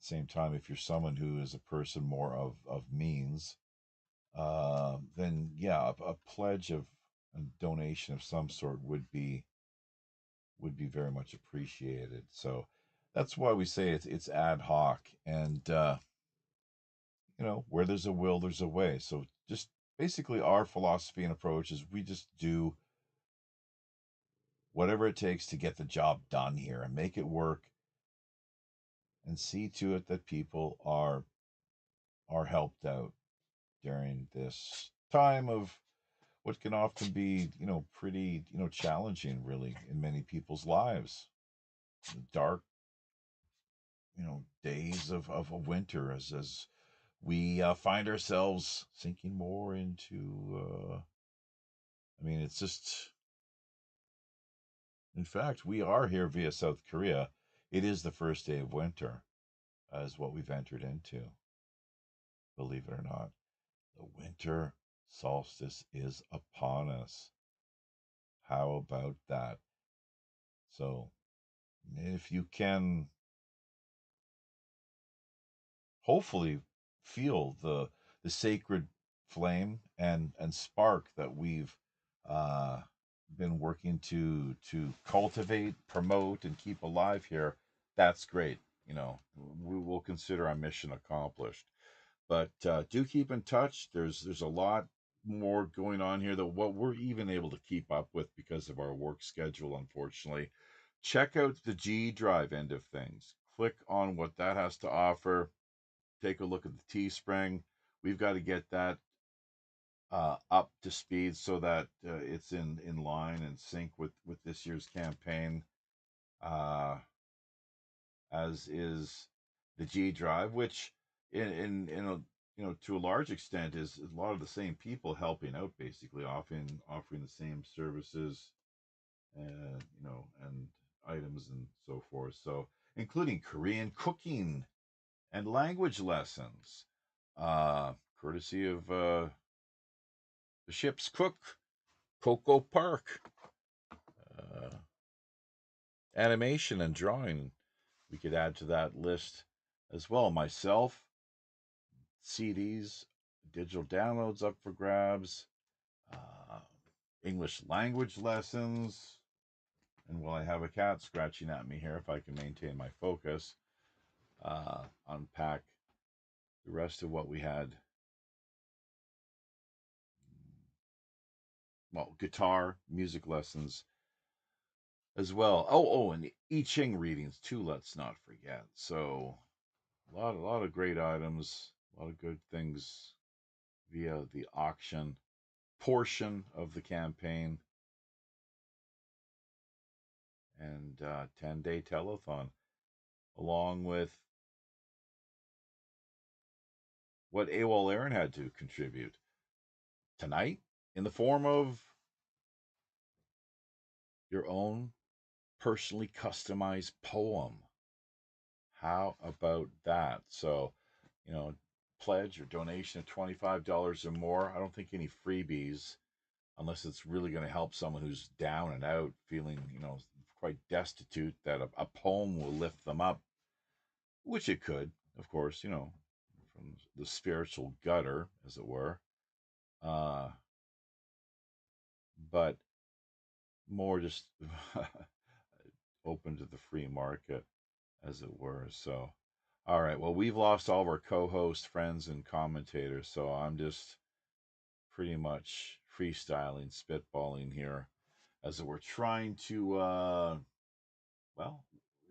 Same time, if you're someone who is a person more of means, then yeah, a pledge of a donation of some sort would be very much appreciated. So that's why we say it's ad hoc, and where there's a will, there's a way. So just basically, our philosophy and approach is we just do whatever it takes to get the job done here and make it work, and see to it that people are helped out during this time of what can often be, pretty, challenging, really, in many people's lives. The dark, days of winter, as we find ourselves sinking more into. It's just, in fact, we are here via South Korea. It is the first day of winter, is what we've entered into. Believe it or not, the winter solstice is upon us. How about that? So, if you can hopefully feel the sacred flame and spark that we've uh, been working to cultivate, promote, and keep alive here, that's great. We will consider our mission accomplished. But do keep in touch. There's a lot more going on here than what we're even able to keep up with because of our work schedule, unfortunately. Check out the G Drive end of things. Click on what that has to offer. Take a look at the Teespring. We've got to get that up to speed so that it's in line and sync with this year's campaign, uh, as is the G Drive, which in a to a large extent is a lot of the same people helping out, basically offering the same services, and items and so forth. So including Korean cooking and language lessons, courtesy of the ship's cook, Coco Park. Uh, Animation and drawing, we could add to that list as well. Myself, CDs, digital downloads up for grabs, uh, English language lessons. And while I have a cat scratching at me here, if I can maintain my focus, unpack the rest of what we had. Well, guitar, music lessons as well. And the I Ching readings too. Let's not forget. So a lot of great items, a lot of good things via the auction portion of the campaign, and 10-day telethon, along with what AWOL Aaron had to contribute. tonight in the form of your own personally customized poem. How about that? So, pledge or donation of $25 or more. I don't think any freebies, unless it's really going to help someone who's down and out, feeling, quite destitute, that a poem will lift them up, which it could, of course, from the spiritual gutter, as it were. But more just open to the free market, as it were. So, all right. Well, we've lost all of our co-hosts, friends, and commentators, so I'm just pretty much freestyling, spitballing here, as we're trying to,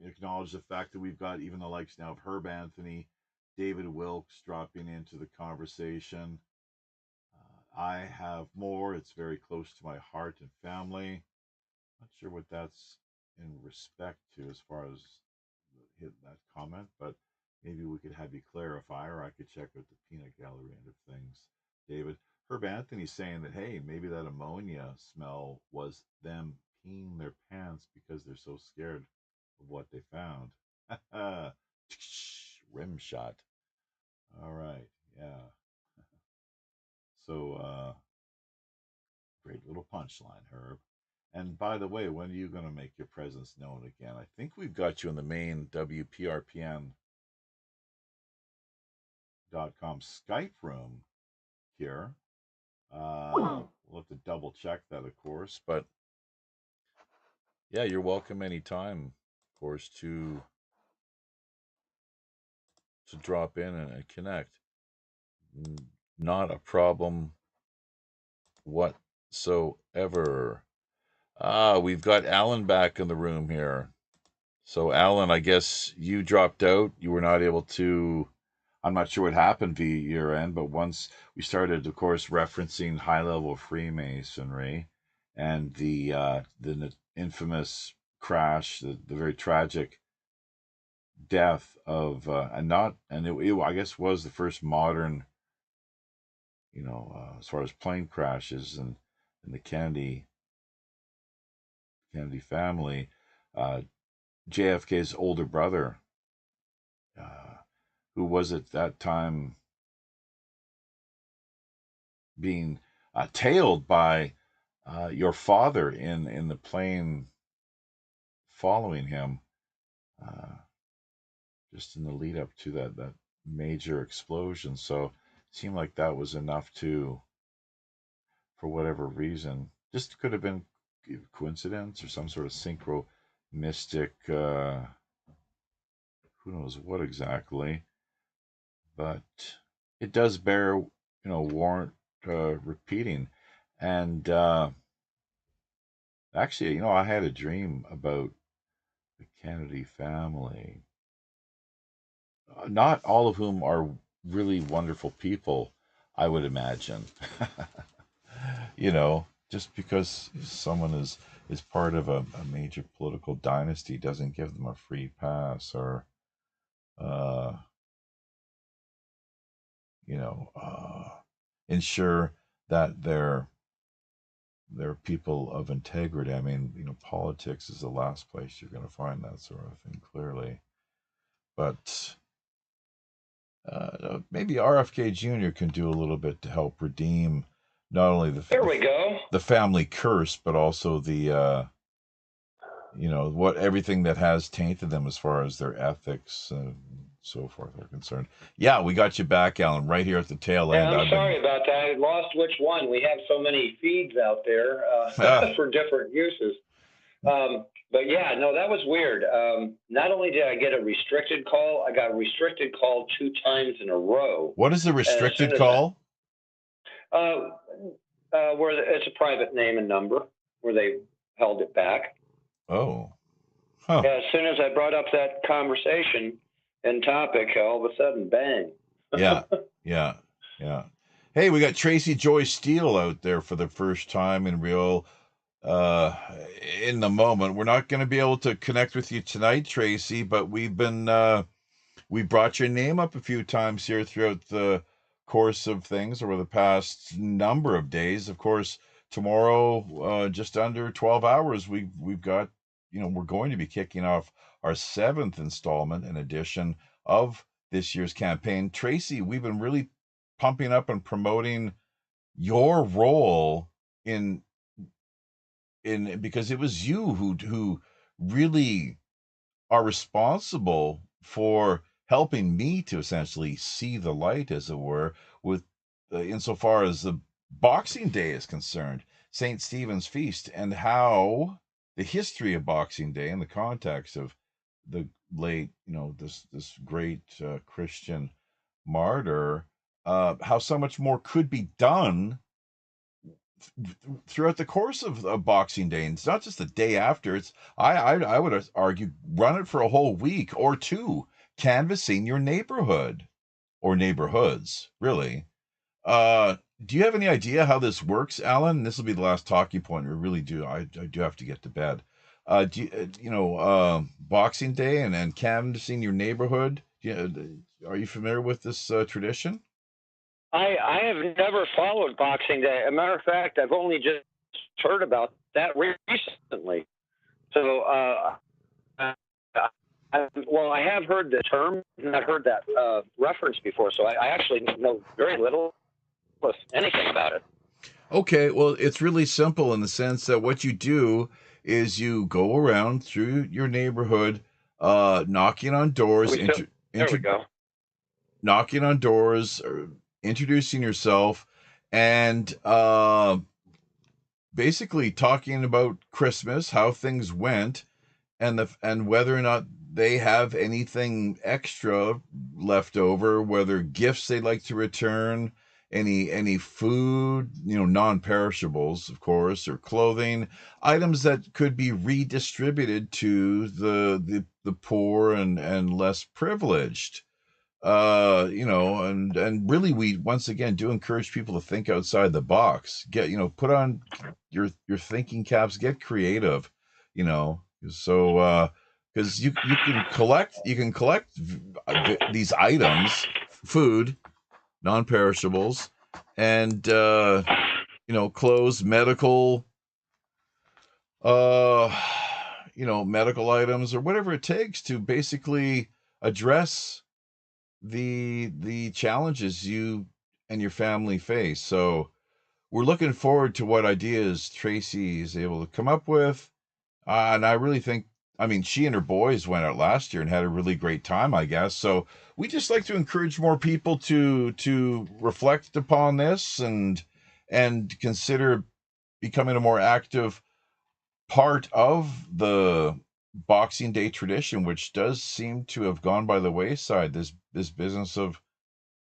acknowledge the fact that we've got even the likes now of Herb Anthony, David Wilkes dropping into the conversation. I have more. It's very close to my heart and family. Not sure what that's in respect to as far as hit that comment, but maybe we could have you clarify, or I could check out the peanut gallery end of things. David, Herb Anthony's saying that, hey, maybe that ammonia smell was them peeing their pants because they're so scared of what they found. Rim shot. All right, yeah. So, great little punchline, Herb. And by the way, when are you going to make your presence known again? I think we've got you in the main WPRPN.com Skype room here. We'll have to double check that, of course. But yeah, you're welcome anytime, of course, to drop in and connect. Not a problem whatsoever. We've got Alan back in the room here. So, Alan, I guess you dropped out. You were not able to. I'm not sure what happened via your end, but once we started, of course, referencing high-level Freemasonry and the infamous crash, the very tragic death of I guess was the first modern, as far as plane crashes and the Kennedy family. JFK's older brother, who was at that time being tailed by your father in the plane following him, just in the lead up to that major explosion. So it seemed like that was enough to, for whatever reason, just could have been coincidence or some sort of synchro mystic, who knows what exactly, but it does bear, warrant repeating. And actually, I had a dream about the Kennedy family, not all of whom are really wonderful people, I would imagine. Just because someone is part of a major political dynasty doesn't give them a free pass, or ensure that they're people of integrity. I mean, politics is the last place you're going to find that sort of thing, clearly. But maybe RFK Jr. can do a little bit to help redeem not only the family curse, but also the everything that has tainted them as far as their ethics and so forth are concerned. Yeah, we got you back, Alan, right here at the tail end. I'm sorry about that. I lost which one. We have so many feeds out there for different uses. But yeah, no, that was weird. Not only did I get a restricted call, I got a restricted call 2 times in a row. What is the restricted call? Where it's a private name and number, where they held it back. Oh. Huh. Yeah, as soon as I brought up that conversation and topic, all of a sudden, bang. Yeah. Hey, we got Tracy Joy Steele out there for the first time in real in the moment. We're not going to be able to connect with you tonight, Tracy, but we brought your name up a few times here throughout the course of things over the past number of days. Of course, tomorrow, just under 12 hours, we've got, we're going to be kicking off our 7th installment and edition of this year's campaign. Tracy, we've been really pumping up and promoting your role in because it was you who really are responsible for helping me to essentially see the light, as it were, with insofar as the Boxing Day is concerned, St. Stephen's Feast, and how the history of Boxing Day in the context of the late, this great Christian martyr, how so much more could be done throughout the course of Boxing Day. And it's not just the day after. It's I would argue run it for a whole week or two, canvassing your neighborhood or neighborhoods, really. Do you have any idea how this works, Alan? This will be the last talking point. We really do. I do have to get to bed. Boxing Day and canvassing your neighborhood? Are you familiar with this tradition? I have never followed Boxing Day. As a matter of fact, I've only just heard about that recently. So, I have heard the term, not heard that reference before. So I actually know very little, if anything, about it. Okay, well, it's really simple in the sense that what you do is you go around through your neighborhood, knocking on doors. There we go. Knocking on doors, introducing yourself, and basically talking about Christmas, how things went, and whether or not they have anything extra left over, whether gifts they'd like to return, any food, non-perishables, of course, or clothing, items that could be redistributed to the poor and less privileged. And really, we once again do encourage people to think outside the box. Put on your thinking caps, get creative, so because you can collect these items, food, non-perishables, and clothes, medical medical items, or whatever it takes to basically address the challenges you and your family face. So we're looking forward to what ideas Tracy is able to come up with. And I really think, she and her boys went out last year and had a really great time, I guess. So we just like to encourage more people to reflect upon this and consider becoming a more active part of the Boxing Day tradition, which does seem to have gone by the wayside. This business of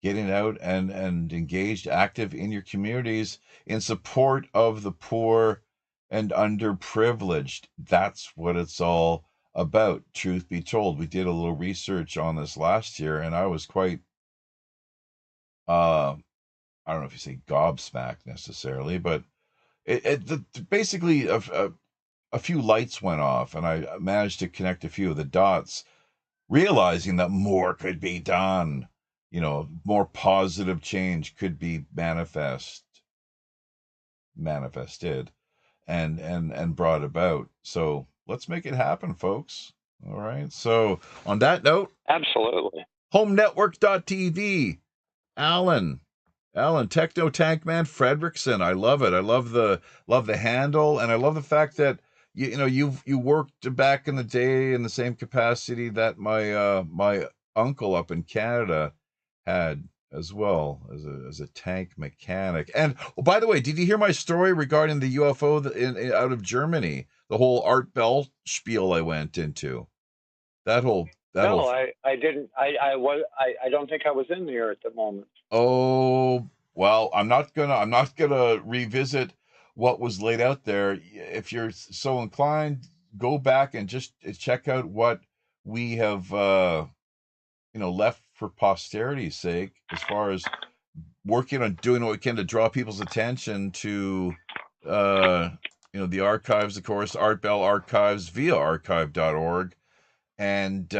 getting out and engaged, active in your communities in support of the poor and underprivileged. That's what it's all about, truth be told. We did a little research on this last year, and I was quite I don't know if you say gobsmacked necessarily, but basically a few lights went off, and I managed to connect a few of the dots, realizing that more could be done. More positive change could be manifested and brought about. So let's make it happen, folks. All right. So on that note, absolutely. HomeNetwork.tv, Alan, Techno Tank Man Fredrickson. I love it. I love the handle, and I love the fact that you worked back in the day in the same capacity that my uncle up in Canada had as well, as a tank mechanic. And by the way, did you hear my story regarding the UFO out of Germany? The whole Art Bell spiel I went into. I didn't. I don't think I was in there at the moment. Oh, well, I'm not gonna revisit what was laid out there. If you're so inclined, go back and just check out what we have left for posterity's sake, as far as working on doing what we can to draw people's attention to the archives, of course, Art Bell archives via archive.org. And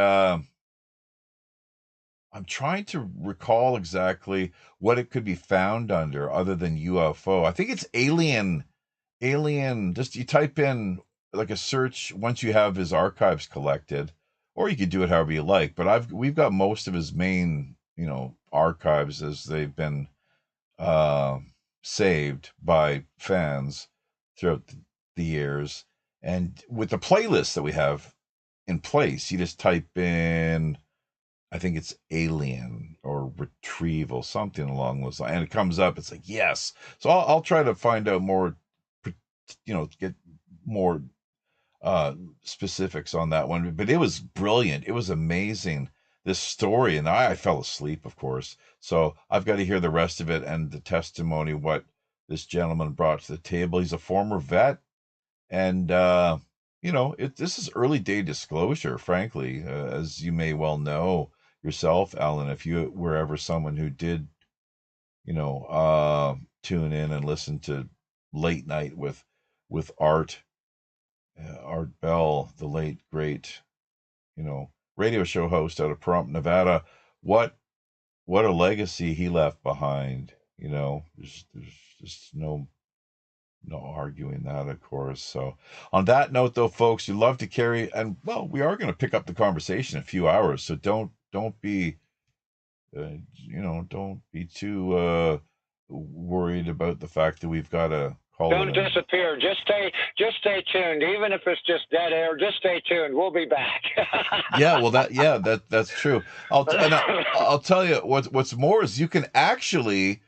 I'm trying to recall exactly what it could be found under other than UFO. I think it's alien. Just you type in like a search once you have his archives collected, or you could do it however you like. But we've got most of his main, archives as they've been uh, saved by fans throughout the years. And with the playlist that we have in place, you just type in, I think it's alien or retrieval, something along those lines, and it comes up. It's like yes. So I'll try to find out more, get more specifics on that one. But it was brilliant. It was amazing, this story, and I fell asleep, of course. So I've got to hear the rest of it and the testimony what this gentleman brought to the table. He's a former vet, and this is early day disclosure, frankly, as you may well know yourself, Alan, if you were ever someone who did, tune in and listen to Late Night with Art Bell, the late great, radio show host out of Pahrump, Nevada. What a legacy he left behind. There's just no arguing that, of course. So on that note, though, folks, you love to carry, and well, we are going to pick up the conversation in a few hours. So don't be don't be too worried about the fact that we've got to call Don't it disappear. Just stay tuned. Even if it's just dead air, just stay tuned. We'll be back. Yeah, well, that's true. I'll tell you what's more is you can actually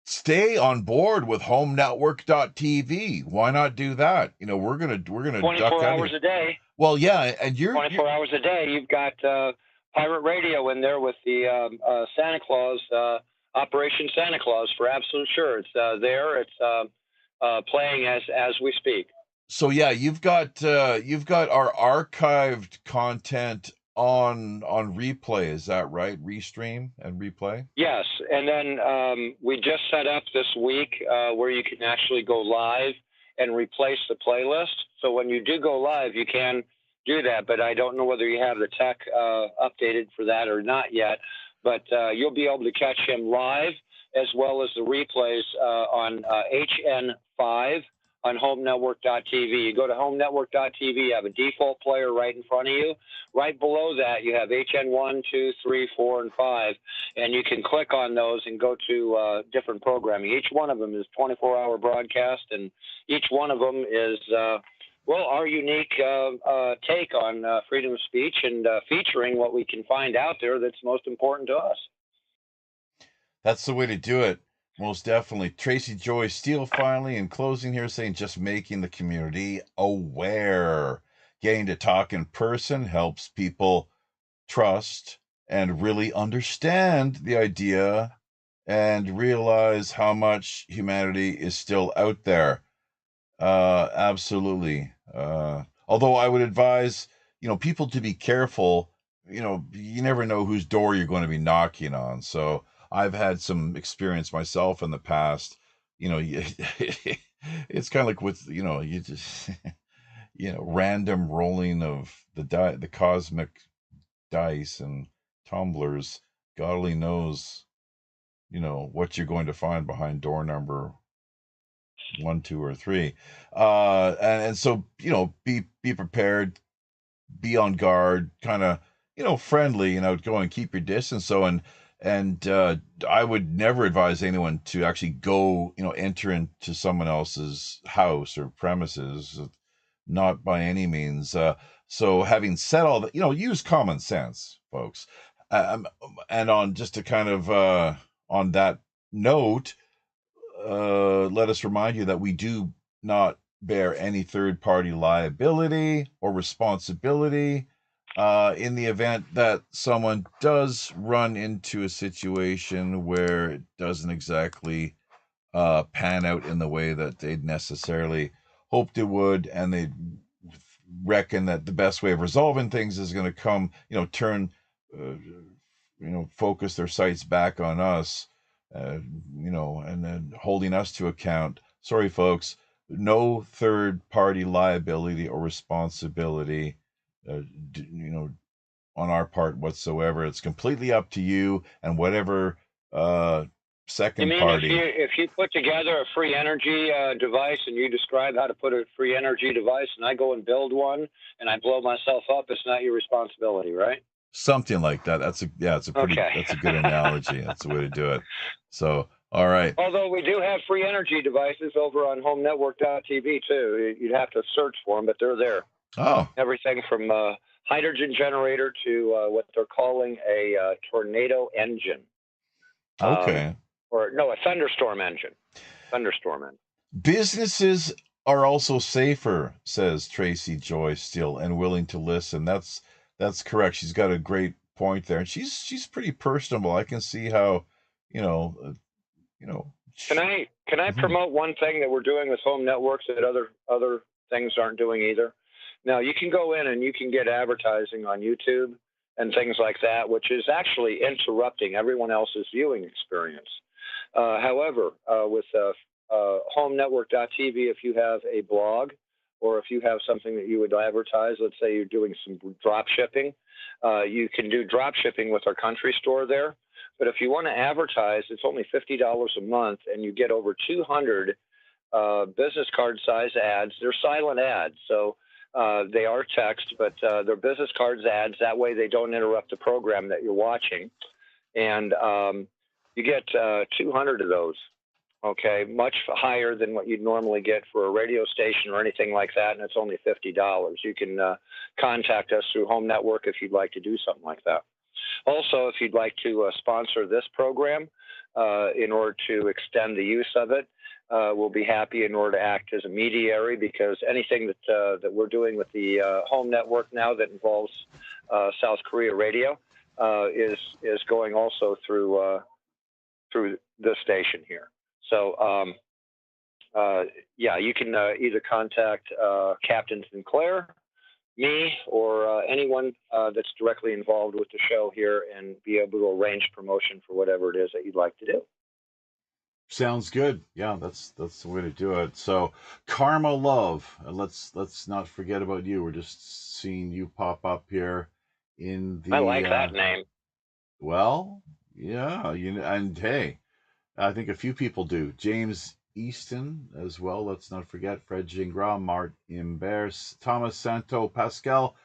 stay on board with homenetwork.tv. Why not do that? We're gonna 24 hours a day. Well, yeah, and 24 hours a day. You've got pirate radio in there with the Santa Claus, Operation Santa Claus, for absolute sure. It's there. It's playing as we speak. So yeah, you've got our archived content on replay. Is that right? Restream and replay. Yes, and then we just set up this week where you can actually go live and replace the playlist. So when you do go live, you can do that. But I don't know whether you have the tech updated for that or not yet. But you'll be able to catch him live as well as the replays on HN5 on homenetwork.tv. You go to homenetwork.tv, you have a default player right in front of you. Right below that, you have HN1, 2, 3, 4, and 5, and you can click on those and go to different programming. Each one of them is 24-hour broadcast, and each one of them is, our unique take on freedom of speech and featuring what we can find out there that's most important to us. That's the way to do it. Most definitely. Tracy Joy Steele finally in closing here saying just making the community aware. Getting to talk in person helps people trust and really understand the idea and realize how much humanity is still out there. Absolutely. Although I would advise, people to be careful. You never know whose door you're going to be knocking on. So I've had some experience myself in the past. It's kind of like with, you just, random rolling of the cosmic dice and tumblers. God only knows, what you're going to find behind door number 1, 2, or 3. And so, be prepared, be on guard, kind of, friendly and outgoing, keep your distance. So, and I would never advise anyone to actually go, enter into someone else's house or premises, not by any means. So having said all that, use common sense, folks. And on just to kind of, on that note, let us remind you that we do not bear any third-party liability or responsibility in the event that someone does run into a situation where it doesn't exactly pan out in the way that they'd necessarily hoped it would, and they reckon that the best way of resolving things is going to come, turn, focus their sights back on us, and then holding us to account. Sorry, folks, no third-party liability or responsibility. on our part whatsoever. It's completely up to you and whatever You second mean party. if you put together a free energy device and you describe how to put a free energy device, and I go and build one and I blow myself up, it's not your responsibility, right? Something like that. It's a pretty Okay. that's a good analogy. That's the way to do it. So, all right. Although we do have free energy devices over on HomeNetwork.tv too. You'd have to search for them, but they're there. Oh, Everything from hydrogen generator to what they're calling a tornado engine. okay. Or no, a thunderstorm engine. Thunderstorm engine. Businesses are also safer, says Tracy Joy Steele, and willing to listen. That's correct. She's got a great point there, and she's pretty personable. I can see how, you know, Can I Mhm. promote one thing that we're doing with home networks that other things aren't doing either? Now you can go in and you can get advertising on YouTube and things like that, which is actually interrupting everyone else's viewing experience. However, with HomeNetwork.tv, if you have a blog or if you have something that you would advertise, let's say you're doing some drop shipping, you can do drop shipping with our country store there. But if you want to advertise, it's only $50 a month, and you get over 200 business card size ads. They're silent ads, so they are text, but they're business cards ads. That way they don't interrupt the program that you're watching. And you get 200 of those, okay, much higher than what you'd normally get for a radio station or anything like that, and it's only $50. You can contact us through Home Network if you'd like to do something like that. Also, if you'd like to sponsor this program in order to extend the use of it, we'll be happy in order to act as a mediary, because anything that we're doing with the Home Network now that involves South Korea radio is going also through the station here. So, yeah, you can either contact Captain Sinclair, me, or anyone that's directly involved with the show here, and be able to arrange promotion for whatever it is that you'd like to do. Sounds good. Yeah, that's the way to do it. So, Karma Love, let's not forget about you. We're just seeing you pop up here in the. I like that name. Well, yeah, and hey, I think a few people do. James Easton as well. Let's not forget Fred Gingras, Mart Imbers, Thomas Santo, Pascal.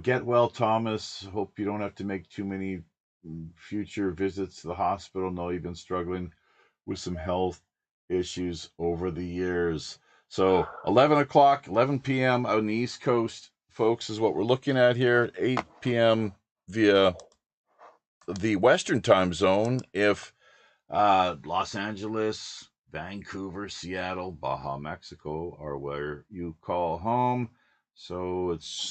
Get well, Thomas. Hope you don't have to make too many future visits to the hospital. No, you've been struggling with some health issues over the years. So 11 o'clock, 11 p.m. on the East Coast, folks, is what we're looking at here. 8 p.m. via the Western time zone. If Los Angeles, Vancouver, Seattle, Baja, Mexico are where you call home. So it's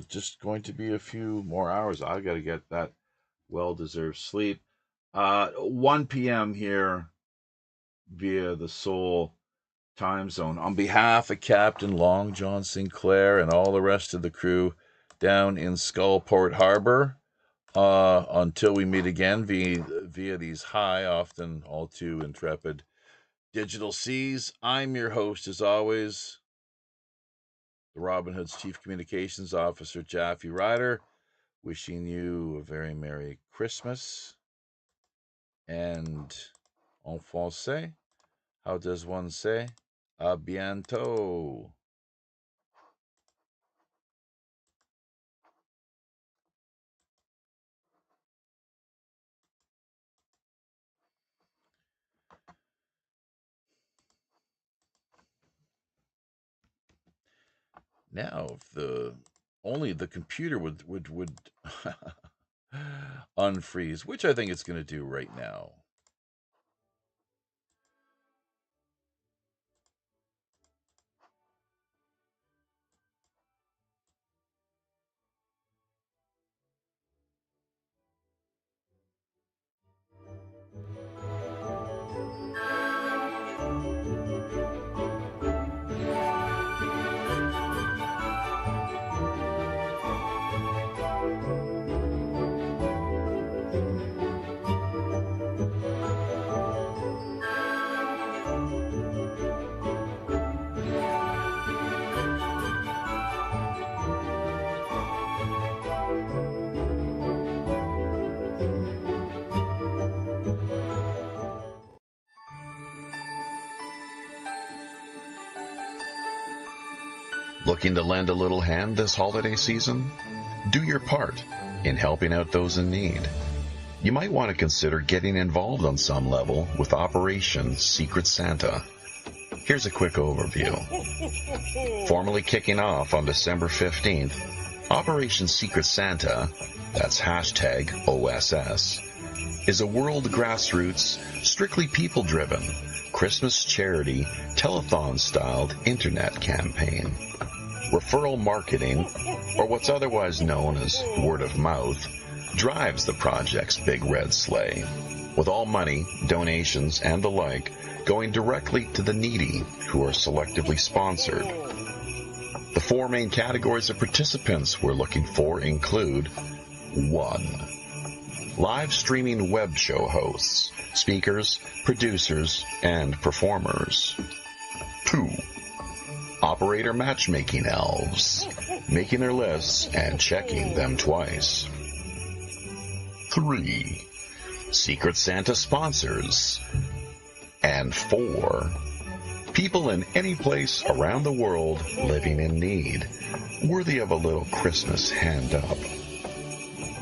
just going to be a few more hours. I got to get that well-deserved sleep. 1 p.m. here via the Seoul time zone. On behalf of Captain Long John Sinclair and all the rest of the crew down in Skullport Harbor, until we meet again via these high, often all too intrepid digital seas, I'm your host, as always, the Robin Hood's Chief Communications Officer, Jaffe Ryder, wishing you a very Merry Christmas. And en français, how does one say? A bientôt. Now, if only the computer would unfreeze, which I think it's going to do right now. Looking to lend a little hand this holiday season? Do your part in helping out those in need. You might want to consider getting involved on some level with Operation Secret Santa. Here's a quick overview. Formally kicking off on December 15th, Operation Secret Santa, that's hashtag OSS, is a world grassroots, strictly people-driven, Christmas charity, telethon-styled internet campaign. Referral marketing, or what's otherwise known as word of mouth, drives the project's big red sleigh, with all money, donations, and the like going directly to the needy who are selectively sponsored. The four main categories of participants we're looking for include 1. Live streaming web show hosts, speakers, producers, and performers. 2. Operator matchmaking elves, making their lists and checking them twice. 3. Secret Santa sponsors. And 4. People in any place around the world living in need, worthy of a little Christmas hand up.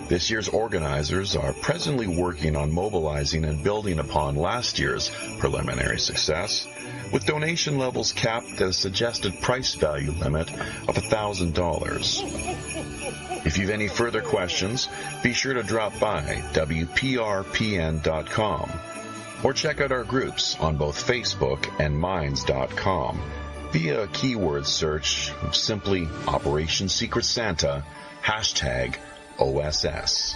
This year's organizers are presently working on mobilizing and building upon last year's preliminary success, with donation levels capped at a suggested price value limit of $1,000. If you've any further questions, be sure to drop by WPRPN.com or check out our groups on both Facebook and Minds.com via a keyword search of simply Operation Secret Santa, hashtag OSS.